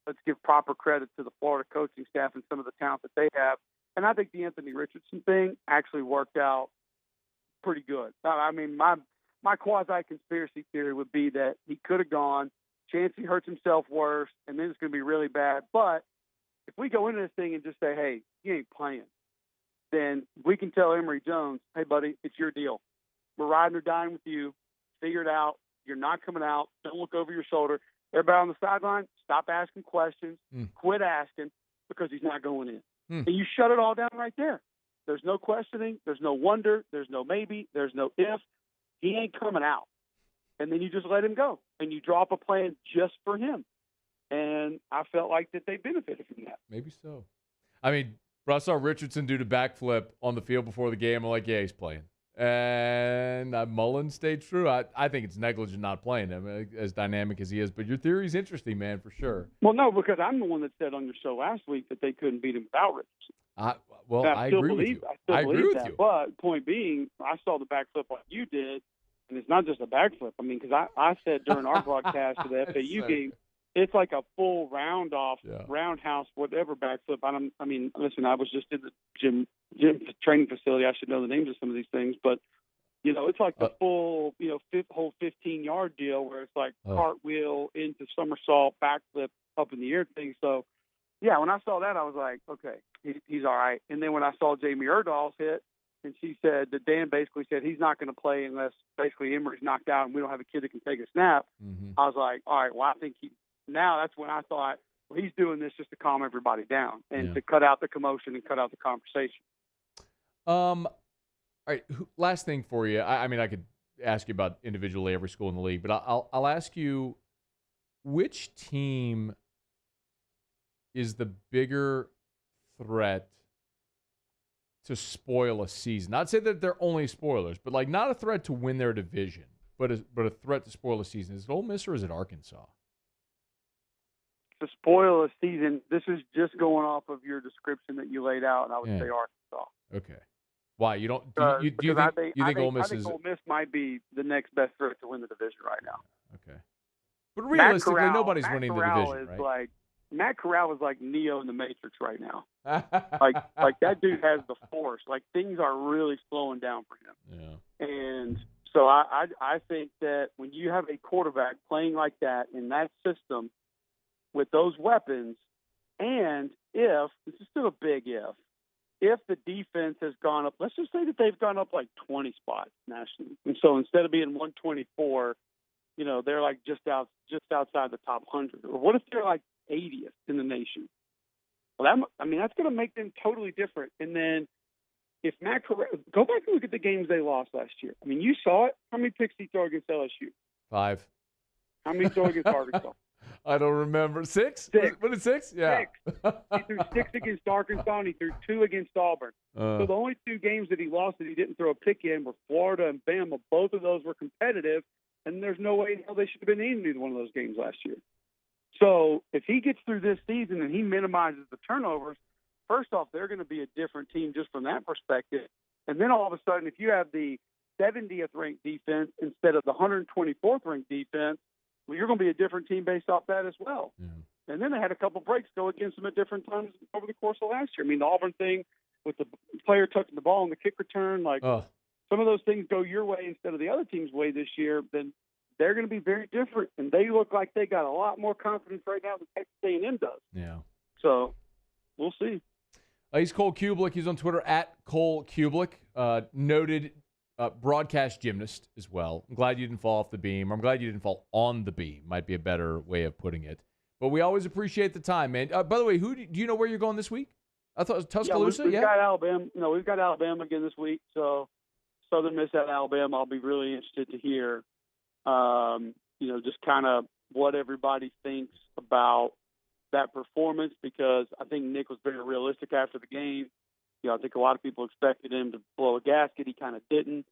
let's give proper credit to the Florida coaching staff and some of the talent that they have. And I think the Anthony Richardson thing actually worked out pretty good. My quasi-conspiracy theory would be that he could have gone, chance he hurts himself worse, and then it's going to be really bad. But if we go into this thing and just say, hey, you ain't playing, then we can tell Emory Jones, hey, buddy, it's your deal. We're riding or dying with you. Figure it out. You're not coming out. Don't look over your shoulder. Everybody on the sideline, stop asking questions. Quit asking, because he's not going in. And you shut it all down right there. There's no questioning. There's no wonder. There's no maybe. There's no if. He ain't coming out. And then you just let him go, and you draw up a plan just for him. And I felt like that they benefited from that. Maybe so. Bro, I saw Richardson do the backflip on the field before the game. I'm like, yeah, he's playing. And Mullen stayed true. I think it's negligent not playing him, as dynamic as he is. But your theory's interesting, man, for sure. Well, no, because I'm the one that said on your show last week that they couldn't beat him without Richardson. I agree with you. I agree with you. But point being, I saw the backflip like you did, and it's not just a backflip. Because I said during our broadcast of the FAU game, it's like a full roundhouse, whatever backflip. Listen, I was just in the gym training facility. I should know the names of some of these things, but it's like the full, whole 15-yard deal where it's like cartwheel into somersault, backflip, up in the air thing. So, yeah, when I saw that, I was like, okay, he's all right. And then when I saw Jamie Erdahl's hit, and she said that Dan basically said he's not going to play unless basically Emory's knocked out and we don't have a kid that can take a snap. Mm-hmm. I was like, all right, well, I think now that's when I thought, well, he's doing this just to calm everybody down and to cut out the commotion and cut out the conversation. All right, last thing for you. I could ask you about individually every school in the league, but I'll ask you, which team is the bigger threat to spoil a season? Not say that they're only spoilers, but like not a threat to win their division, but a threat to spoil a season. Is it Ole Miss or is it Arkansas? To spoil a season, this is just going off of your description that you laid out, and I would say Arkansas. Okay. Why? You don't? Do you think Ole Miss is? Ole Miss might be the next best threat to win the division right now. Okay. But realistically, nobody's winning the division, right? Like Matt Corral is like Neo in the Matrix right now. like that dude has the force. Like things are really slowing down for him. Yeah. And so I think that when you have a quarterback playing like that in that system with those weapons, And this is still a big if the defense has gone up, let's just say that they've gone up like 20 spots nationally. And so instead of being 124, they're like just outside the top 100. Or what if they're like 80th in the nation? Well, that's going to make them totally different. And then if Matt Corral, go back and look at the games they lost last year. I mean, you saw it. How many picks did he throw against LSU? 5. How many throw against Arkansas? I don't remember. 6? 6. What is 6? Yeah. 6. He threw 6 against Arkansas, and he threw 2 against Auburn. So the only 2 games that he lost that he didn't throw a pick in were Florida and Bama. Both of those were competitive, and there's no way in hell they should have been in either one of those games last year. So if he gets through this season and he minimizes the turnovers, first off, they're going to be a different team just from that perspective. And then all of a sudden, if you have the 70th ranked defense instead of the 124th ranked defense, well, you're going to be a different team based off that as well. Yeah. And then they had a couple breaks go against them at different times over the course of last year. I mean, the Auburn thing with the player tucking the ball on the kick return, some of those things go your way instead of the other team's way this year, then they're going to be very different. And they look like they got a lot more confidence right now than Texas A&M does. Yeah. So we'll see. He's Cole Cubelic. He's on Twitter at Cole Cubelic, noted broadcast gymnast as well. I'm glad you didn't fall off the beam. I'm glad you didn't fall on the beam. Might be a better way of putting it. But we always appreciate the time, man. By the way, do you know where you're going this week? I thought it was Tuscaloosa. We've got Alabama. No, we've got Alabama again this week. So Southern Miss at Alabama. I'll be really interested to hear, just kind of what everybody thinks about that performance, because I think Nick was very realistic after the game. I think a lot of people expected him to blow a gasket. He kind of didn't.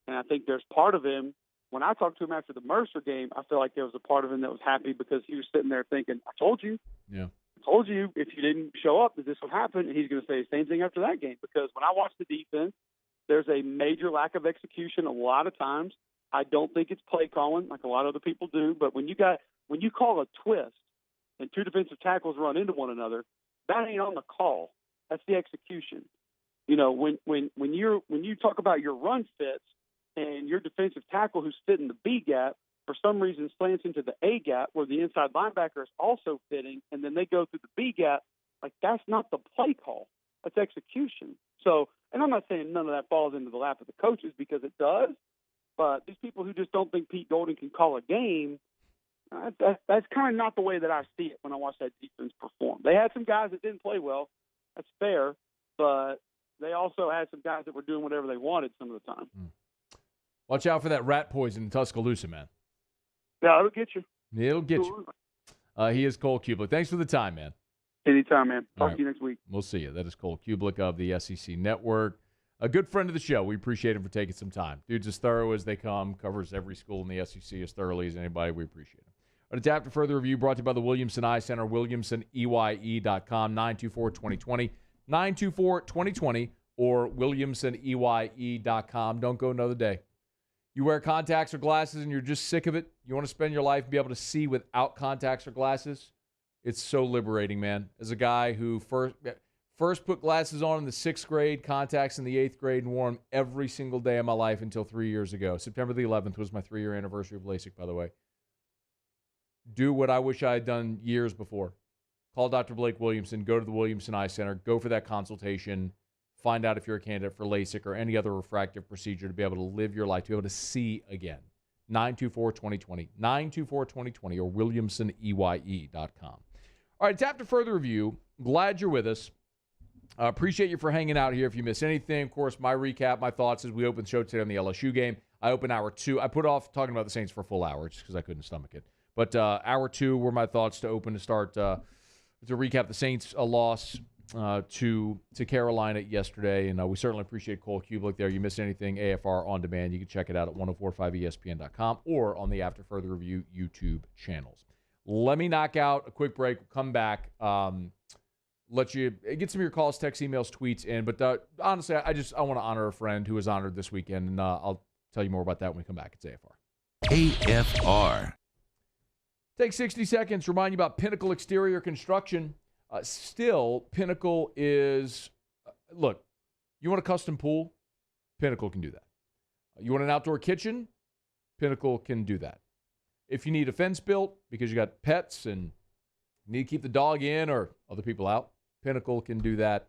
And I think there's part of him, when I talked to him after the Mercer game, I feel like there was a part of him that was happy because he was sitting there thinking, I told you. Yeah. I told you if you didn't show up that this would happen. And he's going to say the same thing after that game, because when I watch the defense, there's a major lack of execution a lot of times. I don't think it's play calling like a lot of other people do. But when you call a twist and 2 defensive tackles run into one another, that ain't on the call. That's the execution. When you talk about your run fits and your defensive tackle who's fitting the B gap for some reason slants into the A gap where the inside linebacker is also fitting, and then they go through the B gap, like that's not the play call. That's execution. So, and I'm not saying none of that falls into the lap of the coaches, because it does, but these people who just don't think Pete Golding can call a game, that's kind of not the way that I see it when I watch that defense perform. They had some guys that didn't play well. That's fair, but they also had some guys that were doing whatever they wanted some of the time. Watch out for that rat poison in Tuscaloosa, man. Yeah, it'll get you. It'll get you. He is Cole Cubelic. Thanks for the time, man. Anytime, man. Talk to you next week. We'll see you. That is Cole Cubelic of the SEC Network. A good friend of the show. We appreciate him for taking some time. Dude's as thorough as they come. Covers every school in the SEC as thoroughly as anybody. We appreciate him. But it's After Further Review brought to you by the Williamson Eye Center, WilliamsonEYE.com, 924-2020, 924-2020, or WilliamsonEYE.com. Don't go another day. You wear contacts or glasses and you're just sick of it. You want to spend your life and be able to see without contacts or glasses. It's so liberating, man. As a guy who first put glasses on in the 6th grade, contacts in the 8th grade, and wore them every single day of my life until 3 years ago. September the 11th was my 3-year anniversary of LASIK, by the way. Do what I wish I had done years before. Call Dr. Blake Williamson. Go to the Williamson Eye Center. Go for that consultation. Find out if you're a candidate for LASIK or any other refractive procedure to be able to live your life, to be able to see again. 924-2020, 924-2020, or WilliamsonEYE.com. All right, it's After Further Review. Glad you're with us. Appreciate you for hanging out here. If you miss anything, of course, my recap, my thoughts as we open the show today on the LSU game. I open hour 2. I put off talking about the Saints for a full hour just because I couldn't stomach it. But hour 2 were my thoughts to open to start to recap the Saints' loss to Carolina yesterday, and we certainly appreciate Cole Cubelic there. You miss anything, AFR on demand, you can check it out at 1045ESPN.com or on the After Further Review YouTube channels. Let me knock out a quick break. We'll come back. Let you get some of your calls, texts, emails, tweets in. But honestly, I want to honor a friend who was honored this weekend, and I'll tell you more about that when we come back. It's AFR. AFR. Take 60 seconds to remind you about Pinnacle Exterior Construction. Still, Pinnacle is, look, you want a custom pool? Pinnacle can do that. You want an outdoor kitchen? Pinnacle can do that. If you need a fence built because you got pets and You need to keep the dog in or other people out. Pinnacle can do that.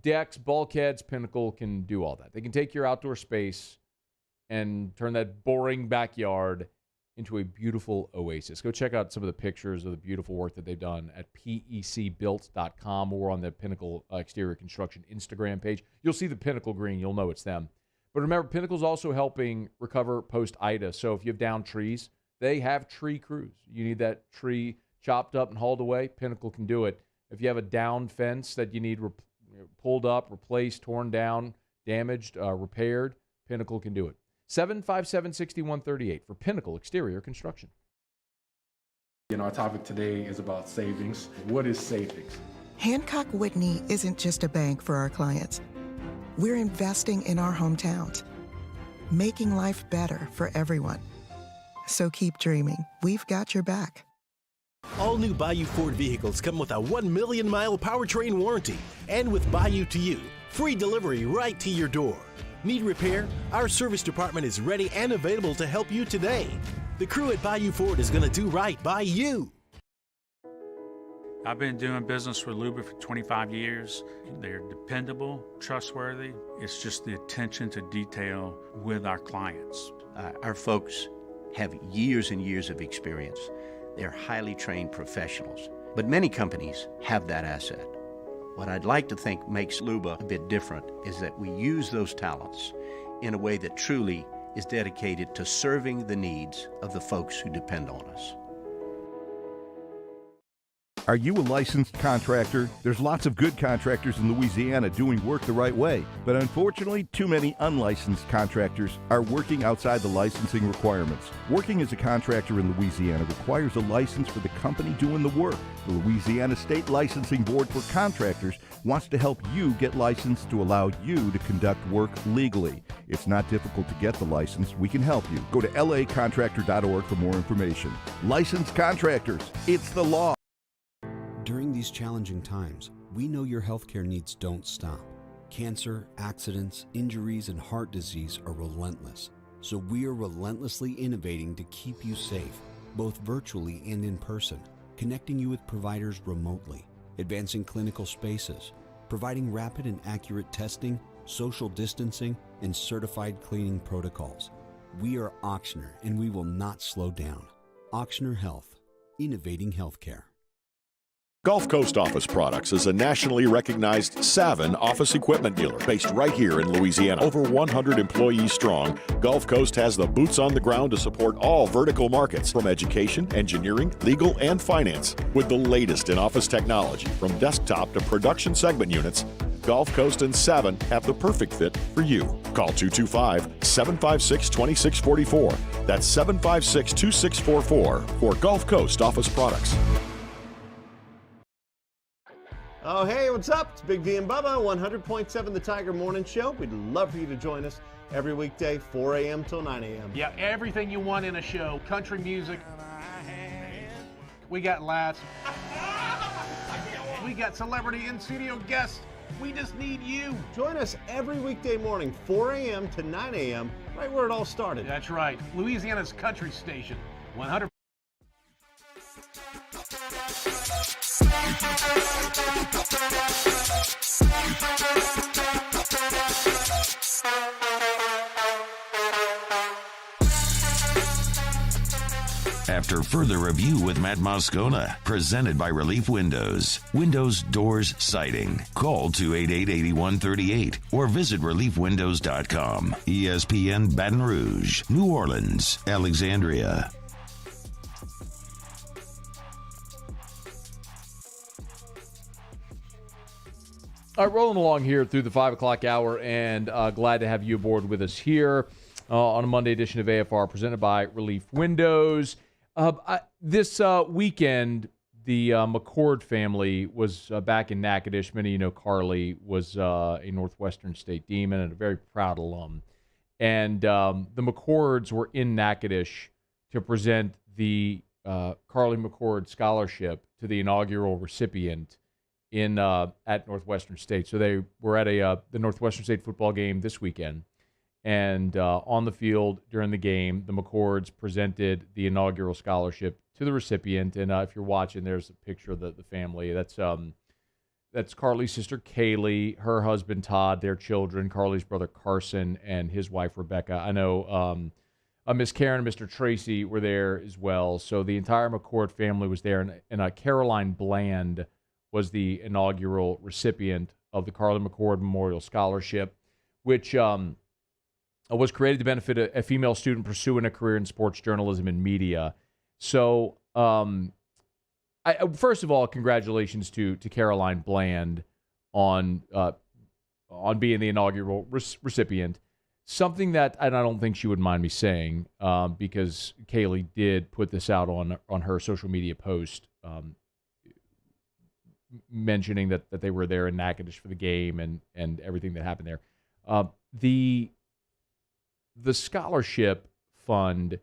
Decks, bulkheads, Pinnacle can do all that. They can take your outdoor space and turn that boring backyard into a beautiful oasis. Go check out some of the pictures of the beautiful work that they've done at pecbuilt.com or on the Pinnacle Exterior Construction Instagram page. You'll see the Pinnacle green. You'll know it's them. But remember, Pinnacle's also helping recover post-Ida. So if you have downed trees, they have tree crews. You need that tree chopped up and hauled away, Pinnacle can do it. If you have a downed fence that you need pulled up, replaced, torn down, damaged, repaired, Pinnacle can do it. 757-6138 for Pinnacle Exterior Construction. Our topic today is about savings. What is savings? Hancock Whitney isn't just a bank for our clients. We're investing in our hometowns, making life better for everyone. So keep dreaming. We've got your back. All new Bayou Ford vehicles come with a 1 million mile powertrain warranty. And with Bayou to You, free delivery right to your door. Need repair? Our service department is ready and available to help you today. The crew at Bayou Ford is going to do right by you. I've been doing business with Luba for 25 years. They're dependable, trustworthy. It's just the attention to detail with our clients. Our folks have years and years of experience. They're highly trained professionals, but many companies have that asset. What I'd like to think makes Luba a bit different is that we use those talents in a way that truly is dedicated to serving the needs of the folks who depend on us. Are you a licensed contractor? There's lots of good contractors in Louisiana doing work the right way, but unfortunately, too many unlicensed contractors are working outside the licensing requirements. Working as a contractor in Louisiana requires a license for the company doing the work. The Louisiana State Licensing Board for Contractors wants to help you get licensed to allow you to conduct work legally. It's not difficult to get the license. We can help you. Go to lacontractor.org for more information. Licensed contractors, it's the law. During these challenging times, we know your healthcare needs don't stop. Cancer, accidents, injuries, and heart disease are relentless. So we are relentlessly innovating to keep you safe, both virtually and in person, connecting you with providers remotely, advancing clinical spaces, providing rapid and accurate testing, social distancing, and certified cleaning protocols. We are Auctioner, and we will not slow down. Auctioner Health, innovating healthcare. Gulf Coast Office Products is a nationally recognized Savin office equipment dealer based right here in Louisiana. Over 100 employees strong, Gulf Coast has the boots on the ground to support all vertical markets, from education, engineering, legal, and finance. With the latest in office technology, from desktop to production segment units, Gulf Coast and Savin have the perfect fit for you. Call 225-756-2644. That's 756-2644 for Gulf Coast Office Products. Oh, hey, what's up? It's Big D and Bubba, 100.7 The Tiger Morning Show. We'd love for you to join us every weekday, 4 a.m. till 9 a.m. Yeah, everything you want in a show. Country music. We got laughs. We got celebrity in-studio guests. We just need you. Join us every weekday morning, 4 a.m. to 9 a.m., right where it all started. That's right. Louisiana's country station. 100. After further review with Matt Moscona, presented by Relief Windows. Windows, doors, siding. Call 288-8138 or visit reliefwindows.com. ESPN Baton Rouge, New Orleans, Alexandria. All right, rolling along here through the 5 o'clock hour, and glad to have you aboard with us here on a Monday edition of AFR, presented by Relief Windows. This weekend, the McCord family was back in Natchitoches. Many of you know Carly was a Northwestern State Demon and a very proud alum. And the McCords were in Natchitoches to present the Carly McCord Scholarship to the inaugural recipient at Northwestern State. So they were at the Northwestern State football game this weekend. And on the field during the game, the McCords presented the inaugural scholarship to the recipient. And if you're watching, there's a picture of the family. That's Carly's sister, Kaylee, her husband, Todd, their children, Carly's brother, Carson, and his wife, Rebecca. I know Miss Karen and Mr. Tracy were there as well. So the entire McCord family was there. And Caroline Bland was the inaugural recipient of the Carly McCord Memorial Scholarship, which was created to benefit a female student pursuing a career in sports journalism and media. So, first of all, congratulations to Caroline Bland on being the inaugural recipient. Something that I don't think she would mind me saying, because Kaylee did put this out on her social media post, mentioning that they were there in Natchitoches for the game and everything that happened there. The scholarship fund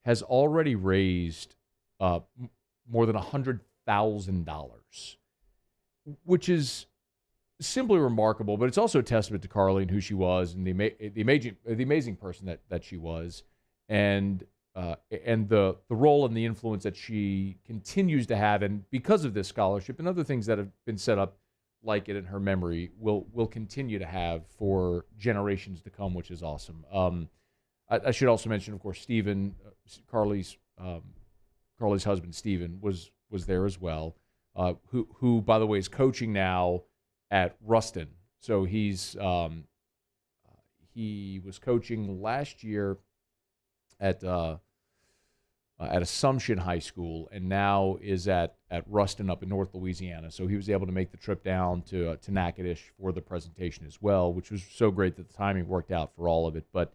has already raised more than $100,000, which is simply remarkable. But it's also a testament to Carly and who she was, and the amazing person that she was, and the role and the influence that she continues to have. And because of this scholarship and other things that have been set up like it in her memory, will continue to have for generations to come, which is awesome. I should also mention, of course, Stephen, Carly's husband, Stephen, was there as well, who, by the way, is coaching now at Ruston. So he was coaching last year at Assumption High School, and now is at Ruston up in North Louisiana. So he was able to make the trip down to Natchitoches for the presentation as well, which was so great that the timing worked out for all of it. But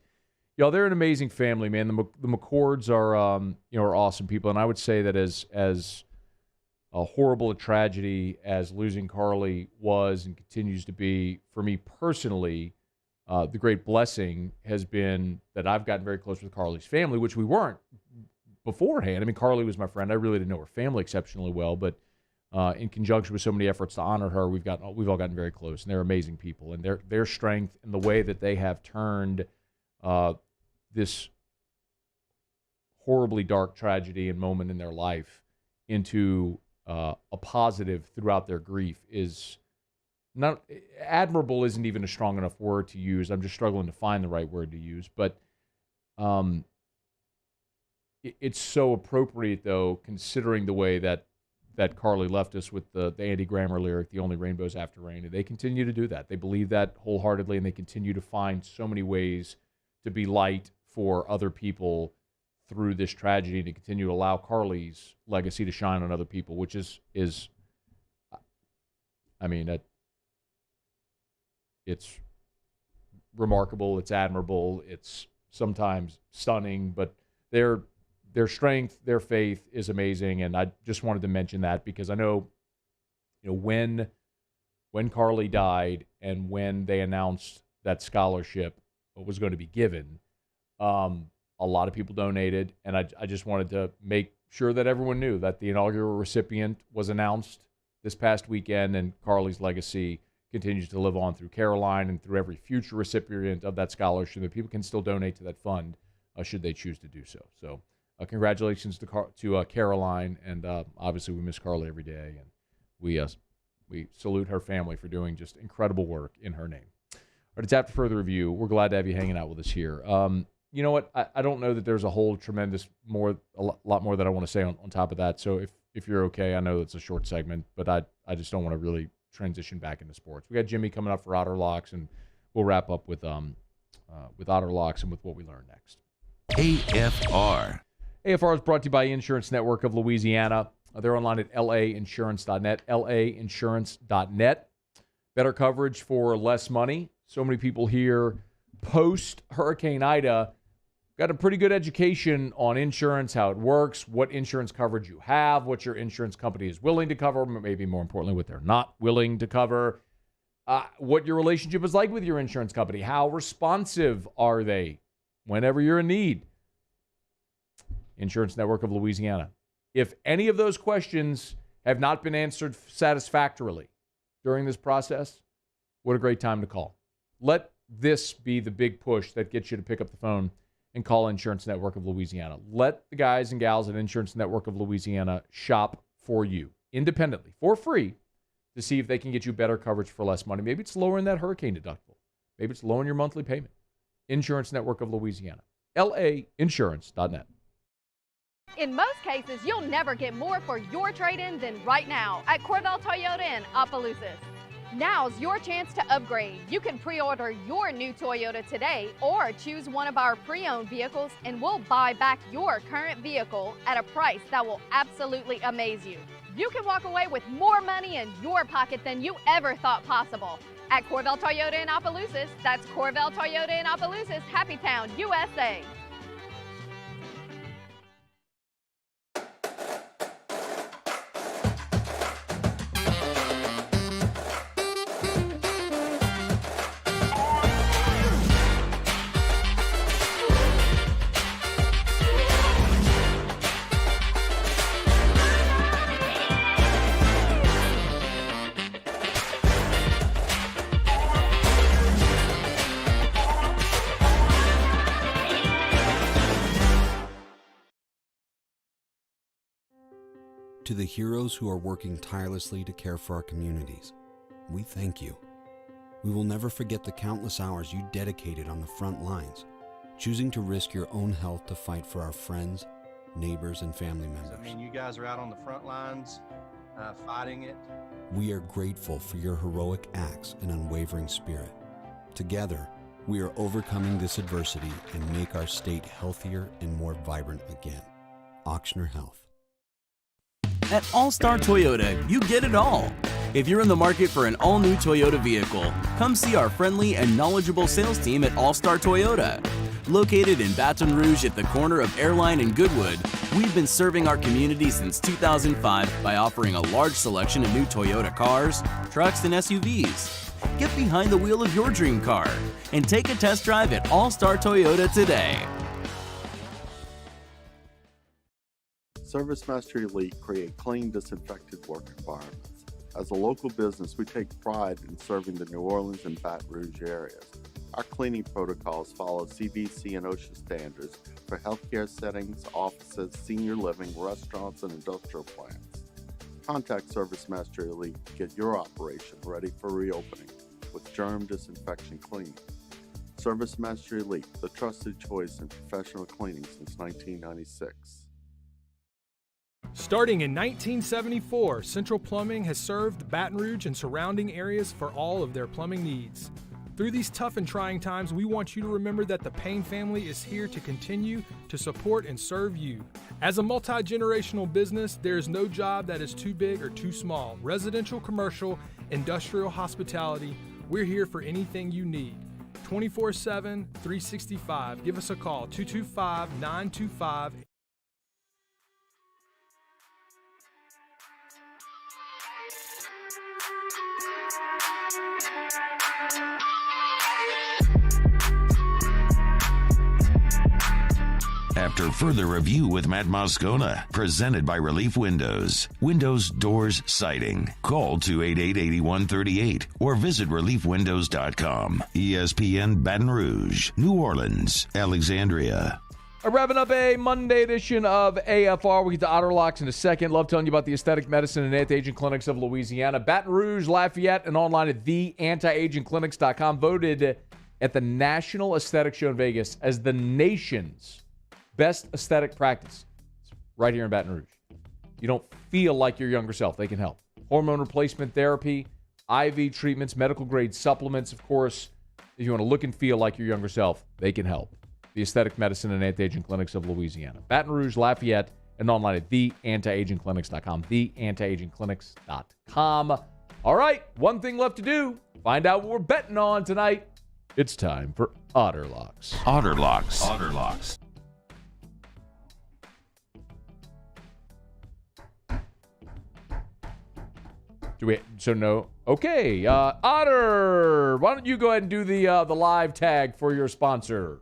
they're an amazing family, man. The McCords are awesome people, and I would say that as horrible a tragedy as losing Carly was and continues to be for me personally, the great blessing has been that I've gotten very close with Carly's family, which we weren't beforehand. I mean, Carly was my friend. I really didn't know her family exceptionally well, but in conjunction with so many efforts to honor her, we've all gotten very close, and they're amazing people. And their strength and the way that they have turned this horribly dark tragedy and moment in their life into a positive throughout their grief is not admirable. Isn't even a strong enough word to use. I'm just struggling to find the right word to use, but it's so appropriate, though, considering the way that Carly left us with the Andy Grammer lyric, "The only rainbows after rain." And they continue to do that. They believe that wholeheartedly, and they continue to find so many ways to be light for other people through this tragedy, to continue to allow Carly's legacy to shine on other people, which is I mean, it's remarkable, it's admirable, it's sometimes stunning, but their strength, their faith is amazing. And I just wanted to mention that because I know, when Carly died and when they announced that scholarship was going to be given, a lot of people donated, and I just wanted to make sure that everyone knew that the inaugural recipient was announced this past weekend, and Carly's legacy continues to live on through Caroline and through every future recipient of that scholarship. That people can still donate to that fund should they choose to do so. So congratulations to Caroline, and obviously we miss Carly every day, and we salute her family for doing just incredible work in her name. All right, it's after further review. We're glad to have you hanging out with us here. You know what? I don't know that there's a whole a lot more that I want to say on top of that. So if you're okay, I know it's a short segment, but I just don't want to really transition back into sports. We got Jimmy coming up for Otter Locks, and we'll wrap up with Otter Locks and with what we learned next. AFR. AFR is brought to you by Insurance Network of Louisiana. They're online at lainsurance.net, lainsurance.net. Better coverage for less money. So many people here post-Hurricane Ida got a pretty good education on insurance, how it works, what insurance coverage you have, what your insurance company is willing to cover, maybe more importantly, what they're not willing to cover, what your relationship is like with your insurance company, how responsive are they whenever you're in need. Insurance Network of Louisiana. If any of those questions have not been answered satisfactorily during this process, what a great time to call. Let this be the big push that gets you to pick up the phone and call Insurance Network of Louisiana. Let the guys and gals at Insurance Network of Louisiana shop for you independently for free to see if they can get you better coverage for less money. Maybe it's lowering that hurricane deductible. Maybe it's lowering your monthly payment. Insurance Network of Louisiana. LAinsurance.net. In most cases, you'll never get more for your trade-in than right now at Corval Toyota in Opelousas. Now's your chance to upgrade. You can pre-order your new Toyota today or choose one of our pre-owned vehicles and we'll buy back your current vehicle at a price that will absolutely amaze you. You can walk away with more money in your pocket than you ever thought possible. At Corval Toyota in Opelousas, that's Corval Toyota in Opelousas, Happy Town, USA. To the heroes who are working tirelessly to care for our communities, we thank you. We will never forget the countless hours you dedicated on the front lines, choosing to risk your own health to fight for our friends, neighbors, and family members. I mean, you guys are out on the front lines fighting it. We are grateful for your heroic acts and unwavering spirit. Together, we are overcoming this adversity and make our state healthier and more vibrant again. Auctioner Health. At All-Star Toyota, you get it all. If you're in the market for an all-new Toyota vehicle, come see our friendly and knowledgeable sales team at All-Star Toyota. Located in Baton Rouge at the corner of Airline and Goodwood, we've been serving our community since 2005 by offering a large selection of new Toyota cars, trucks, and SUVs. Get behind the wheel of your dream car and take a test drive at All-Star Toyota today. ServiceMaster Elite create clean, disinfected work environments. As a local business, we take pride in serving the New Orleans and Baton Rouge areas. Our cleaning protocols follow CDC and OSHA standards for healthcare settings, offices, senior living, restaurants, and industrial plants. Contact ServiceMaster Elite to get your operation ready for reopening with germ disinfection cleaning. ServiceMaster Elite, the trusted choice in professional cleaning since 1996. Starting in 1974, Central Plumbing has served Baton Rouge and surrounding areas for all of their plumbing needs. Through these tough and trying times, we want you to remember that the Payne family is here to continue to support and serve you. As a multi-generational business, there is no job that is too big or too small. Residential, commercial, industrial, hospitality, we're here for anything you need. 24/7, 365. Give us a call, 225-925. After further review with Matt Moscona, presented by Relief Windows. Windows, doors, siding. Call 288-8138 or visit reliefwindows.com. ESPN Baton Rouge, New Orleans, Alexandria. Wrapping up a Monday edition of AFR. We get to Otter Locks in a second. Love telling you about the aesthetic medicine and anti-aging clinics of Louisiana. Baton Rouge, Lafayette, and online at theantiagingclinics.com. Voted at the National Aesthetic Show in Vegas as the nation's best aesthetic practice. It's right here in Baton Rouge. You don't feel like your younger self. They can help. Hormone replacement therapy, IV treatments, medical grade supplements. Of course, if you want to look and feel like your younger self, they can help. The aesthetic medicine and anti-aging clinics of Louisiana. Baton Rouge, Lafayette, and online at theantiagingclinics.com. Theantiagingclinics.com. All right, one thing left to do. Find out what we're betting on tonight. It's time for Otter Locks. Otter Locks. Otter Locks. Okay, Otter, why don't you go ahead and do the live tag for your sponsor?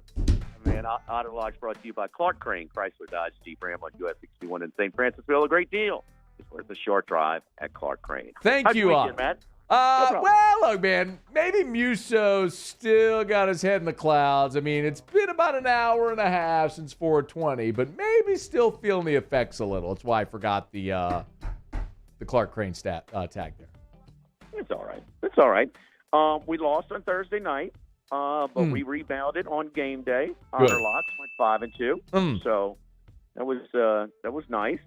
Man, Otter Locks brought to you by Clark Crane, Chrysler Dodge Jeep Ram on US 61 in St. Francisville. A great deal. It's worth a short drive at Clark Crane. Thank How's you, your Otter. weekend, Matt? Well, look, man, maybe Muso's still got his head in the clouds. I mean, it's been about an hour and a half since 420, but maybe still feeling the effects a little. That's why I forgot the Clark Crane tag there. It's all right. It's all right. We lost on Thursday night, but we rebounded on game day. Honor Locks went 5-2, so that was nice.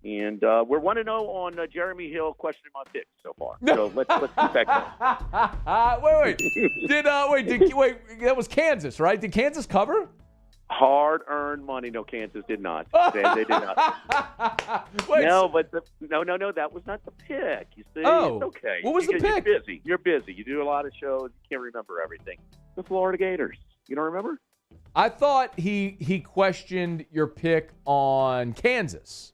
And we're 1-0 on Jeremy Hill questioning my picks so far. So let's respect that. Wait. Wait. That was Kansas, right? Did Kansas cover? Hard-earned money. No, Kansas did not. They did not. Wait, no, but no. That was not the pick. You see, it's okay. What was the pick? You're busy. You do a lot of shows. You can't remember everything. The Florida Gators. You don't remember? I thought he questioned your pick on Kansas.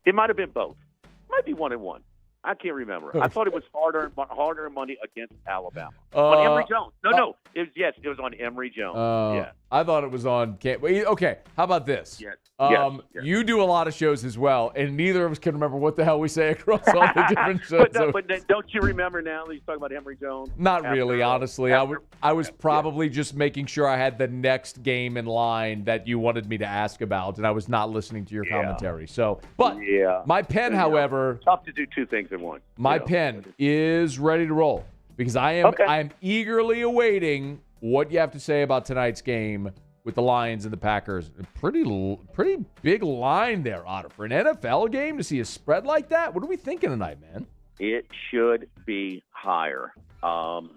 It might have been both. It might be 1-1. I can't remember. I thought it was harder money against Alabama. On Emory Jones. No. It was on Emory Jones. Yeah. I thought it was on okay, how about this? Yes. You do a lot of shows as well, and neither of us can remember what the hell we say across all the different shows. but don't you remember now that you talk about Emory Jones? Not really, honestly. I was probably just making sure I had the next game in line that you wanted me to ask about, and I was not listening to your commentary. So, but my pen, however, tough to do two things at once. My pen is ready to roll because I am eagerly awaiting what you have to say about tonight's game with the Lions and the Packers. A pretty big line there, Otter. For an NFL game to see a spread like that, what are we thinking tonight, man? It should be higher. It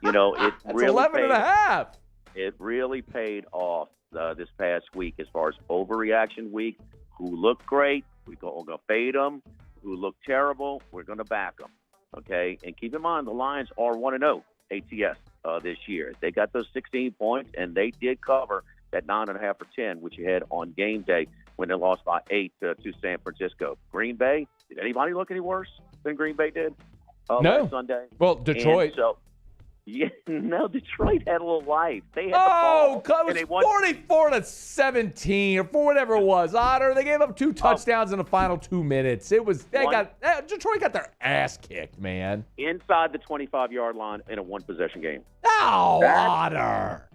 That's really 11.5. It really paid off this past week as far as overreaction week. Who looked great, we're going to fade them. Who looked terrible, we're going to back them. Okay? And keep in mind, the Lions are 1-0 ATS this year. They got those 16 points, and they did cover that 9.5 or 10, which you had on game day when they lost by 8 to San Francisco. Green Bay, did anybody look any worse than Green Bay did last Sunday? Well, Detroit. Detroit had a little life. They had it the ball. was 44-17 or for whatever it was. Otter, they gave up 2 touchdowns in the final 2 minutes. Detroit got their ass kicked, man. Inside the 25-yard line in a one-possession game. Otter.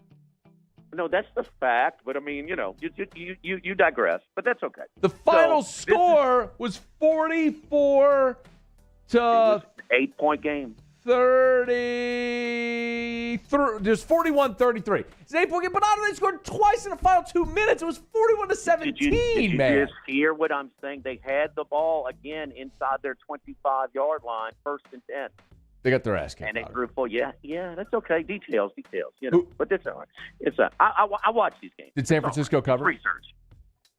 No, that's the fact. But I mean, you digress. But that's okay. The final score was 44 to 8-point game. 30. There's 41-33. It's an 8-point game, but they scored twice in the final 2 minutes. It was 41-17, did you man. Just hear what I'm saying? They had the ball again inside their 25-yard line, 1st and 10. They got their ass kicked. And they threw full. Yeah, that's okay. Details. But that's all right. It's I watch these games. Did San Francisco cover? Research.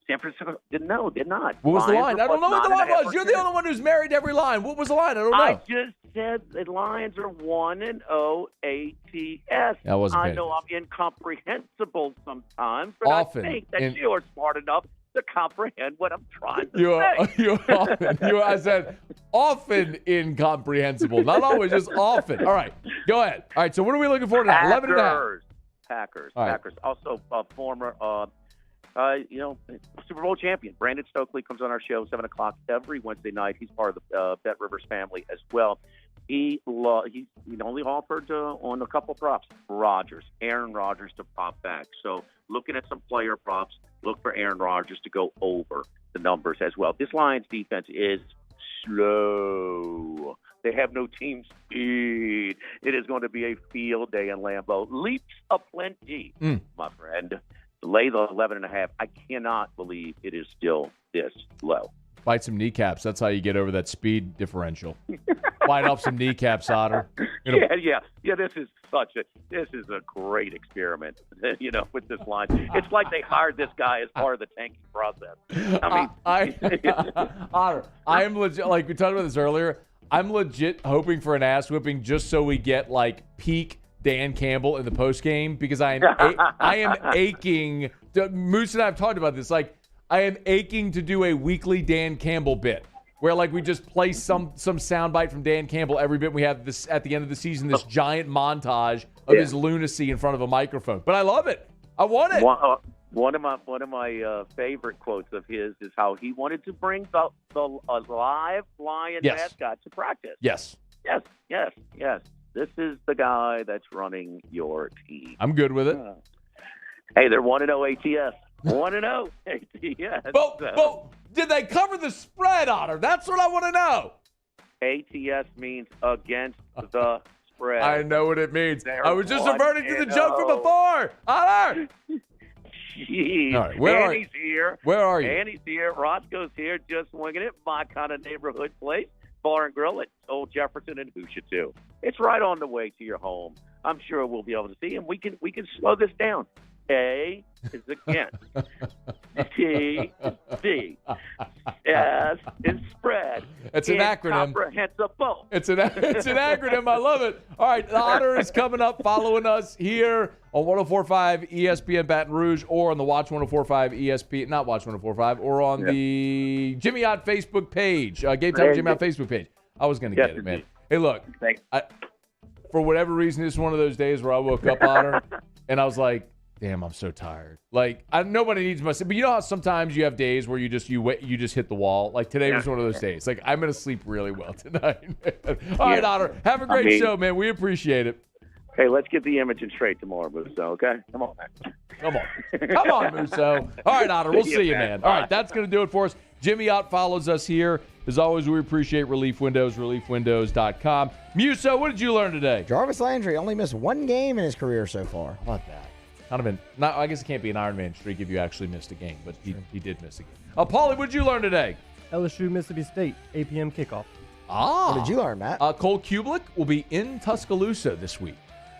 San Francisco did not. What was the line? I don't know what the line was. You're the only one who's married to every line. What was the line? I don't know. I just said the Lions are 1-0 ATS. That wasn't I know I'm incomprehensible sometimes, but I think that you are smart enough to comprehend what I'm trying to say. I said often incomprehensible. Not always, just often. All right, go ahead. All right, so what are we looking for tonight? 11.5. Packers. Right. Packers. Also, former Super Bowl champion Brandon Stokely comes on our show 7 o'clock every Wednesday night. He's part of the Bet Rivers family as well. He only offered on a couple props. Aaron Rodgers to pop back. So looking at some player props, look for Aaron Rodgers to go over the numbers as well. This Lions defense is slow. They have no team speed. It is going to be a field day in Lambeau. Leaps aplenty, my friend. Lay the 11.5. I cannot believe it is still this low. Bite some kneecaps. That's how you get over that speed differential. Bite off some kneecaps, Otter. Yeah. This is a great experiment. With this line, it's like they hired this guy as part of the tanking process. Otter, I am legit. Like we talked about this earlier. I'm legit hoping for an ass whipping just so we get like peak Dan Campbell in the post game because I am aching. Moose and I have talked about this. Like I am aching to do a weekly Dan Campbell bit where like we just play some soundbite from Dan Campbell every bit we have this at the end of the season. This giant montage of his lunacy in front of a microphone. But I love it. I want it. One of my favorite quotes of his is how he wanted to bring the live lion mascot to practice. Yes. Yes. This is the guy that's running your team. I'm good with it. Hey, they're 1-0 ATS. 1-0 ATS. But did they cover the spread, Otter? That's what I want to know. ATS means against the spread. I know what it means. They're I was just reverting to the joke from before. Otter! Jeez. All right, where are you? Here. Where are you? Annie's here. Roscoe's here, just winging it. My kind of neighborhood place. Bar and Grill at Old Jefferson and Hoosier too. It's right on the way to your home. I'm sure we'll be able to see, and we can slow this down. A is against. T is D. S is spread. It's an acronym. Comprehensible. It's an acronym. I love it. All right, the Otter is coming up, following us here on 104.5 ESPN Baton Rouge, or on the Watch 104.5 ESPN, not Watch 104.5, or on the Jimmy Ott Facebook page. Game Time with Jimmy Ott Facebook page. I was going to get it, man. Hey, look, for whatever reason, it's one of those days where I woke up, Otter, and I was like, damn, I'm so tired. Like, nobody needs my sleep. But you know how sometimes you have days where you just hit the wall? Like, today was one of those days. Like, I'm going to sleep really well tonight. All right, Otter, have a great show, man. We appreciate it. Hey, let's get the imaging straight tomorrow, Musso, okay? Come on, man. Come on, Musso. All right, Otter, we'll see you, man. All right, that's going to do it for us. Jimmy Ott follows us here. As always, we appreciate Relief Windows, reliefwindows.com. Musso, what did you learn today? Jarvis Landry only missed one game in his career so far. How about that? I guess it can't be an Iron Man streak if you actually missed a game, but he did miss a game. Paulie, what did you learn today? LSU, Mississippi State, 8 p.m. kickoff. What did you learn, Matt? Cole Cubelic will be in Tuscaloosa this week,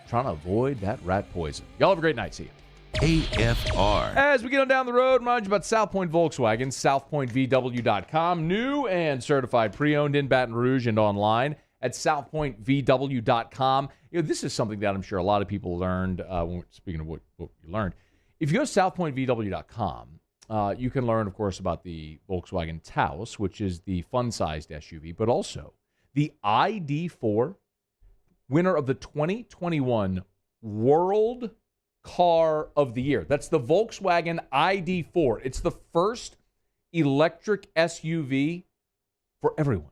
trying to avoid that rat poison. Y'all have a great night. See you. AFR. As we get on down the road, remind you about South Point Volkswagen, southpointvw.com. New and certified pre-owned in Baton Rouge and online at southpointvw.com. This is something that I'm sure a lot of people learned, speaking of what you learned. If you go to southpointvw.com, you can learn, of course, about the Volkswagen Taos, which is the fun-sized SUV, but also the ID4, winner of the 2021 World Car of the Year. That's the Volkswagen ID4. It's the first electric SUV for everyone.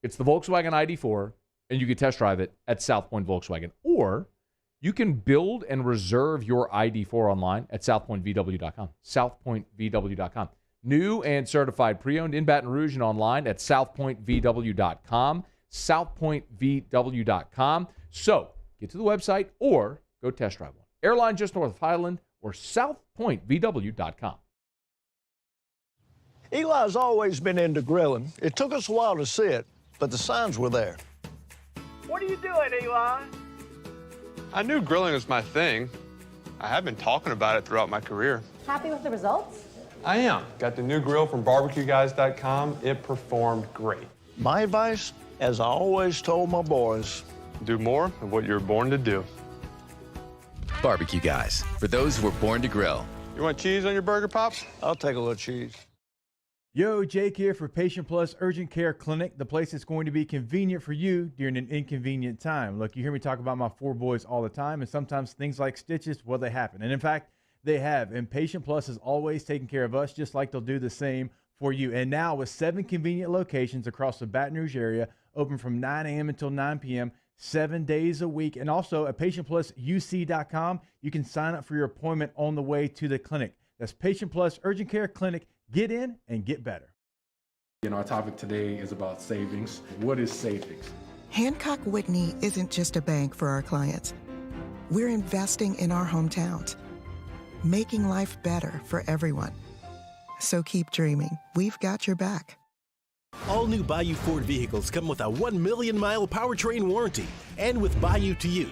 It's the Volkswagen ID4, and you can test drive it at South Point Volkswagen. Or you can build and reserve your ID4 online at southpointvw.com. southpointvw.com. New and certified pre-owned in Baton Rouge and online at southpointvw.com. southpointvw.com. So get to the website or go test drive one. Airline just north of Highland or southpointvw.com. Eli's always been into grilling. It took us a while to see it, but the signs were there. What are you doing, Eli? I knew grilling was my thing. I have been talking about it throughout my career. Happy with the results? I am. Got the new grill from barbecueguys.com. It performed great. My advice, as I always told my boys, do more of what you're born to do. Barbecue Guys, for those who were born to grill. You want cheese on your burger, Pops? I'll take a little cheese. Yo, Jake here for Patient Plus Urgent Care Clinic, the place that's going to be convenient for you during an inconvenient time. Look, you hear me talk about my four boys all the time, and sometimes things like stitches, well, they happen. And in fact, they have. And Patient Plus is always taking care of us, just like they'll do the same for you. And now with 7 convenient locations across the Baton Rouge area, open from 9 a.m. until 9 p.m., 7 days a week. And also at patientplusuc.com, you can sign up for your appointment on the way to the clinic. That's Patient Plus Urgent Care Clinic. Get in and get better. Our topic today is about savings. What is savings? Hancock Whitney isn't just a bank for our clients. We're investing in our hometowns, making life better for everyone. So keep dreaming. We've got your back. All new Bayou Ford vehicles come with a 1 million mile powertrain warranty. And with Bayou to You,